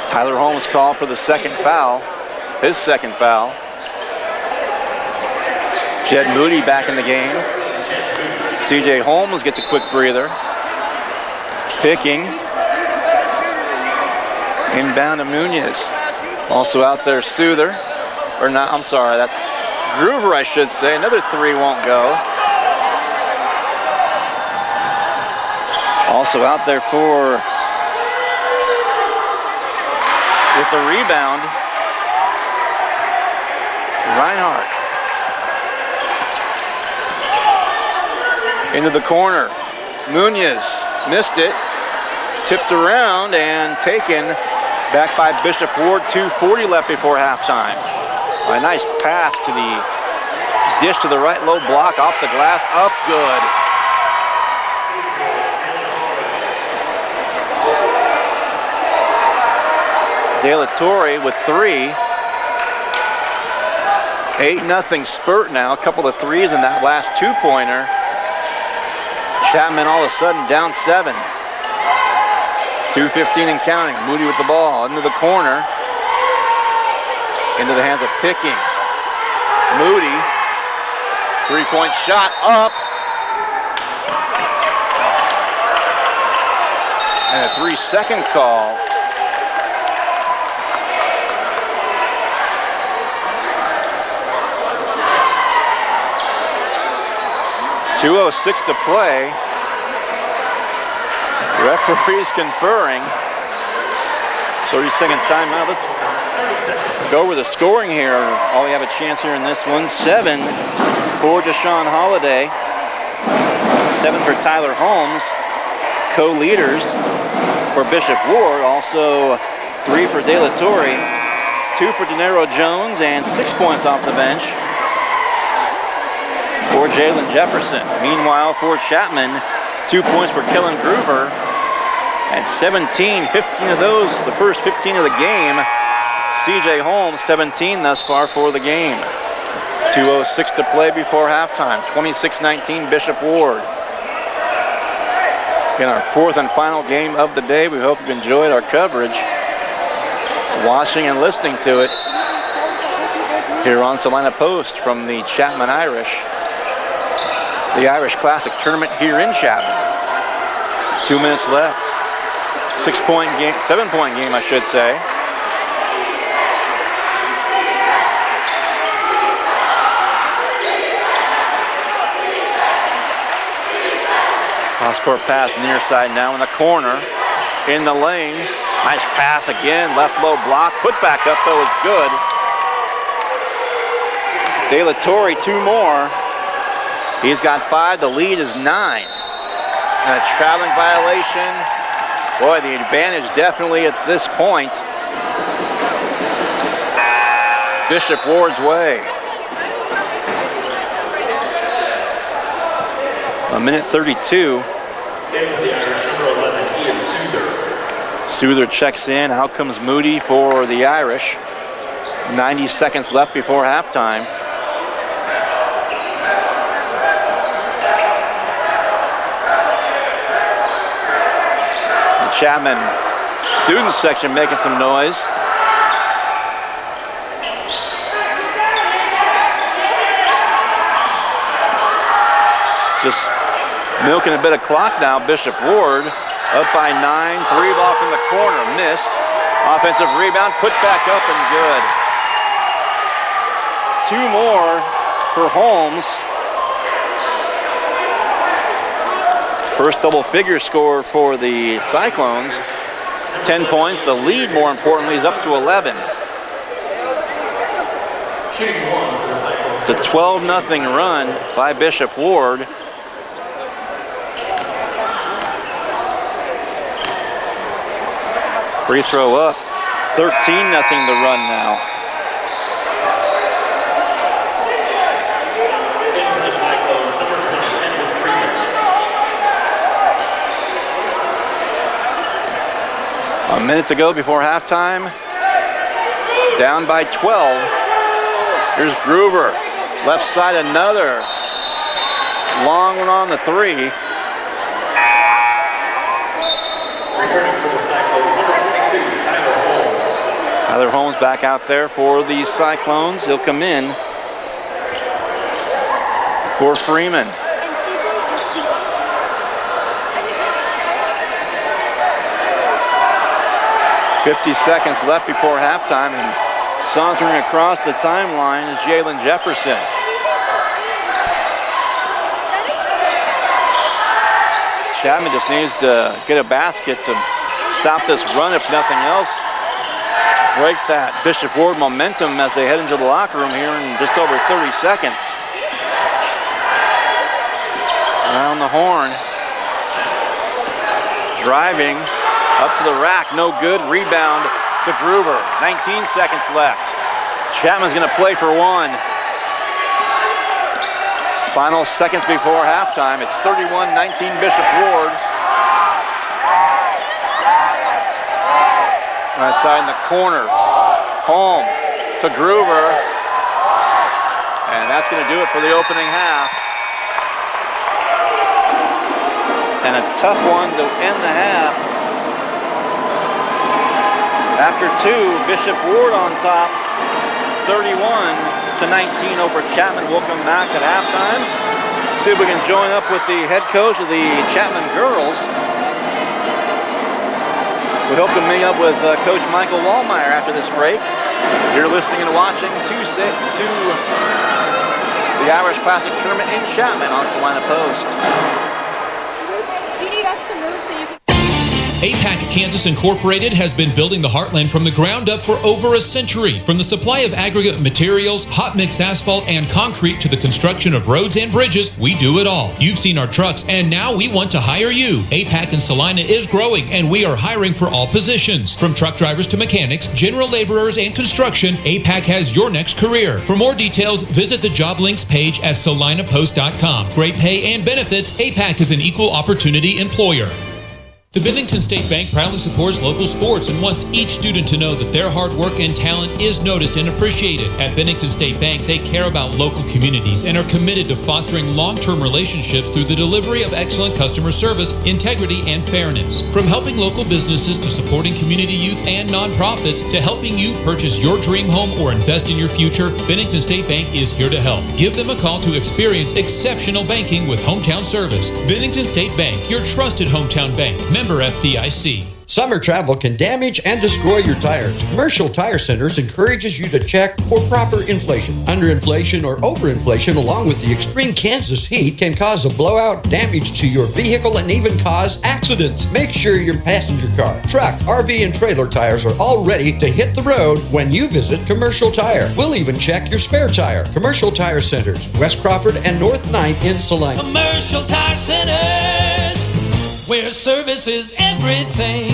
Tyler Holmes called for the second foul, his second foul. Jed Moody back in the game. CJ Holmes gets a quick breather. Picking. Inbound to Munoz. Also out there, Souther. Or not, I'm sorry, that's Gruber, I should say. Another 3 won't go. Also out there for, with the rebound, Reinhardt. Into the corner. Munoz missed it. Tipped around and taken back by Bishop Ward. 2:40 left before halftime. A nice pass to the dish to the right, low block, off the glass, up, good. De La Torre with 3. 8-0 spurt now. A couple of threes in that last 2-pointer. Chapman all of a sudden down 7. 2:15 and counting. Moody with the ball into the corner. Into the hands of Picking. Moody. 3-point shot up. And a 3-second call. .206 to play. Referees conferring. 30-second timeout. Let's go over the scoring here. All we have a chance here in this one. 7 for Deshaun Holiday. 7 for Tyler Holmes. Co-leaders for Bishop Ward. Also 3 for De La Torre. 2 for Denaro Jones. And 6 points off the bench for Jalen Jefferson. Meanwhile, for Chapman, 2 points for Kellen Gruber. And 15 of those, the first 15 of the game. CJ Holmes, 17 thus far for the game. 2:06 to play before halftime. 26-19 Bishop Ward. In our 4th and final game of the day. We hope you enjoyed our coverage, watching and listening to it here on Salina Post from the Chapman Irish. The Irish Classic Tournament here in Chapman. 2 minutes left. 6-point game, 7-point game, I should say. Cross-court pass near side now in the corner. In the lane. Nice pass again. Left low block. Put back up though is good. De La Torre, 2 more. He's got 5. The lead is 9. And a traveling violation. Boy, the advantage definitely at this point. Bishop Ward's way. A minute 32. In for the Irish, number 11, Ian Souther. Souther checks in. Out comes Moody for the Irish. 90 seconds left before halftime. The Chapman student section making some noise. Just milking a bit of clock now. Bishop Ward up by 9. 3 ball from the corner, missed. Offensive rebound, put back up and good. 2 more for Holmes. First double figure score for the Cyclones. 10 points. The lead, more importantly, is up to 11. Shooting 1 for the Cyclones. It's a 12-0 run by Bishop Ward. Free throw up. 13-0 to run now. In for the Cyclones, number 20, Edward Freeman. A minute to go before halftime. Down by 12. Here's Gruber. Left side, another. Long one on the 3. Returning for the Cyclones, number 22, Tyler Holmes. Tyler Holmes back out there for the Cyclones. He'll come in for Freeman. 50 seconds left before halftime, and sauntering across the timeline is Jalen Jefferson. Chapman just needs to get a basket to stop this run, if nothing else. Break that Bishop Ward momentum as they head into the locker room here in just over 30 seconds. Around the horn. Driving up to the rack, no good. Rebound to Gruber. 19 seconds left. Chapman's gonna play for 1. Final seconds before halftime. It's 31-19 Bishop Ward. Right side in the corner. Home to Gruber. And that's going to do it for the opening half. And a tough one to end the half. After 2, Bishop Ward on top. 31-19 over Chapman. We'll come back at halftime. See if we can join up with the head coach of the Chapman girls. We hope to meet up with Coach Michael Wallmeyer after this break. You're listening and watching to the Irish Classic Tournament in Chapman on Salina Post. Do you need us to move so you can... APAC Kansas Incorporated has been building the Heartland from the ground up for over a century. From the supply of aggregate materials, hot mix asphalt, and concrete to the construction of roads and bridges, we do it all. You've seen our trucks, and now we want to hire you. APAC in Salina is growing, and we are hiring for all positions. From truck drivers to mechanics, general laborers, and construction, APAC has your next career. For more details, visit the job links page at salinapost.com. Great pay and benefits, APAC is an equal opportunity employer. The Bennington State Bank proudly supports local sports and wants each student to know that their hard work and talent is noticed and appreciated. At Bennington State Bank, they care about local communities and are committed to fostering long-term relationships through the delivery of excellent customer service, integrity, and fairness. From helping local businesses to supporting community youth and nonprofits to helping you purchase your dream home or invest in your future, Bennington State Bank is here to help. Give them a call to experience exceptional banking with hometown service. Bennington State Bank, your trusted hometown bank. Member FDIC. Summer travel can damage and destroy your tires. Commercial Tire Centers encourages you to check for proper inflation. Underinflation or overinflation, along with the extreme Kansas heat, can cause a blowout, damage to your vehicle, and even cause accidents. Make sure your passenger car, truck, RV, and trailer tires are all ready to hit the road when you visit Commercial Tire. We'll even check your spare tire. Commercial Tire Centers, West Crawford and North 9th in Salina. Commercial Tire Centers, where service is everything.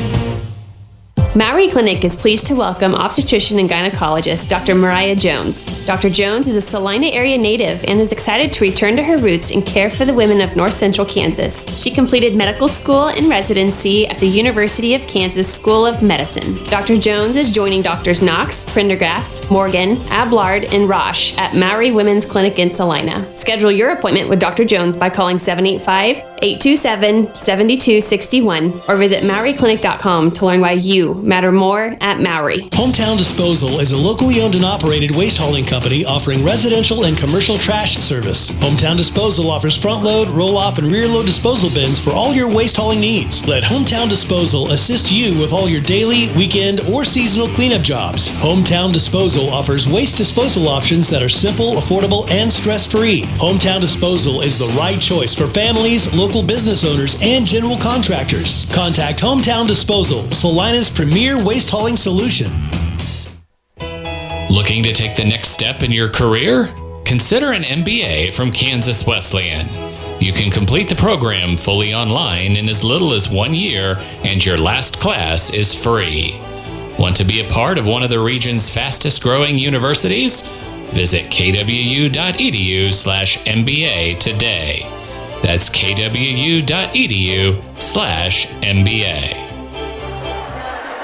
Maori Clinic is pleased to welcome obstetrician and gynecologist Dr. Mariah Jones. Dr. Jones is a Salina area native and is excited to return to her roots and care for the women of North Central Kansas. She completed medical school and residency at the University of Kansas School of Medicine. Dr. Jones is joining Drs. Knox, Prendergast, Morgan, Ablard, and Roche at Maori Women's Clinic in Salina. Schedule your appointment with Dr. Jones by calling 785-827-7261 or visit MaoriClinic.com to learn why you matter more at Maori. Hometown Disposal is a locally owned and operated waste hauling company offering residential and commercial trash service. Hometown Disposal offers front load, roll off, and rear load disposal bins for all your waste hauling needs. Let Hometown Disposal assist you with all your daily, weekend, or seasonal cleanup jobs. Hometown Disposal offers waste disposal options that are simple, affordable, and stress-free. Hometown Disposal is the right choice for families, local business owners, and general contractors. Contact Hometown Disposal, Salina's premier waste hauling solution. Looking to take the next step in your career? Consider an MBA from Kansas Wesleyan. You can complete the program fully online in as little as 1 year, and your last class is free. Want to be a part of one of the region's fastest growing universities? Visit kwu.edu/MBA today. That's kwu.edu/MBA.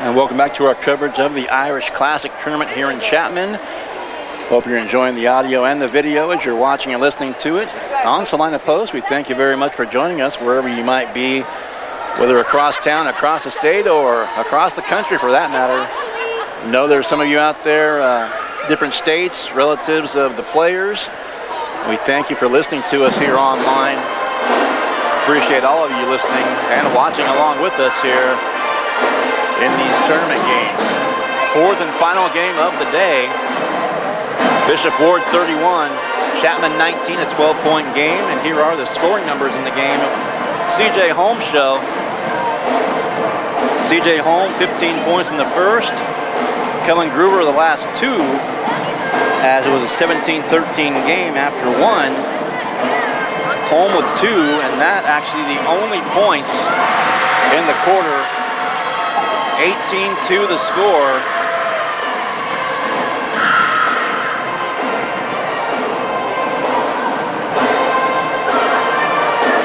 And welcome back to our coverage of the Irish Classic Tournament here in Chapman. Hope you're enjoying the audio and the video as you're watching and listening to it on Salina Post. We thank you very much for joining us wherever you might be, whether across town, across the state, or across the country for that matter. I know there's some of you out there, different states, relatives of the players. We thank you for listening to us here online. Appreciate all of you listening and watching along with us here in these tournament games. Fourth and final game of the day. Bishop Ward 31, Chapman 19, a 12-point game. And here are the scoring numbers in the game. C.J. Holmes show. C.J. Holmes, 15 points in the first. Kellen Gruber the last two, as it was a 17-13 game after one. Holmes with two, and that actually the only points in the quarter. 18-2 the score.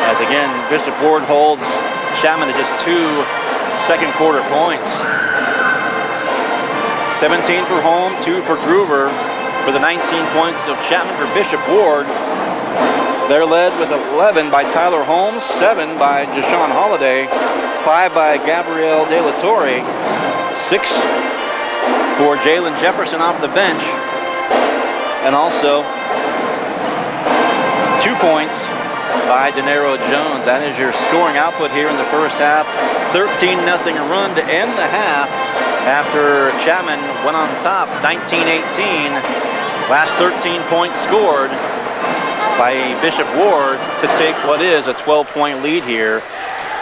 As again, Bishop Ward holds Chapman to just 2 second quarter points. 17 for Holmes, 2 for Gruber for the 19 points of Chapman for Bishop Ward. They're led with 11 by Tyler Holmes, 7 by Deshaun Holliday, 5 by Gabriel De La Torre, 6 for Jalen Jefferson off the bench, and also 2 points by Denero Jones. That is your scoring output here in the first half. 13-0 run to end the half after Chapman went on top 19-18. Last 13 points scored by Bishop Ward to take what is a 12-point lead here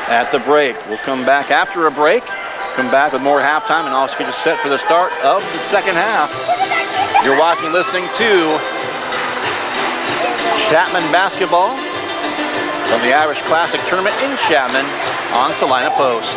at the break. We'll come back after a break, come back with more halftime, and also get you set for the start of the second half. You're watching, listening to Chapman basketball from the Irish Classic Tournament in Chapman on Salina Post.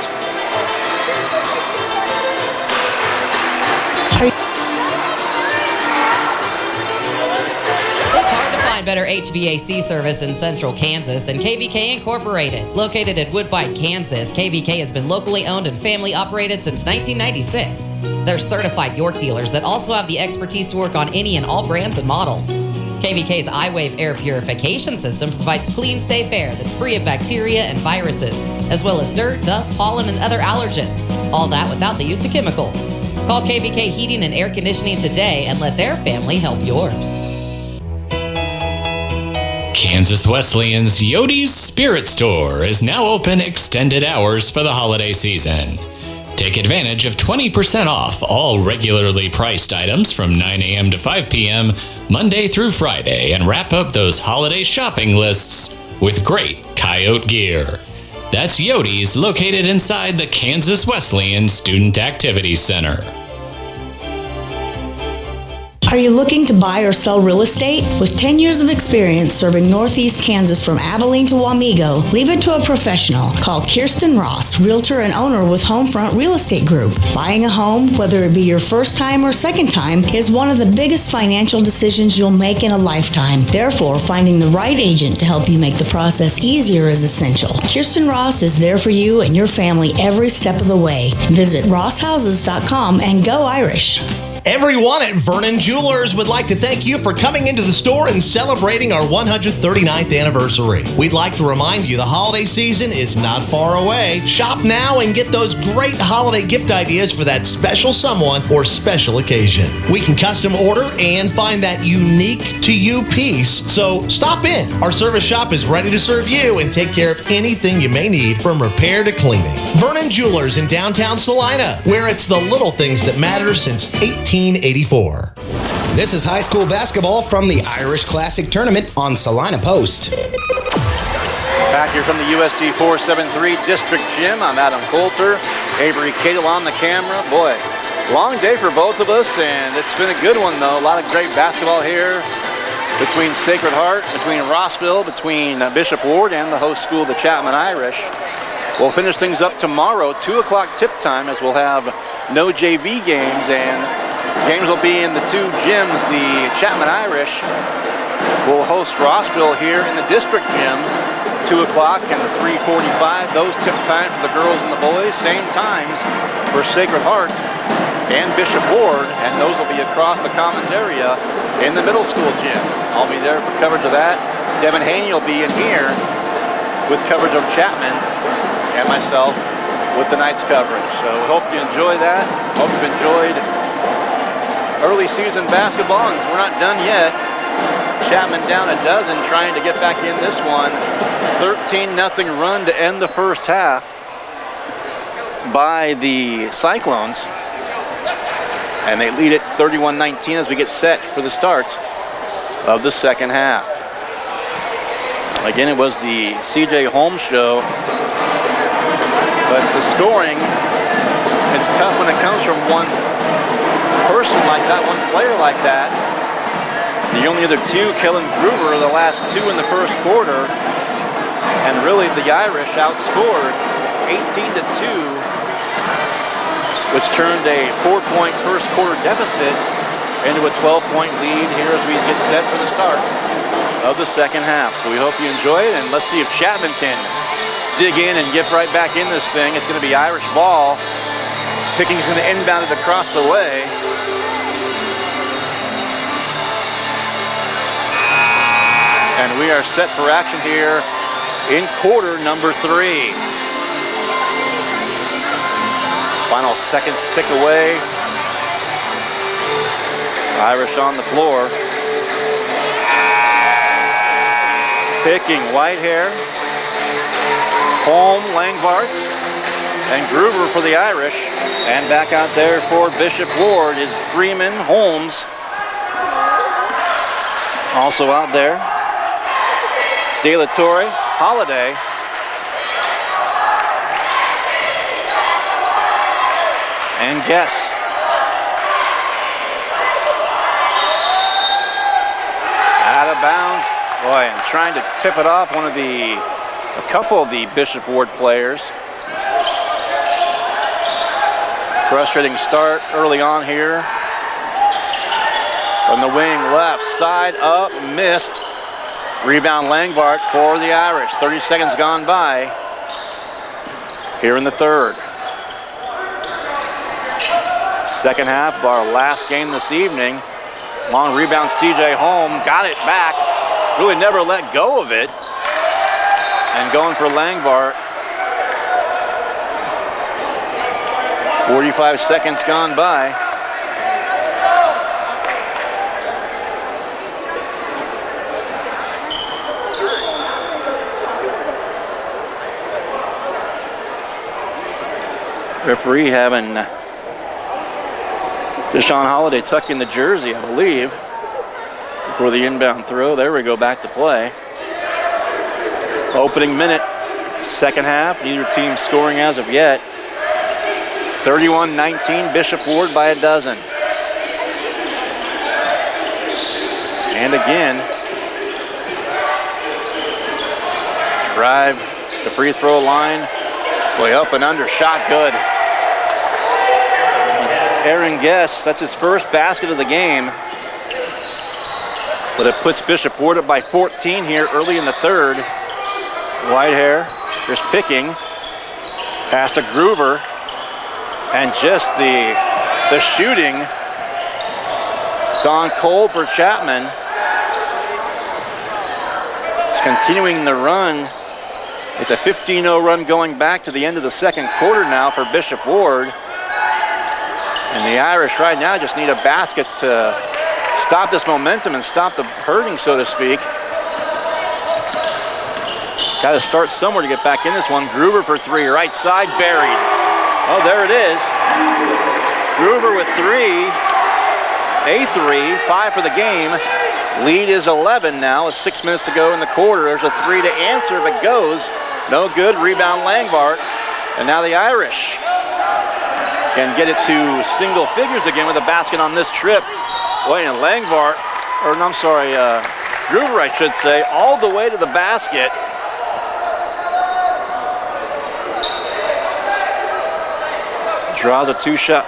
Better HVAC service in central Kansas than KVK Incorporated. Located in Woodbine, Kansas, KVK has been locally owned and family operated since 1996. They're certified York dealers that also have the expertise to work on any and all brands and models. KVK's iWave air purification system provides clean, safe air that's free of bacteria and viruses, as well as dirt, dust, pollen, and other allergens. All that without the use of chemicals. Call KVK Heating and Air Conditioning today and let their family help yours. Kansas Wesleyan's Yode's Spirit Store is now open extended hours for the holiday season. Take advantage of 20% off all regularly priced items from 9 a.m. to 5 p.m. Monday through Friday and wrap up those holiday shopping lists with great coyote gear. That's Yode's, located inside the Kansas Wesleyan Student Activities Center. Are you looking to buy or sell real estate? With 10 years of experience serving Northeast Kansas from Abilene to Wamego, leave it to a professional. Call Kyrsten Ross, Realtor and owner with Homefront Real Estate Group. Buying a home, whether it be your first time or second time, is one of the biggest financial decisions you'll make in a lifetime. Therefore, finding the right agent to help you make the process easier is essential. Kyrsten Ross is there for you and your family every step of the way. Visit rosshouses.com and go Irish. Everyone at Vernon Jewelers would like to thank you for coming into the store and celebrating our 139th anniversary. We'd like to remind you the holiday season is not far away. Shop now and get those great holiday gift ideas for that special someone or special occasion. We can custom order and find that unique to you piece, so stop in. Our service shop is ready to serve you and take care of anything you may need from repair to cleaning. Vernon Jewelers in downtown Salina, where it's the little things that matter since 1884. This is high school basketball from the Irish Classic Tournament on Salina Post. Back here from the USD 473 District Gym, I'm Adam Coulter. Avery Cadle on the camera. Boy, long day for both of us, and it's been a good one, though. A lot of great basketball here between Sacred Heart, between Rossville, between Bishop Ward, and the host school, the Chapman Irish. We'll finish things up tomorrow, 2 o'clock tip time, as we'll have no JV games, and games will be in the two gyms. The Chapman Irish will host Rossville here in the district gym, 2 o'clock and the 3:45. Those tip times for the girls and the boys. Same times for Sacred Heart and Bishop Ward, and those will be across the Commons area in the middle school gym. I'll be there for coverage of that. Devin Haney will be in here with coverage of Chapman, and myself with the night's coverage. So hope you enjoy that. Hope you've enjoyed early season basketball, and we're not done yet. Chapman down a dozen, trying to get back in this one. 13-0 run to end the first half by the Cyclones. And they lead it 31-19 as we get set for the start of the second half. Again, it was the CJ Holmes show, but the scoring, it's tough when it comes from one person like that, one player like that. The only other two, Kellen Gruber, the last two in the first quarter, and really the Irish outscored 18-2, which turned a 4-point first quarter deficit into a 12-point lead here as we get set for the start of the second half. So we hope you enjoy it, and let's see if Chapman can dig in and get right back in this thing. It's going to be Irish ball. Picking's going to inbound it across the way. And we are set for action here in quarter number 3. Final seconds tick away. Irish on the floor. Picking, Whitehair, Holm, Langbart, and Gruber for the Irish. And back out there for Bishop Ward is Freeman, Holmes. Also out there, De La Torre, Holiday. And Guess. Out of bounds. Boy, and trying to tip it off a couple of the Bishop Ward players. Frustrating start early on here. From the wing left, side up, missed. Rebound Langbart for the Irish. 30 seconds gone by here in the third. Second half of our last game this evening. Long rebound, TJ Holm got it back. Really never let go of it. And going for Langbart. 45 seconds gone by. Referee having Deshaun Holiday tuck in the jersey, I believe, before the inbound throw. There we go, back to play. Opening minute, second half. Neither team scoring as of yet. 31-19, Bishop Ward by a dozen. And again, drive the free throw line, way up and under, shot good. Aaron Guess, that's his first basket of the game. But it puts Bishop Ward up by 14 here early in the third. Whitehair, there's picking. Pass to Groover. And just the shooting gone cold for Chapman. It's continuing the run. It's a 15-0 run going back to the end of the second quarter now for Bishop Ward. And the Irish right now just need a basket to stop this momentum and stop the hurting, so to speak. Got to start somewhere to get back in this one. Groover for three, right side, buried. Oh, there it is. Groover with three, a three, 5 for the game. Lead is 11 now with 6 minutes to go in the quarter. There's a three to answer if it goes. No good, rebound Langbart. And now the Irish can get it to single figures again with a basket on this trip. Wait, and Langbart, or no, I'm sorry, Groover I should say, all the way to the basket. Draws a two-shot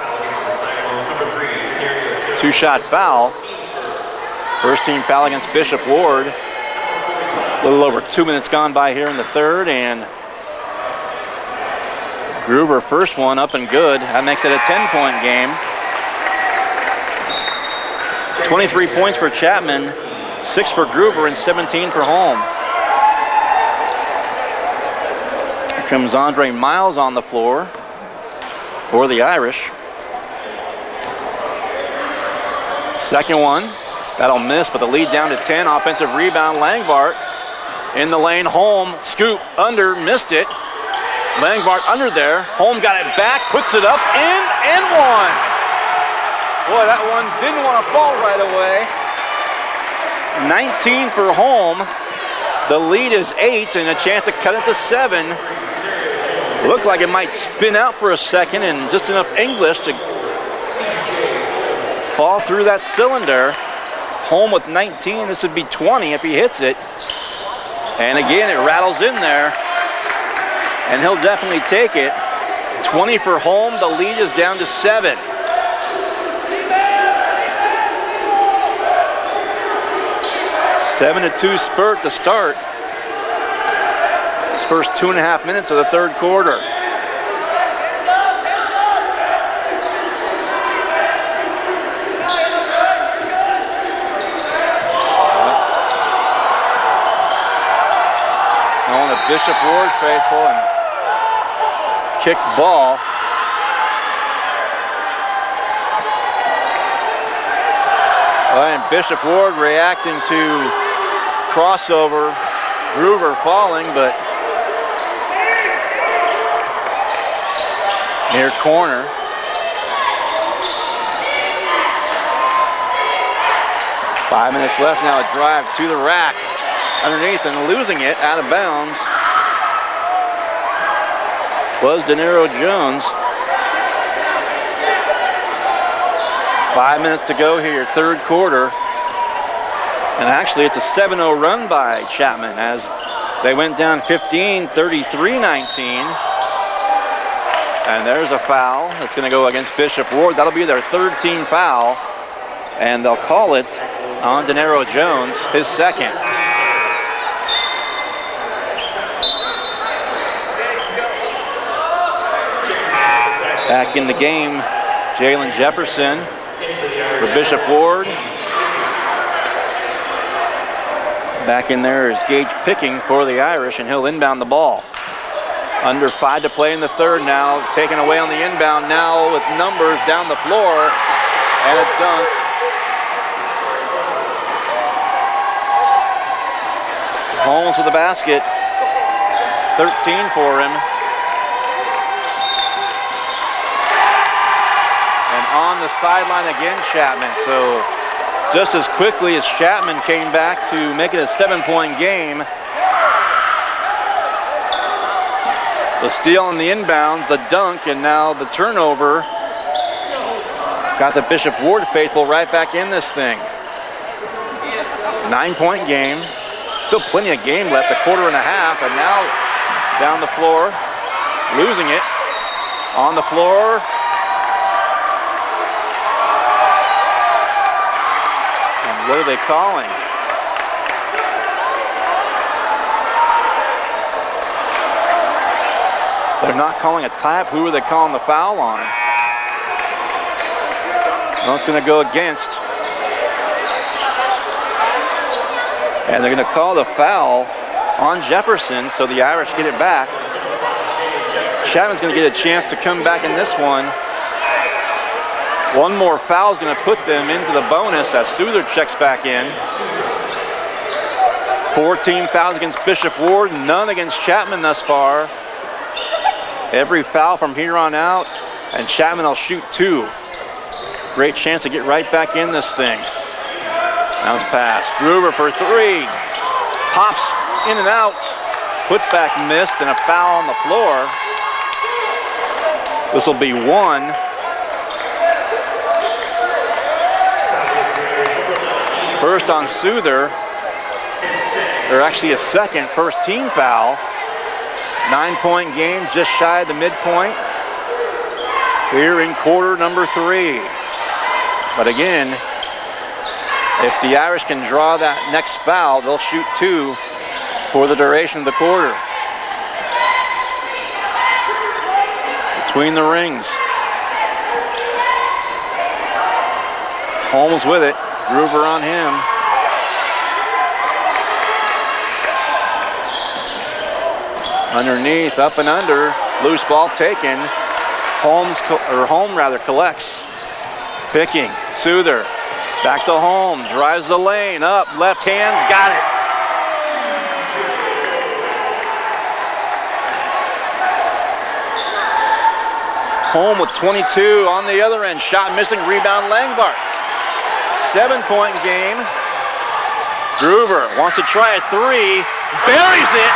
foul. First team foul against Bishop Ward. A little over 2 minutes gone by here in the third, and Groover first one up and good. That makes it a 10-point game. 23 points for Chapman, 6 for Groover, and 17 for Holm. Here comes Andre Miles on the floor for the Irish. Second one, that'll miss, but the lead down to 10. Offensive rebound, Langbart in the lane. Holm, scoop, under, missed it. Langbart under there. Holm got it back, puts it up, in, and one. Boy, that one didn't want to fall right away. 19 for Holm. The lead is 8 and a chance to cut it to 7. Looked like it might spin out for a second and just enough English to fall through that cylinder. Holm with 19, this would be 20 if he hits it. And again, it rattles in there. And he'll definitely take it. 20 for Holm, the lead is down to 7. Seven to 2 spurt to start. This first 2.5 minutes of the third quarter. On the Bishop Ward faithful and kicked ball. And Bishop Ward reacting to crossover, Groover falling, but near corner. Five minutes left now, a drive to the rack. Underneath and losing it out of bounds was De Niro Jones. 5 minutes to go here, third quarter. And actually it's a 7-0 run by Chapman as they went down 15, 33-19. And there's a foul that's going to go against Bishop Ward. That'll be their third team foul. And they'll call it on De Niro Jones, his second. Back in the game, Jalen Jefferson for Bishop Ward. Back in there is Gage Picking for the Irish, and he'll inbound the ball. Under 5 to play in the third now, taken away on the inbound now with numbers down the floor, and a dunk. Holmes with the basket, 13 for him. On the sideline again, Chapman. So just as quickly as Chapman came back to make it a 7-point game. The steal on the inbound, the dunk, and now the turnover. Got the Bishop Ward faithful right back in this thing. 9-point game. Still plenty of game left, a quarter and a half, and now down the floor, losing it. On the floor. And what are they calling? They're not calling a tie-up. Who are they calling the foul on? Well, it's going to go against. And they're going to call the foul on Jefferson, so the Irish get it back. Chapman's going to get a chance to come back in this one. One more foul is going to put them into the bonus as Souther checks back in. 14 fouls against Bishop Ward, none against Chapman thus far. Every foul from here on out, and Chapman will shoot 2. Great chance to get right back in this thing. Bounce pass. Gruber for 3. Pops in and out. Putback missed and a foul on the floor. This will be 1. First on Souther. Or actually a second, first team foul. 9-point game, just shy of the midpoint. Here in quarter number 3. But again, if the Irish can draw that next foul, they'll shoot 2 for the duration of the quarter. Between the rings. Holmes with it. Gruber on him. Underneath, up and under. Loose ball taken. Holm collects. Picking. Souther. Back to Holm. Drives the lane. Up. Left hand. Got it. Holm with 22 on the other end. Shot missing. Rebound Langbart. 7-point game. Gruber wants to try a 3. Buries it.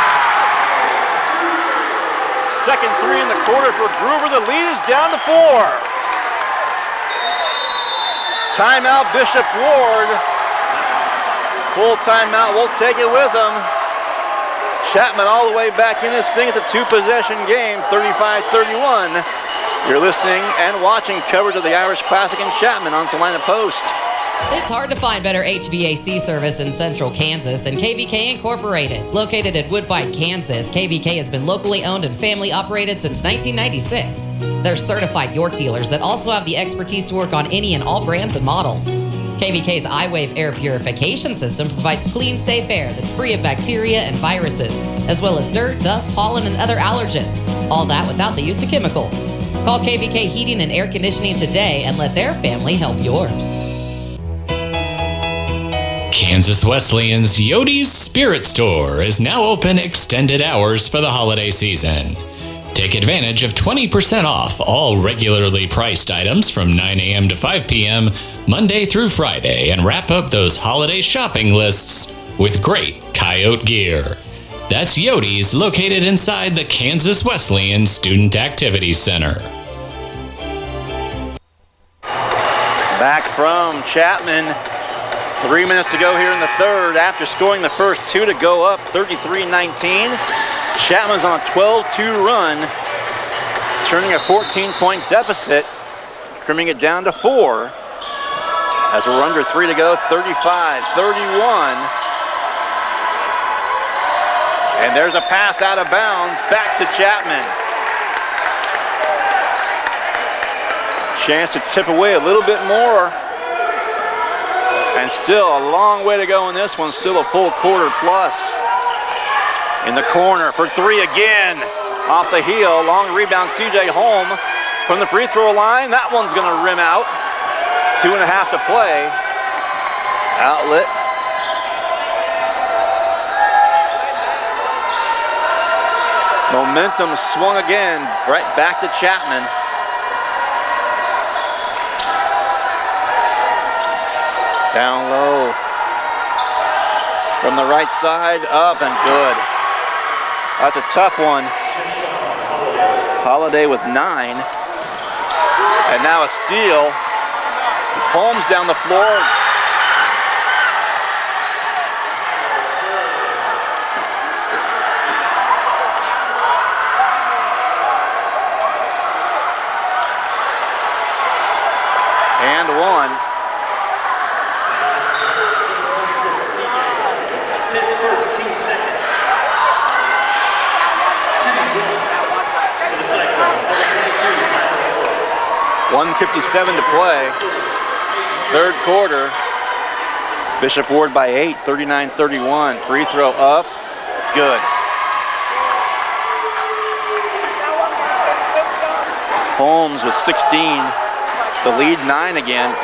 Second 3 in the quarter for Gruber. The lead is down to 4. Timeout, Bishop Ward. Full timeout, we'll take it with them. Chapman all the way back in this thing. It's a 2-possession game, 35-31. You're listening and watching coverage of the Irish Classic in Chapman on Salina Post. It's hard to find better HVAC service in central Kansas than KVK Incorporated. Located in Woodbine, Kansas, KVK has been locally owned and family operated since 1996. They're certified York dealers that also have the expertise to work on any and all brands and models. KVK's iWave air purification system provides clean, safe air that's free of bacteria and viruses, as well as dirt, dust, pollen, and other allergens. All that without the use of chemicals. Call KVK Heating and Air Conditioning today and let their family help yours. Kansas Wesleyan's Yode's Spirit Store is now open extended hours for the holiday season. Take advantage of 20% off all regularly priced items from 9 a.m. to 5 p.m. Monday through Friday and wrap up those holiday shopping lists with great Coyote gear. That's Yode's, located inside the Kansas Wesleyan Student Activities Center. Back from Chapman. 3 minutes to go here in the third after scoring the first 2 to go up 33-19. Chapman's on a 12-2 run, turning a 14-point deficit, trimming it down to 4. As we're under 3 to go, 35-31. And there's a pass out of bounds, back to Chapman. Chance to chip away a little bit more. And still a long way to go in this one, still a full quarter plus. In the corner for 3 again. Off the heel, long rebound, CJ Holm from the free throw line. That one's gonna rim out. 2.5 to play. Outlet. Momentum swung again, right back to Chapman. Down low. From the right side, up and good. That's a tough one. Holiday with 9. And now a steal. Holmes down the floor. And one. His first team second. Shooting good. For the Cyclones, number 22, Tyler Holmes. 1:57 to play. Third quarter. Bishop Ward by 8, 39-31. Free throw up. Good. Holmes with 16. The lead 9 again.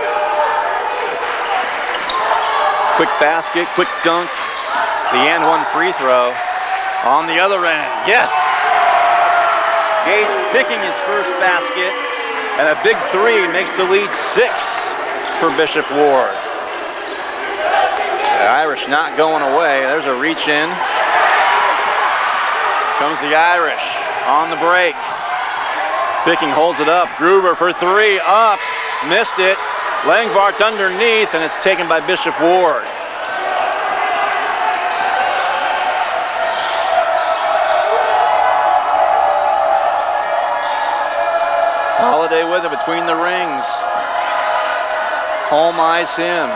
Quick basket, quick dunk. The and one free throw. On the other end, yes! Gage picking his first basket. And a big three makes the lead 6 for Bishop Ward. The Irish not going away. There's a reach in. Comes the Irish on the break. Picking holds it up. Gruber for three. Up. Missed it. Langvart underneath, and it's taken by Bishop Ward. Holiday with it between the rings. Home eyes him.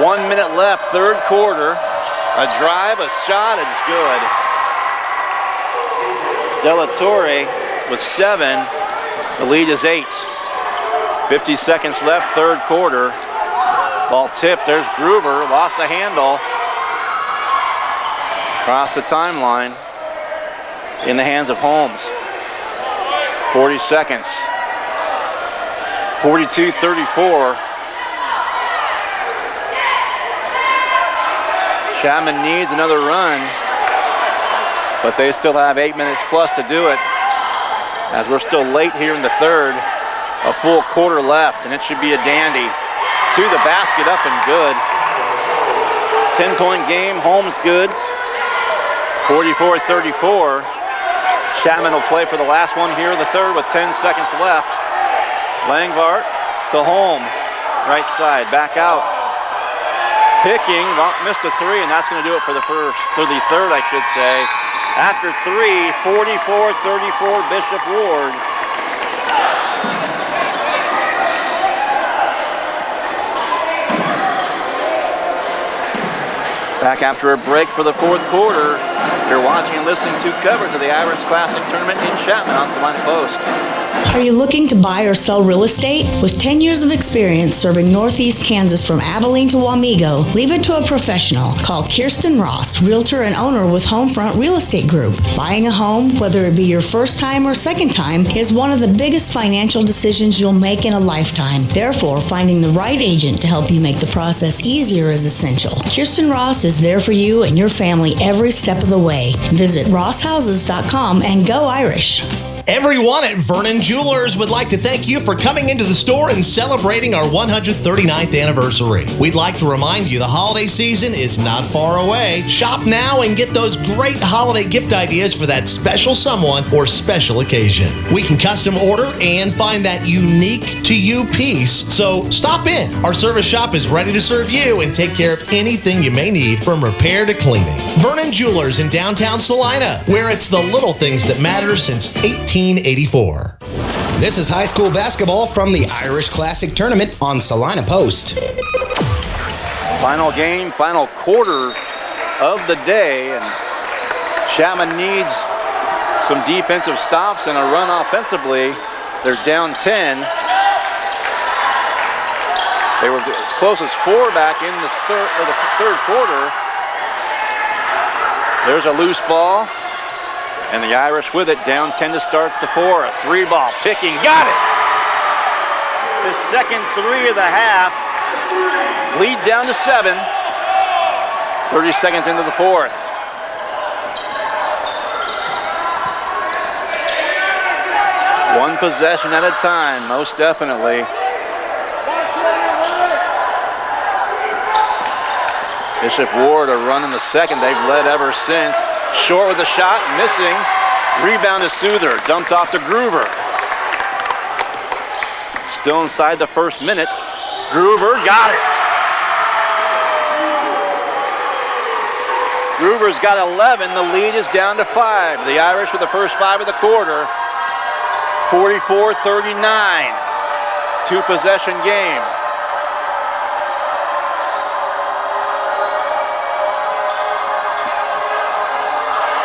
1 minute left, third quarter. A drive, a shot, it's good. Della Torre with 7. The lead is 8. 50 seconds left, third quarter. Ball tipped, there's Gruber, lost the handle. Across the timeline. In the hands of Holmes. 40 seconds. 42-34. Chapman needs another run, but they still have 8 minutes plus to do it, as we're still late here in the third. A full quarter left, and it should be a dandy. To the basket, up and good. 10-point game, Holmes good. 44-34. Chapman will play for the last one here in the third with 10 seconds left. Langvart to Holm, right side, back out. Picking, missed a three, and that's going to do it for the third, I should say. After three, 44-34, Bishop Ward. Back after a break for the fourth quarter. You're watching and listening to coverage of the Irish Classic Tournament in Chapman on Salina Post. Are you looking to buy or sell real estate? With 10 years of experience serving Northeast Kansas from Abilene to Wamego, leave it to a professional. Call Kyrsten Ross, Realtor and owner with Homefront Real Estate Group. Buying a home, whether it be your first time or second time, is one of the biggest financial decisions you'll make in a lifetime. Therefore, finding the right agent to help you make the process easier is essential. Kyrsten Ross is there for you and your family every step of the way. Visit rosshouses.com and go Irish. Everyone at Vernon Jewelers would like to thank you for coming into the store and celebrating our 139th anniversary. We'd like to remind you the holiday season is not far away. Shop now and get those great holiday gift ideas for that special someone or special occasion. We can custom order and find that unique to you piece, so stop in. Our service shop is ready to serve you and take care of anything you may need from repair to cleaning. Vernon Jewelers in downtown Salina, where it's the little things that matter since 1884. This is high school basketball from the Irish Classic Tournament on Salina Post. Final game, final quarter of the day, and Chapman needs some defensive stops and a run offensively. They're down 10. They were as close as 4 back in the third quarter. There's a loose ball. And the Irish with it, down 10 to start the 4. A 3-ball, picking, got it! His second 3 of the half. Lead down to 7. 30 seconds into the fourth. One possession at a time, most definitely. Bishop Ward a run in the second. They've led ever since. Short with a shot, missing. Rebound to Souther, dumped off to Gruber. Still inside the first minute. Gruber got it. Gruber's got 11, the lead is down to 5. The Irish with the first 5 of the quarter. 44-39. two-possession game.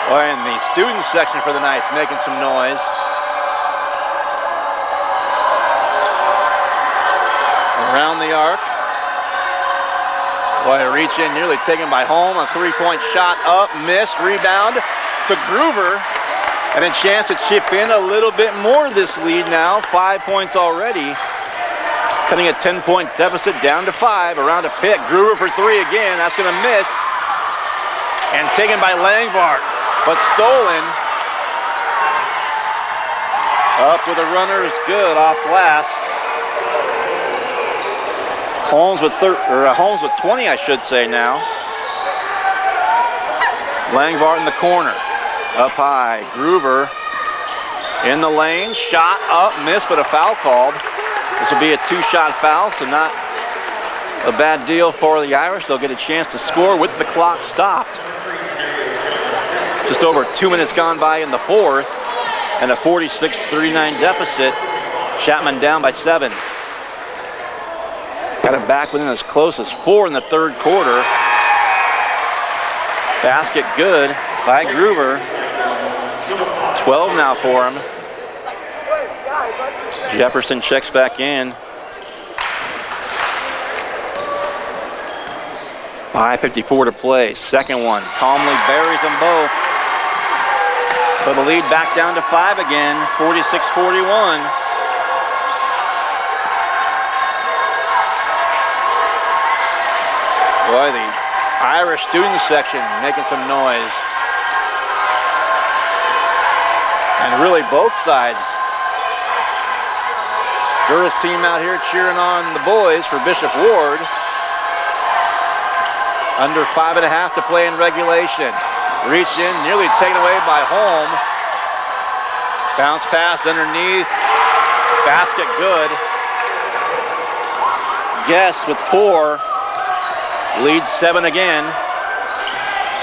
Boy, and the student section for the Knights making some noise. Around the arc. Boy, a reach in, nearly taken by Holm. A three-point shot up, missed, rebound to Groover. And a chance to chip in a little bit more this lead now. 5 points already. Cutting a 10-point deficit down to 5. Around a pick. Groover for three again. That's going to miss. And taken by Langvart. But stolen. Up with a runner is good off glass. Holmes with 20, I should say now. Langvart in the corner. Up high. Groover in the lane. Shot up, missed, but a foul called. This will be a two-shot foul, so not a bad deal for the Irish. They'll get a chance to score with the clock stopped. Just over 2 minutes gone by in the fourth, and a 46-39 deficit. Chapman down by 7. Got it back within as close as 4 in the third quarter. Basket good by Groover. 12 now for him. Jefferson checks back in. 5:54 to play. Second one. Calmly buries them both. So the lead back down to 5 again. 46-41. Boy, the Irish student section making some noise. And really both sides. Girls team out here cheering on the boys for Bishop Ward. Under 5.5 to play in regulation. Reach in, nearly taken away by Holm. Bounce pass underneath. Basket good. Guess with 4. Leads 7 again.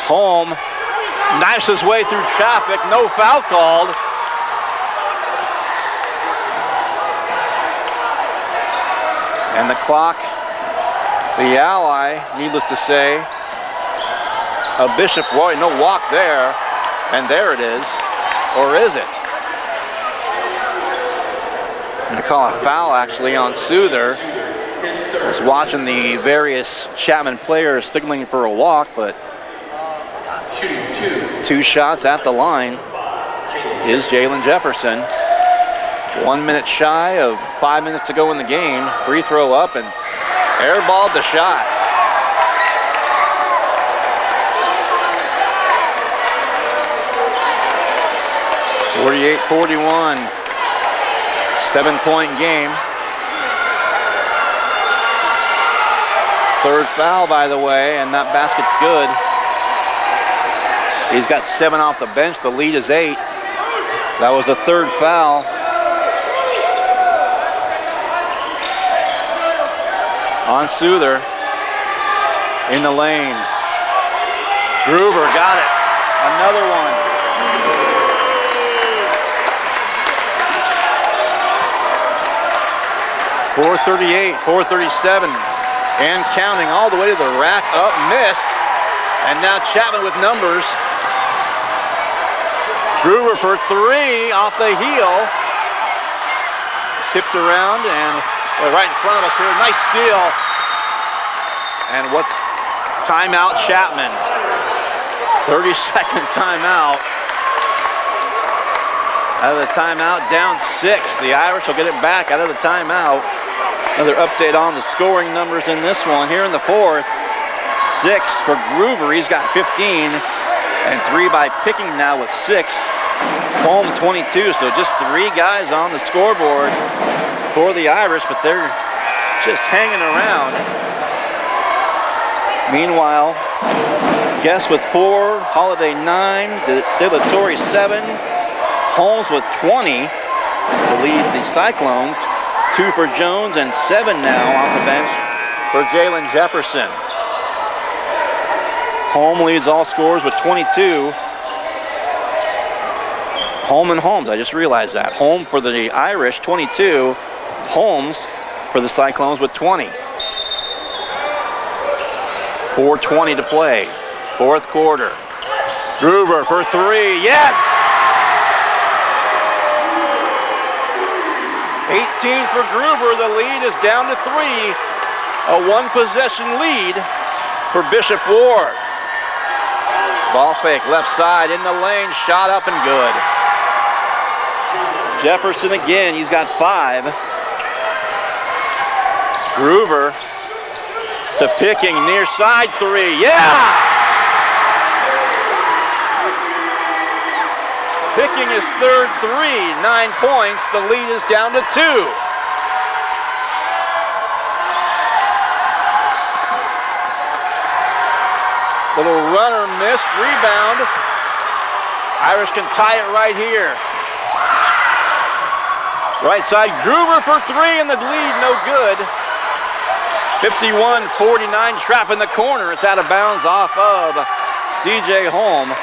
Holm knifes his way through traffic. No foul called. And the clock, the ally, needless to say, of Bishop Roy. No walk there. And there it is. Or is it? And I call a foul actually on Souther. I was watching the various Chapman players signaling for a walk, but 2 shots at the line is Jalen Jefferson. 1 minute shy of 5 minutes to go in the game. Free throw up and airballed the shot. (48-41). 7-point game. Third foul, by the way, and that basket's good. He's got 7 off the bench. The lead is 8. That was the third foul. On Souther. In the lane. Groover got it. Another one. .438, .437. And counting all the way to the rack, up, missed. And now Chapman with numbers. Groover for 3 off the heel. Tipped around and right in front of us here. Nice steal. And what's timeout Chapman. 30-second timeout. Out of the timeout, down 6. The Irish will get it back out of the timeout. Another update on the scoring numbers in this one. Here in the fourth, 6 for Groover. He's got 15. And 3 by Picking now with 6. Holm 22, so just 3 guys on the scoreboard for the Irish, but they're just hanging around. Meanwhile, Guess with 4, Holiday 9, De La Torre 7, Holmes with 20 to lead the Cyclones. 2 for Jones and 7 now off the bench for Jalen Jefferson. Holm leads all scorers with 22. Holm and Holmes, I just realized that. Holm for the Irish, 22. Holmes for the Cyclones with 20. 4:20 to play. Fourth quarter. Gruber for three. Yes! 18 for Gruber. The lead is down to 3. A one-possession lead for Bishop Ward. Ball fake, left side, in the lane, shot up and good. Jefferson again, he's got 5. Gruber to Picking, near side 3, yeah! Picking his third 3, 9 points, the lead is down to 2. Little runner missed, rebound. Irish can tie it right here. Right side, Gruber for 3 and the lead no good. 51-49, trap in the corner. It's out of bounds off of C.J. Holm.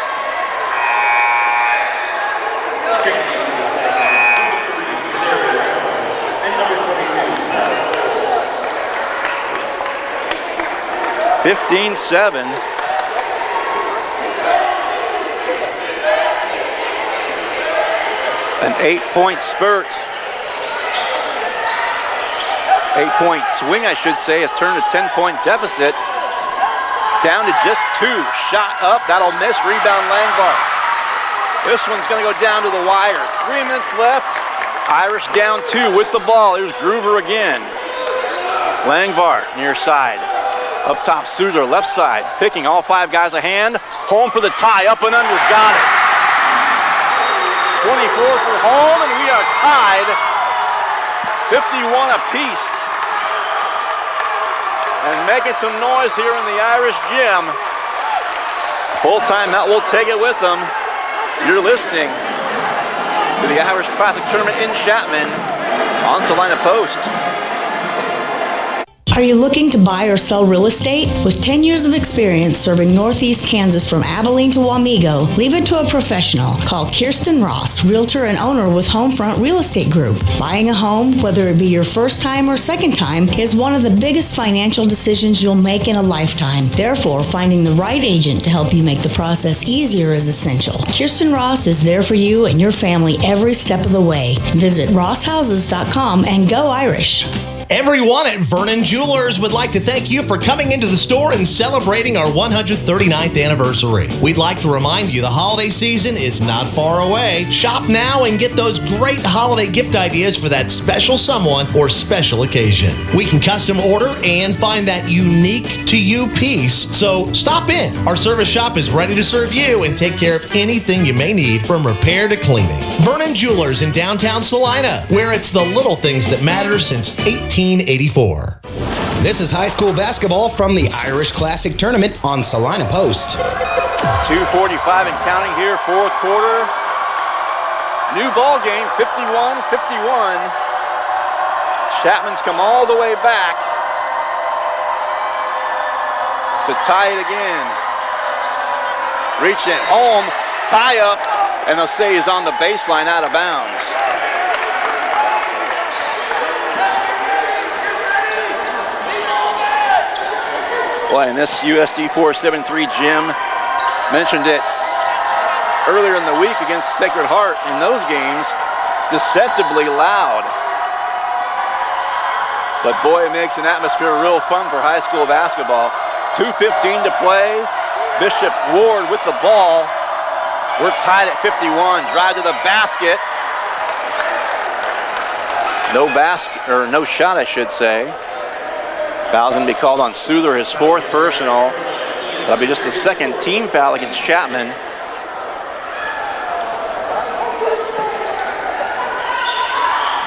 (15-7). An 8-point spurt. 8-point swing, I should say, has turned a 10-point deficit. Down to just 2. Shot up, that'll miss. Rebound Langvart. This one's going to go down to the wire. 3 minutes left. Irish down 2 with the ball. Here's Gruber again. Langvart near side. Up top, Suter, left side. Picking, all 5 guys a hand. Holm for the tie, up and under, got it. 24 for Holm, and we are tied. 51 apiece. And making some noise here in the Irish gym. Full timeout, we'll take it with them. You're listening to the Irish Classic Tournament in Chapman on Salina Post. Are you looking to buy or sell real estate? With 10 years of experience serving Northeast Kansas from Abilene to Wamego, leave it to a professional. Call Kyrsten Ross, Realtor and owner with Homefront Real Estate Group. Buying a home, whether it be your first time or second time, is one of the biggest financial decisions you'll make in a lifetime. Therefore, finding the right agent to help you make the process easier is essential. Kyrsten Ross is there for you and your family every step of the way. Visit rosshouses.com and go Irish. Everyone at Vernon Jewelers would like to thank you for coming into the store and celebrating our 139th anniversary. We'd like to remind you the holiday season is not far away. Shop now and get those great holiday gift ideas for that special someone or special occasion. We can custom order and find that unique to you piece, so stop in. Our service shop is ready to serve you and take care of anything you may need from repair to cleaning. Vernon Jewelers in downtown Salina, where it's the little things that matter since 1884. This is high school basketball from the Irish Classic Tournament on Salina Post. 2:45 and counting here, fourth quarter. New ball game, 51-51. Chapman's come all the way back to tie it again. Reach it, home, tie up, and they'll say he's on the baseline out of bounds. Boy, and this USD 473 gym, mentioned it earlier in the week against Sacred Heart in those games, deceptively loud. But boy, it makes an atmosphere real fun for high school basketball. 2:15 to play. Bishop Ward with the ball. We're tied at 51. Drive to the basket. No shot, I should say. Foul's going to be called on Souther, his 4th personal. That'll be just the 2nd team foul against Chapman.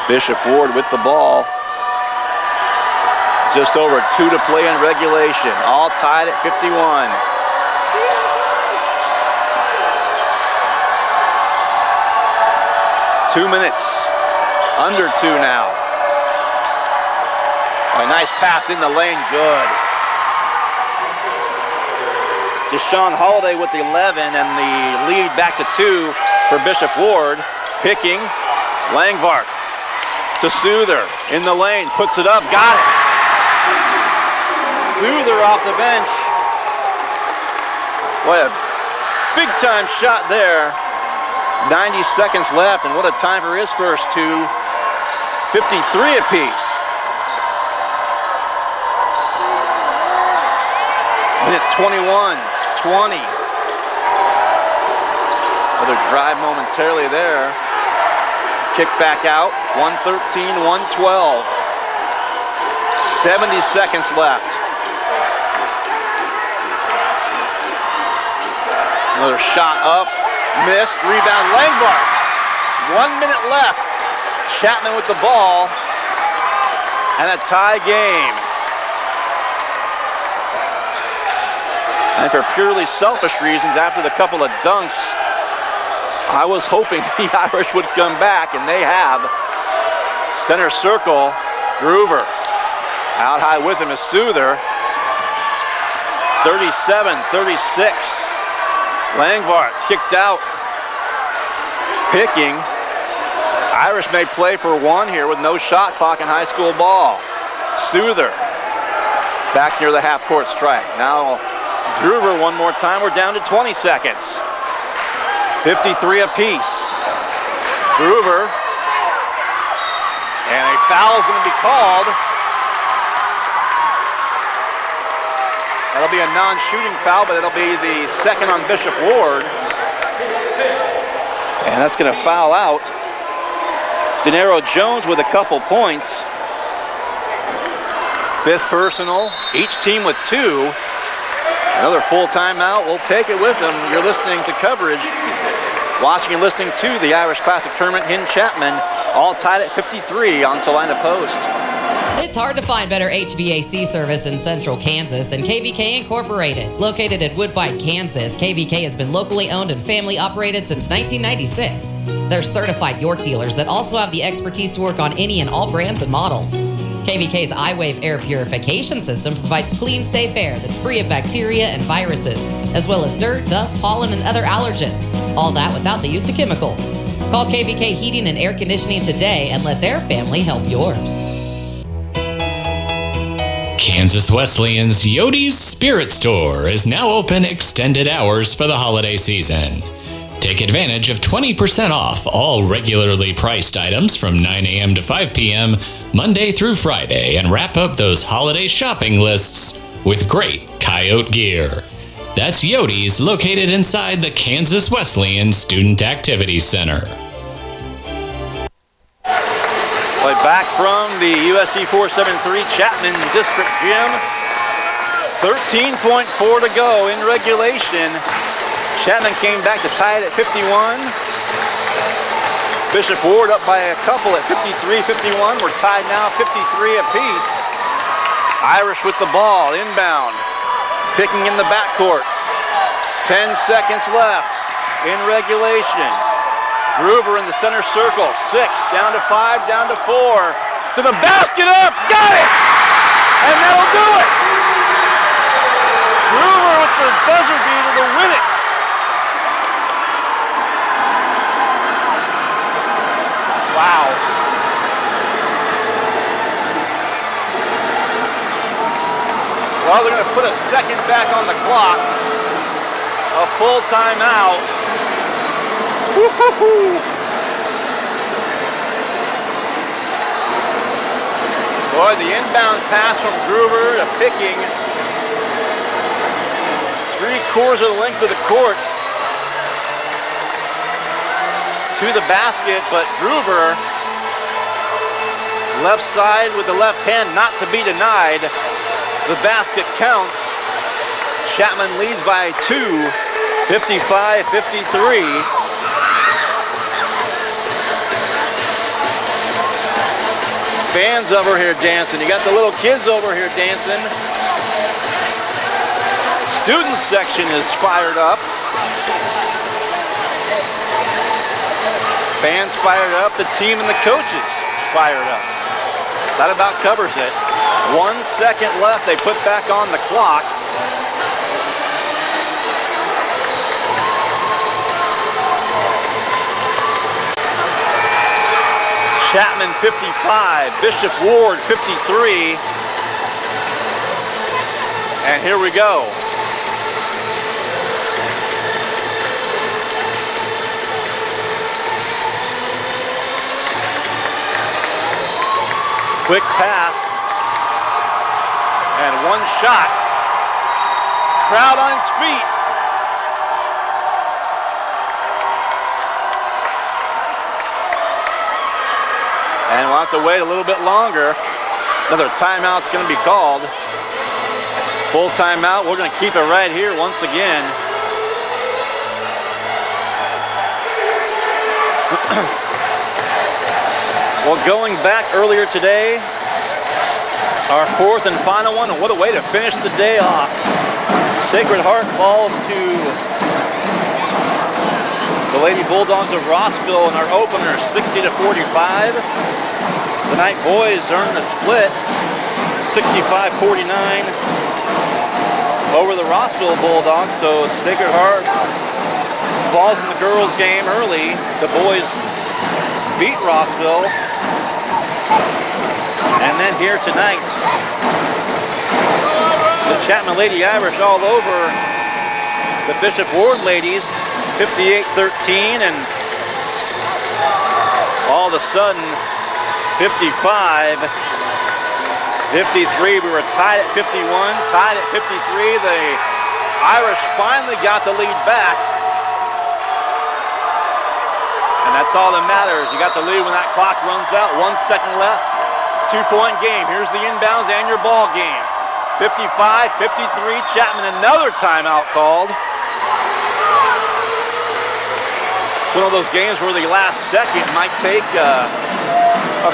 Bishop Ward with the ball. Just over 2 to play in regulation. All tied at 51. Two minutes. Under 2 now. A nice pass in the lane, good. Deshaun Holiday with the 11 and the lead back to 2 for Bishop Ward. Picking, Langvart to to Souther. In the lane, puts it up, got it. Souther off the bench. Boy, a big-time shot there. 90 seconds left, and what a time for his first two. 53 apiece. Minute 21, 20. Another drive momentarily there. Kick back out, 113, 112. 70 seconds left. Another shot up, missed, rebound, Langbart. 1 minute left. Chapman with the ball, and a tie game. And for purely selfish reasons, after the couple of dunks, I was hoping the Irish would come back, and they have. Center circle, Gruber. Out high with him is Souther. 37-36. Langbart kicked out. Picking. Irish may play for one here with no shot clock in high school ball. Souther back near the half-court stripe. Now Gruber one more time. We're down to 20 seconds. 53 apiece. Gruber. And a foul is going to be called. That'll be a non-shooting foul, but it'll be the second on Bishop Ward. And that's going to foul out Denaro Jones with a couple points. Fifth personal, each team with two. Another full timeout, we'll take it with them. You're listening to coverage, watching and listening to the Irish Classic Tournament in Chapman, all tied at 53 on Salina Post. It's hard to find better HVAC service in central Kansas than KVK Incorporated. Located at Woodbine, Kansas, KVK has been locally owned and family operated since 1996. They're certified York dealers that also have the expertise to work on any and all brands and models. KVK's iWave air purification system provides clean, safe air that's free of bacteria and viruses, as well as dirt, dust, pollen, and other allergens. All that without the use of chemicals. Call KVK Heating and Air Conditioning today and let their family help yours. Kansas Wesleyan's Yode's Spirit Store is now open extended hours for the holiday season. Take advantage of 20% off all regularly priced items from 9 a.m. to 5 p.m. Monday through Friday and wrap up those holiday shopping lists with great Coyote gear. That's Yode's, located inside the Kansas Wesleyan Student Activities Center. Play back from the USC 473 Chapman District Gym. 13.4 to go in regulation. Chapman came back to tie it at 51. Bishop Ward up by a couple at 53-51. We're tied now 53 apiece. Irish with the ball, inbound. Picking in the backcourt. 10 seconds left in regulation. Gruber in the center circle. 6, down to 5, down to 4. To the basket up, got it! And that'll do it! Gruber with the buzzer beater to win it. Wow. Well, they're going to put a second back on the clock. A full timeout. Woo-hoo-hoo. Boy, the inbound pass from Gruber to Picking. 3/4 of the length of the court to the basket, but Gruber, left side with the left hand, not to be denied. The basket counts. Chapman leads by 2, 55-53. Fans over here dancing. You got the little kids over here dancing. Student section is fired up. Fans fired up, the team and the coaches fired up. That about covers it. 1 second left, they put back on the clock. Chapman 55, Bishop Ward 53. And here we go. Quick pass. And one shot. Crowd on its feet. And we'll have to wait a little bit longer. Another timeout's going to be called. Full timeout. We're going to keep it right here once again. Well, going back earlier today, our fourth and final one, and what a way to finish the day off. Sacred Heart falls to the Lady Bulldogs of Rossville in our opener, 60-45. The Knight boys earn the split, 65-49 over the Rossville Bulldogs. So Sacred Heart falls in the girls' game early. The boys beat Rossville. And then here tonight, the Chapman Lady Irish all over the Bishop Ward ladies, 58-13, and all of a sudden, 55-53. We were tied at 51, tied at 53. The Irish finally got the lead back. And that's all that matters. You got the lead when that clock runs out. 1 second left. 2-point game. Here's the inbounds and your ball game. 55-53. Chapman, another timeout called. One of those games where the last second might take a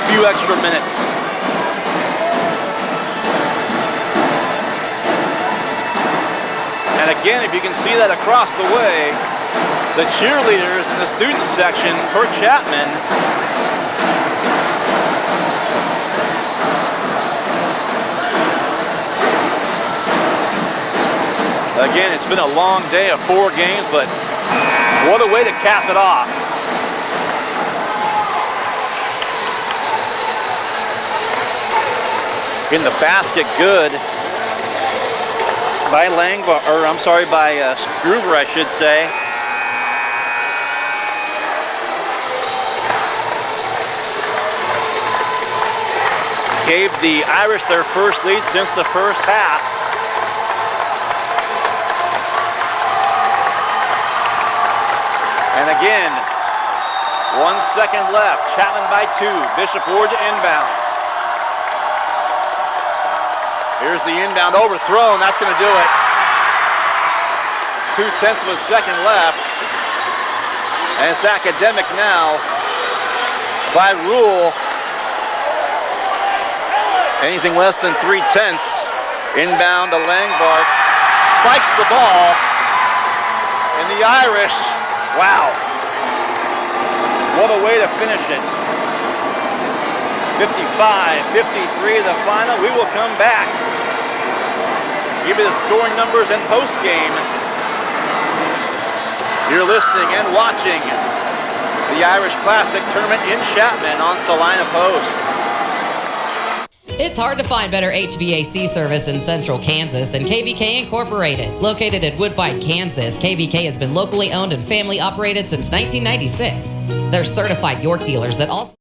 few extra minutes. And again, if you can see that across the way, the cheerleaders in the student section for Chapman again, it's been a long day of 4 games, but what a way to cap it off. In the basket, good by by Scruver, I should say. Gave the Irish their first lead since the first half. And again, 1 second left. Chapman by 2. Bishop Ward to inbound. Here's the inbound overthrown. That's going to do it. 0.2 of a second left. And it's academic now. By rule, anything less than 0.3. Inbound to Langbart. Spikes the ball. And the Irish, wow. What a way to finish it. 55-53 the final. We will come back. Give you the scoring numbers and post game. You're listening and watching the Irish Classic Tournament in Chapman on Salina Post. It's hard to find better HVAC service in central Kansas than KVK Incorporated. Located in Woodbine, Kansas, KVK has been locally owned and family operated since 1996. They're certified York dealers that also